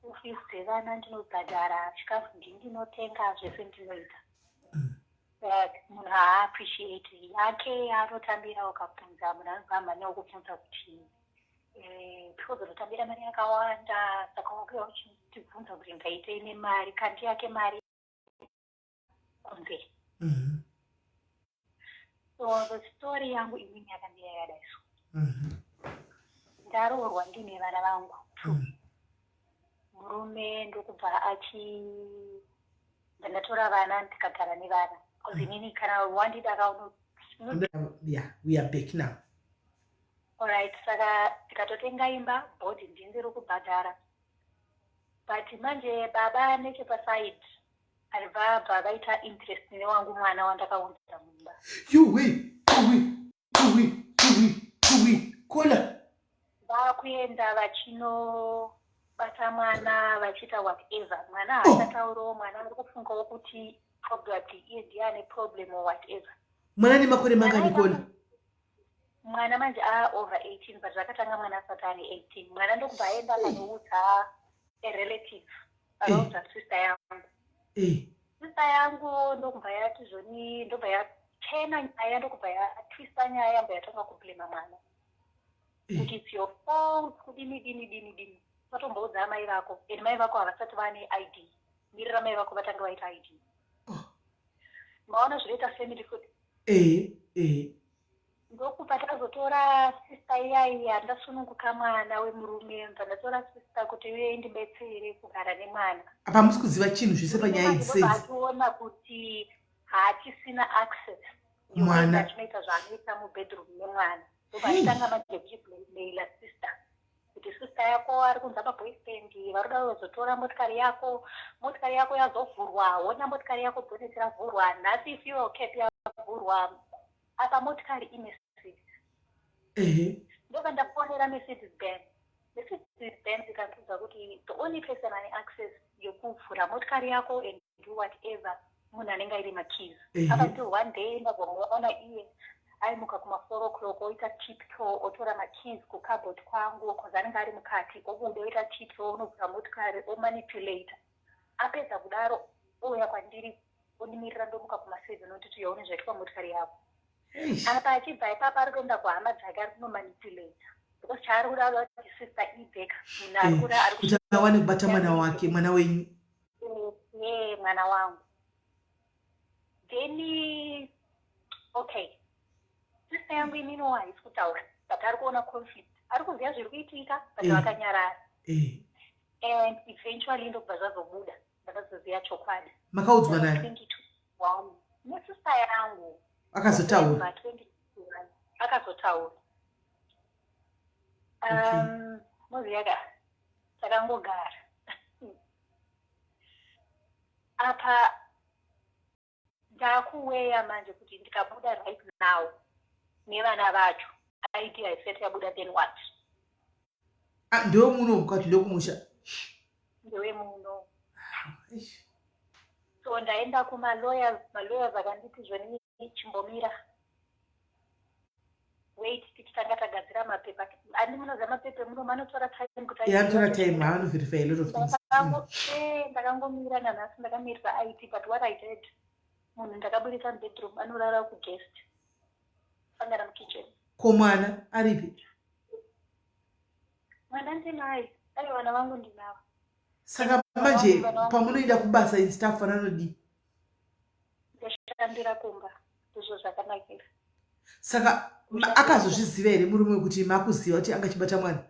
ofisi dzevana ndinobhadhara, chikafu ndinotenga, zvese ndinoita. Munhu haaappreciate yake anotambira ukabvunza munhu anobva kukubvunza kuti because unotambira mari yakawanda saka wakuya uchitibvunza kuti ngaitei nemari kandi yake mari kunze. So the story yangu imini yakambira yakadaiso. Ndaroorwa ndine vana vangu 2. Murume ndokubva ndatora vana ndikagara nevana. Because inini kana wandida kauno. Yeah, we are back now. Alright, saka tikatotenga imba, bodi ndinziri kubhadhara. But manje baba nechepaside alibva vaita interest newangu mwana wandakaunza mumba. Yuwi, Kola. Vakuenda vachinobata mwana vachiita whatever. Mwana haachataurawo, mwana ari kufungawo kuti probably iye ndiye ane problem or whatever. Mwana nemakore mangani Kola? Mwana manje over 18, but zvakatanga mwana asati ane 18. Mwana ndokubva aenda akanoudza a relative akaudza sister yangu. Sister yangu ndokubva yati zvoni ndobva yachena nyaya ndokubva yatwista nyaya yamba yatanga kublema mwana. Kuti it's your fault kudini. Vatomboudza mai vako. Eni mai vako havasati vane ID. Mirira mai vako vatange vaita ID. Maona zvinoita family food. Ndokupa takazotora sister iyai andasununguka mwana wemurume ndatora sister kuti uye ndibetsere kugara nemwana. Apa musi kuziva chinhu zvese panyaya idzi. Ationa kuti haachisina access mwana achinoita zvaanoita mubedroom nemwana. Ndopaitanga majebhibleila sister kuti sister yako ari kunza paboyfriend varoda kuzotora motikari yako yazovhurwa, wona motikari yako bhoneti ravhurwa, nhasi fuel cap yavhurwa, apa motikari iMercedes. Ndoka ndafonera Mercedes Benz. Mercedes Benz ikatudza kuti the only person ane access yokuvhura motikari yako and do whatever munhu anenge aine makeys. Apa till one day ndagomuona iye aimuka kuma 4 o'clock oita tiptoe otora makeys kukabhoti kwangu because anenge ari mukati obuda oita tiptoe onovhura motikari omanipulata. Apedza kudaro ouya kwandiri onimirira ndomuka kuma 7 otiti yaone zvaitwa motikari yako. Apa achibva ipapa ari kuenda kuhama dzake ari kunomanipulata because chaari kuda kuti sister ibeka munhu ari kuda ari kuti awane kubata mwana wake, mwana wenyu. Mwana wangu. Then okay, sister yangu inini haisi kutaura but ari kuona conflict, ari kuziva zviri kuitika but vakanyarara. And eventually ndobva zvazobuda ndakazoziva chokwadi. Makaudzwa nani? 2021 nesista yangu akazotaura. 2021 akazotaura. Moziyaga takangogara apa ndakuweya manje kuti ndikabuda right now nevana vacho aiti haisati yabuda then what? Ndewe muno mukati ndokumusha? Ndewe muno. So ndaenda kumalawyers akanditi zvonini chimbomira. Wait, tichitanga tagadzira mapepa. Andi munoziva mapepa muno manotora time kuti anotora time, verify a lot of things. Ndakangomira nanhasi ndakamirira IT, but what I did, munhu ndakaburitsa bedroom anorara kuguest. Sangana mukitchen. Ko mwana aripi? Mwana ndinaye, ari vana vangu ndinavo. Saka manje pamunoenda kubasa instaff vanodii? Ndashandira kumba, ndizvo zvakanakira. Saka akazozviziva here murume wekuti makuziva kuti angachibata mwana?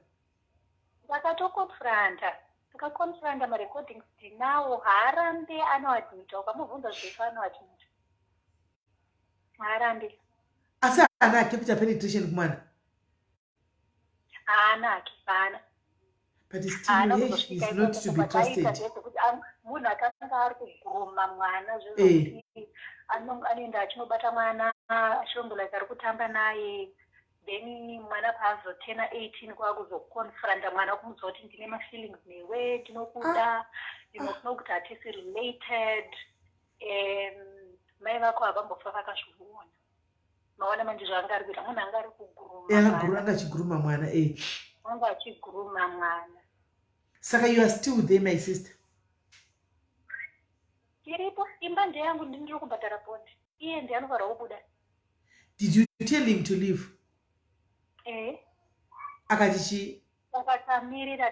Ndakakonfranta marecordings ndinawo, haarambe anoadmita. Ukamubvunza zvetu anoadmita. Haarambe. Asi haana capital penetration kumwana? Haana. But still, he is not to be trusted. Munhu akanga ari kuguruma mwana zvezvo anoenda achinobata mwana achirongolaka ari kutamba naye, then mwana paazotena 18 kwakuzokonfranta mwana kumuudza kuti ndine mafeelings newe, ndinokuda, ndinofunga kuti hatisi related. Mai vako havambofa vakazviona. Maona manje zvaanga ari kuita, munhu anga ari kuguruma. Anga achiguruma mwana. Anga achiguruma mwana. Saka you are still there, my sister? Iripo, imba ndeyangu ndiri kubhadhara bond. Iye ndiye anofanira kubuda. Did you tell him to leave? Akati chii?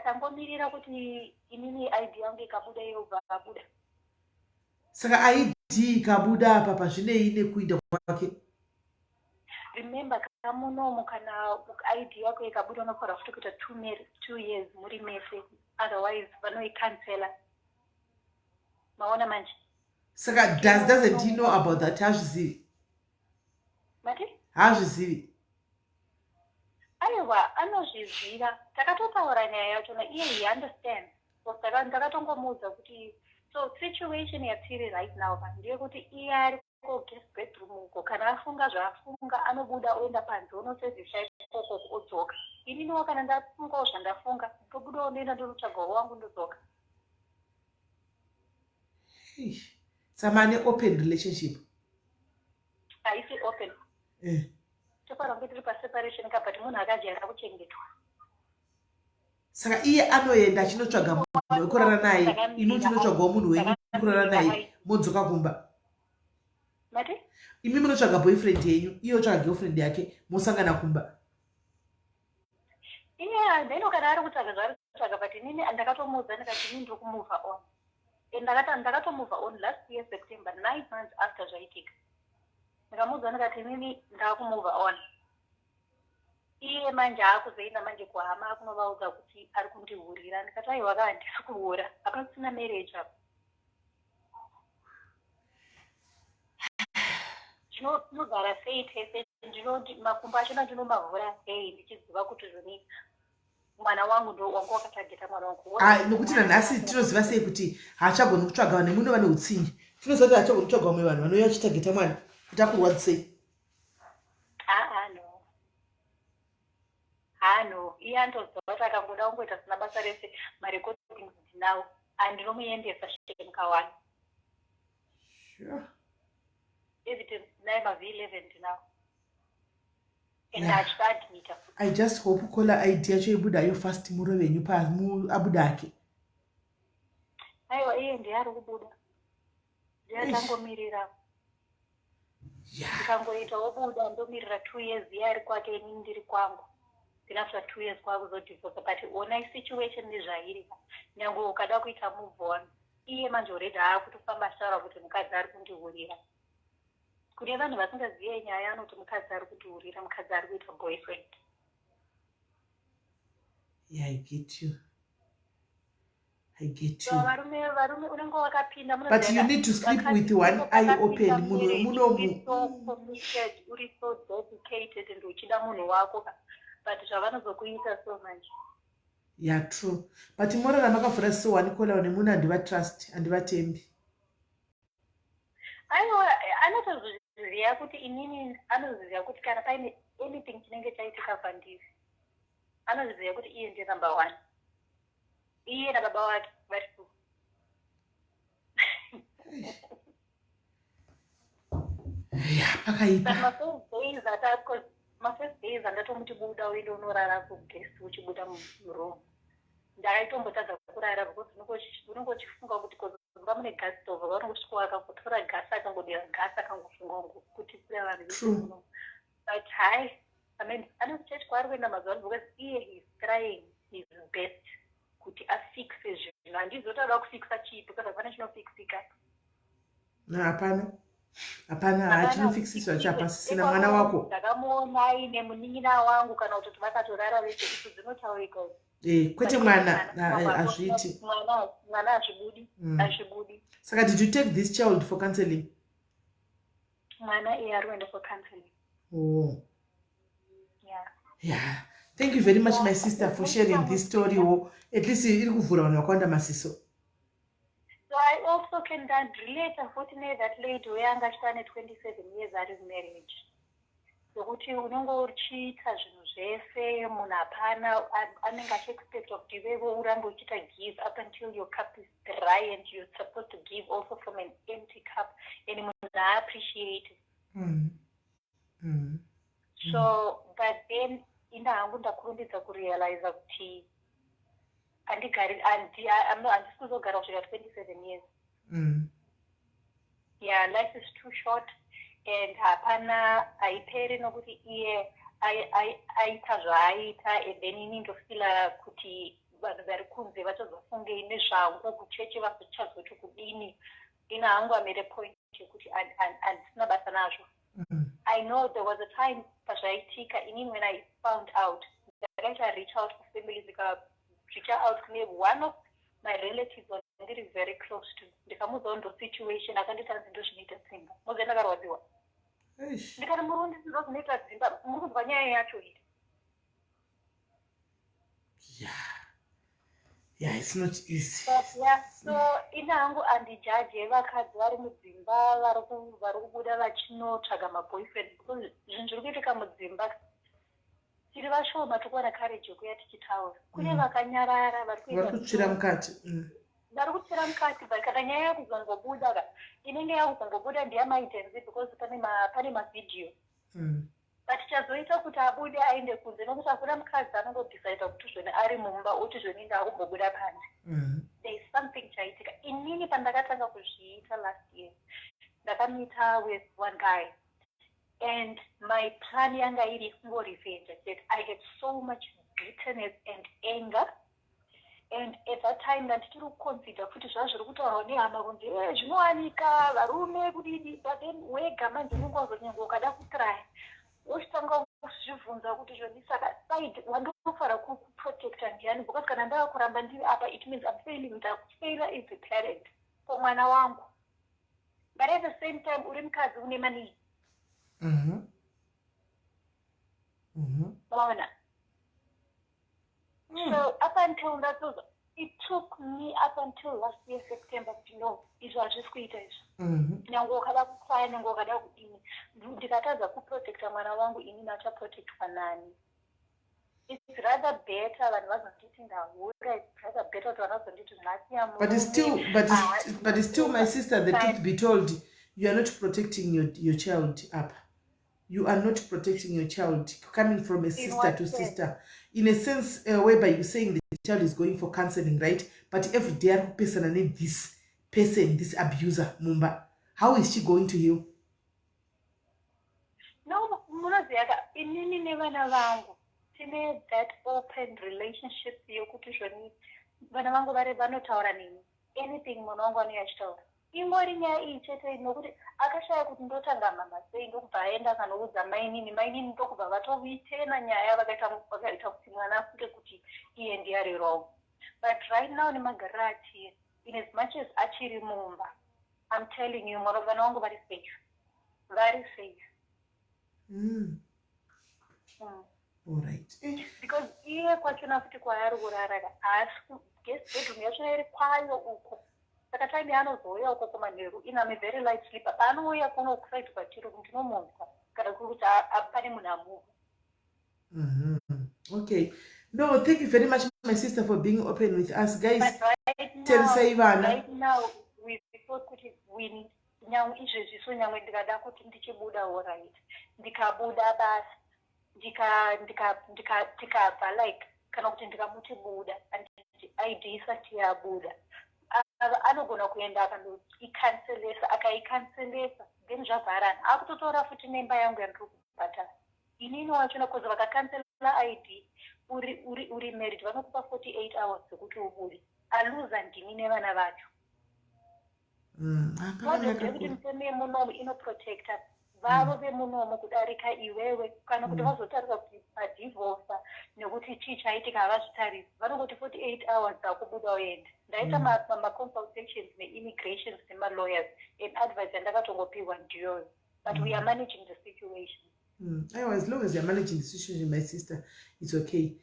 Tangomirira kuti inini ID yangu ikabuda iyo ubva abuda. Saka ID ikabuda apa pazvinei nekuinda kwake? Remember, kamunomu kana ID yako ikabuda unofanira futi kuita 2 years muri mese, otherwise vanoikansela. Maona manje. Saka doesn't he know about that? Hazvizivi? Mati? Hazvizivi? Aiwa, anozviziva. Takatotaura nyaya yachona, iye he understands. Ndakatongomuudza kuti so situation yatiri right now ndeyekuti iye ari guest bedroom uko, kana afunga zvaafunga anobuda oenda panze unosevisa ikoko odzoka. Ininiwo kana ndafungawo zvandafunga ndobuda ondoenda ndotsvaga wangu ndodzoka. Samane open relationship? Haisi open. Tofanira kunge tiri paseparation ka, but munhu akajaira kuchengetwa. Saka iye anoenda achinotsvaga munhu wekurara naye, imi chinotsvagawo munhu wenyu kurara naye, modzoka kumba. Mati? Imi munotsvaga boyfriend yenyu, iye otsvaga girlfriend yake, mosangana kumba. Iye ndeno kana ari kutsvaga zvaari kutsvaga, but inini ndakatomuudza ndikati inini ndiri kumove on. Ndakatomove on last year September, 9 months after zvaitika. Ndikamuudza ndikati inini ndakumove on. Iye manje akuzoenda manje kuhama akunovaudza kuti ari kundihurira. Ndikati aiwa kaa handisi kuhura, hapasina marriage apo. Ndinogara sei tese, ndinoti makumbo achona ndinomavhura sei ndichiziva kuti zvoni mwana wangu ndo wangu wakatageta mwana wangu. Nokuti nanhasi tinoziva sei kuti haachagoni kutsvaga vanhu muno vane utsinye. Tinoziva kuti haachagoni kutsvaga vamwe vanhu vanouya vachitageta mwana kuti akurwadzisei. No. Iye andoziva kuti akangoda kungoita sina basa rese marecordings ndinawo andinomuendesa shemukawani. Sure. Evidence ndinaye mav11 ndinawo. And achitaadmita. I just hope kola ID yacho ibuda yo fast murovenyu abuda ake. Aiwa, iye ndiye ari kubuda. Ndiye atangomirira. Ndikangoita wobuda ndomirira 2 years iye ari kwake inini ndiri kwangu. Then after 2 years kwakuzodivorce, but ona situation nezvairi nyange ukada kuita move on, iye manje already aakutofamba achitaura kuti mukadzi ari kundihurira. Kune vanhu vasingazive nyaya anoti mukadzi ari kundihurira, mukadzi ari kuita boyfriend. Yeah, I get you. I get So you. varume unenge wakapinda But you need to sleep with one eye open. uri so committed, uri so dedicated and uchida munhu wako, but zvavanozokuita so much. Yeah, true. But morara makavhura so wanikola nemunhu andivatrust andivatembi. Aiwa anotoziva kuti inini anoziva kuti kana paine anything chinenge chaitika pandiri anoziva kuti iye ndiye number 1. Iye nababa wake vari two. Yeah, pakaipa. My first days andatomuti buda uende unorara kugesi uchibuda muroom. Ndakaitombotaza kurara because unenge uchifunga kuti kozomba mune gas stove vanongosvika vakangotora gasi akangodira gasi akangofunga kuti kure vanhu. But hi, I mean, anochechi kwaari kuenda mazuva because iye he is trying his best kuti afixe zvinhu. Handizotoda kufixa Chii because hapana chinofixika. No, hapana hachinofixiswa chapa sisina mwana wako. Ndakamuona aine munin'ina wangu kana kuti vakatorara vese kuti dzinotaurika. Kwete mwana hazviti. Mwana hazvibudi. Saka did you take this child for counseling? Mwana iye ari kuenda for counseling. Oh. Yeah. Thank you very much, my sister, for sharing this story. At least iri kuvhura vanhu vakawanda masiso. So I also can relate, unfortunately, that lady where anga chitane 27 years ari marriage. Sokuti unenge uchiita zvinhu zvese munhu hapana anenge achiexpecta kuti iwewe urambe uchiita give up until your cup is dry and you're supposed to give also from an empty cup and munhu haappreciate. So but then ina hangu ndakurumidza kurealize kuti handisi kuzogara kusvika 27 years. Yeah, life is too short and hapana haiperi nokuti iye aita zvaaita and then ini ndofila kuti vanhu vari kunze vachazofunge nezvangu kuchechi vazochazoti kudini. Ina hangu amere point yekuti handisina basa nazvo. I know there was a time pazvaitika inini when I found out that I reach out to families, reach out to one of my relatives was very close to. Ndikamuudza ndo situation akanditaura ndo zvinoita dzimba. Moze ndakarwadziwa. Ndikati murundi ndo zvinoita dzimba. Mukuzwa nyaya yacho iri. Yeah, it's not easy. So ina hangu andijaje vakadzi vari mudzimba vari kubuda vachinotsvaga maboyfriend because zvinhu zviri kuitika mudzimba tiri vashoma tokuwana courage yokuya tichitaura. Kune vakanyarara vari kutsvira mukati. Vari kutsvira mukati but kana nyaya yakuzongobuda inenge yakuzongobuda ndeyamaitenzi because pane mavidhiyo. But chazoita kuti abude aende kunze nokuti hakuna mukadzi anongodecida kuti zvone ari mumba uti zvone ndakumbobuda panze. There is something chaitika. Inini pandakatanga kuzviita last year ndakamita with one guy and my plan yanga iri kungorevenge that I had so much bitterness and anger. And at that time ndanditiri kuconsider kuti zvazviri kutaurwa nehama kunzi zvinowanika varume kudini but then wega manje unenge wazonyange ukada kutraya uchitanga kuzvibvunza kuti zvoni saka side wandofara kuprotecta ndiani because kana ndava kuramba ndiri apa it means I'm failing, ndakufaila as a parent for mwana wangu but at the same time uri mukadzi une mani. Maona. So up until that, it took me up until last year September to know izvo hazvisi kuita izvo. Nyange ukada kukwaya nyange ukada kudini ndikatadza kuprotecta mwana wangu inini achaprotectwa nani. It's rather better vanhu vazonditi ndahura. It's rather better kuti vanazonditi zvasiya murume. But it's still, my sister, the truth be told, you are not protecting your child up. You are not protecting your child coming from a sister to sister. In a sense, whereby you're saying the child is going for counseling, right? But every day, person need this person, this abuser, Mumba. How is she going to heal? No, munoziva inini nevana vangu tine that open relationship yokuti zvoni vana vangu vari vanotaura neni anything munhu wangu anenge achitaura. Ingori nyaya iyi chete nokuti akashaya kuti ndotanga mama sei ndokubva aenda kanoudza mainini ndokubva vatoitena nyaya vakaita kuti mwana afunge kuti iye ndiye ari wrong. But right now nemagarira achiri, in as much as achiri mumba, I'm telling you, morovana wangu very safe. Very safe. All right. Because iye kwachona futi kwaari kurara asi guest bedroom yachona iri kwayo uko. Saka time yaanozouya uko kumanheru iname very light sleeper. Anouya kuno kuside kwatiri ndinomunzwa kana kuri kuti pane munhu amuva. Okay. No, thank you very much, my sister, for being open with us, guys. But right now we thought kuti we nyangwe izvezviso nyangwe ndikada kuti ndichibuda alright. Ndikabuda basi. Ndikabva like kana kuti ndikamuti buda ID isati yabuda anogona kuenda akandoikanselesa akaikanselesa then zvabvarana akutotora futi nemba yangu yandiri kubhadhara inini wachona kozi vakakansela ID uri married vanokupa 48 hours dzekuti ubude aluza ndimi nevana vacho kuti mitemo yemunomu inoprotecta vavo vemunomo kudarika iwewe kana kuti vazotarisa kuti padivorsa nekuti chii chaitika havazvitarisi vanongoti 48 hours dzakubuda uende ndaita maconsultations neimmigrations nemalawyers and advice yandakatongopiwa ndiyoyo but we are managing the situation. As long as you're managing the situation, my sister, it's okay.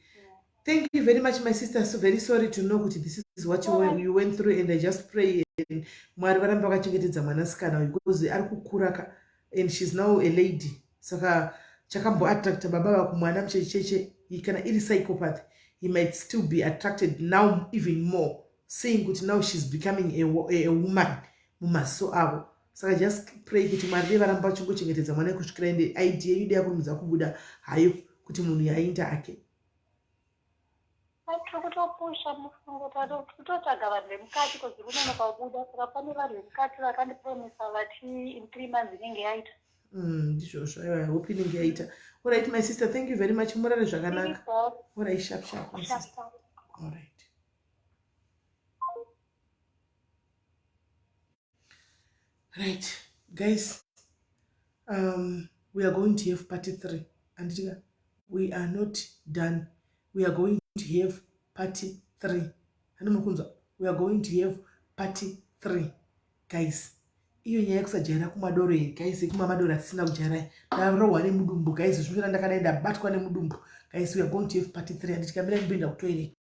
Thank you very much, my sister. So very sorry to know that this is what you went through, and I just pray and Mwari varamba vakachengetedza mwanasikana because ari kukuraka and she's now a lady. Saka chakambo attracta baba vakumwana muchecheche kana iri psychopath, he might still be attracted now even more, saying that now she's becoming a woman mumaso avo. Saka just pray kuti Mwari varamba vachingochengetedza mwana kusvikira ende idea yedu yakurumidza kubuda hayo kuti munhu yainda ake. Kutopusha mufungo kutotsvaga vanhu vemukati kozi kunono kwabuda saka pane vanhu vemukati vakandipromisa vati in 3 months inenge yaita ndizvozvo aiwa hope inenge yaita. All right, my sister, thank you very much. Murare zvakanaka. All right, sharp my sister. All right. Right, guys, we are going to have part 3 and we are not done. We are going to have part 3. We are going to have part 3, guys. Iyo nyaya yekusajaira kumadoro guys, kumamadoro atisina kujaira ndarohwa nemudumbu guys, zvimira ndakadaenda batwa nemudumbu guys. We are going to have part 3 and tikamira ndipinda kutoilet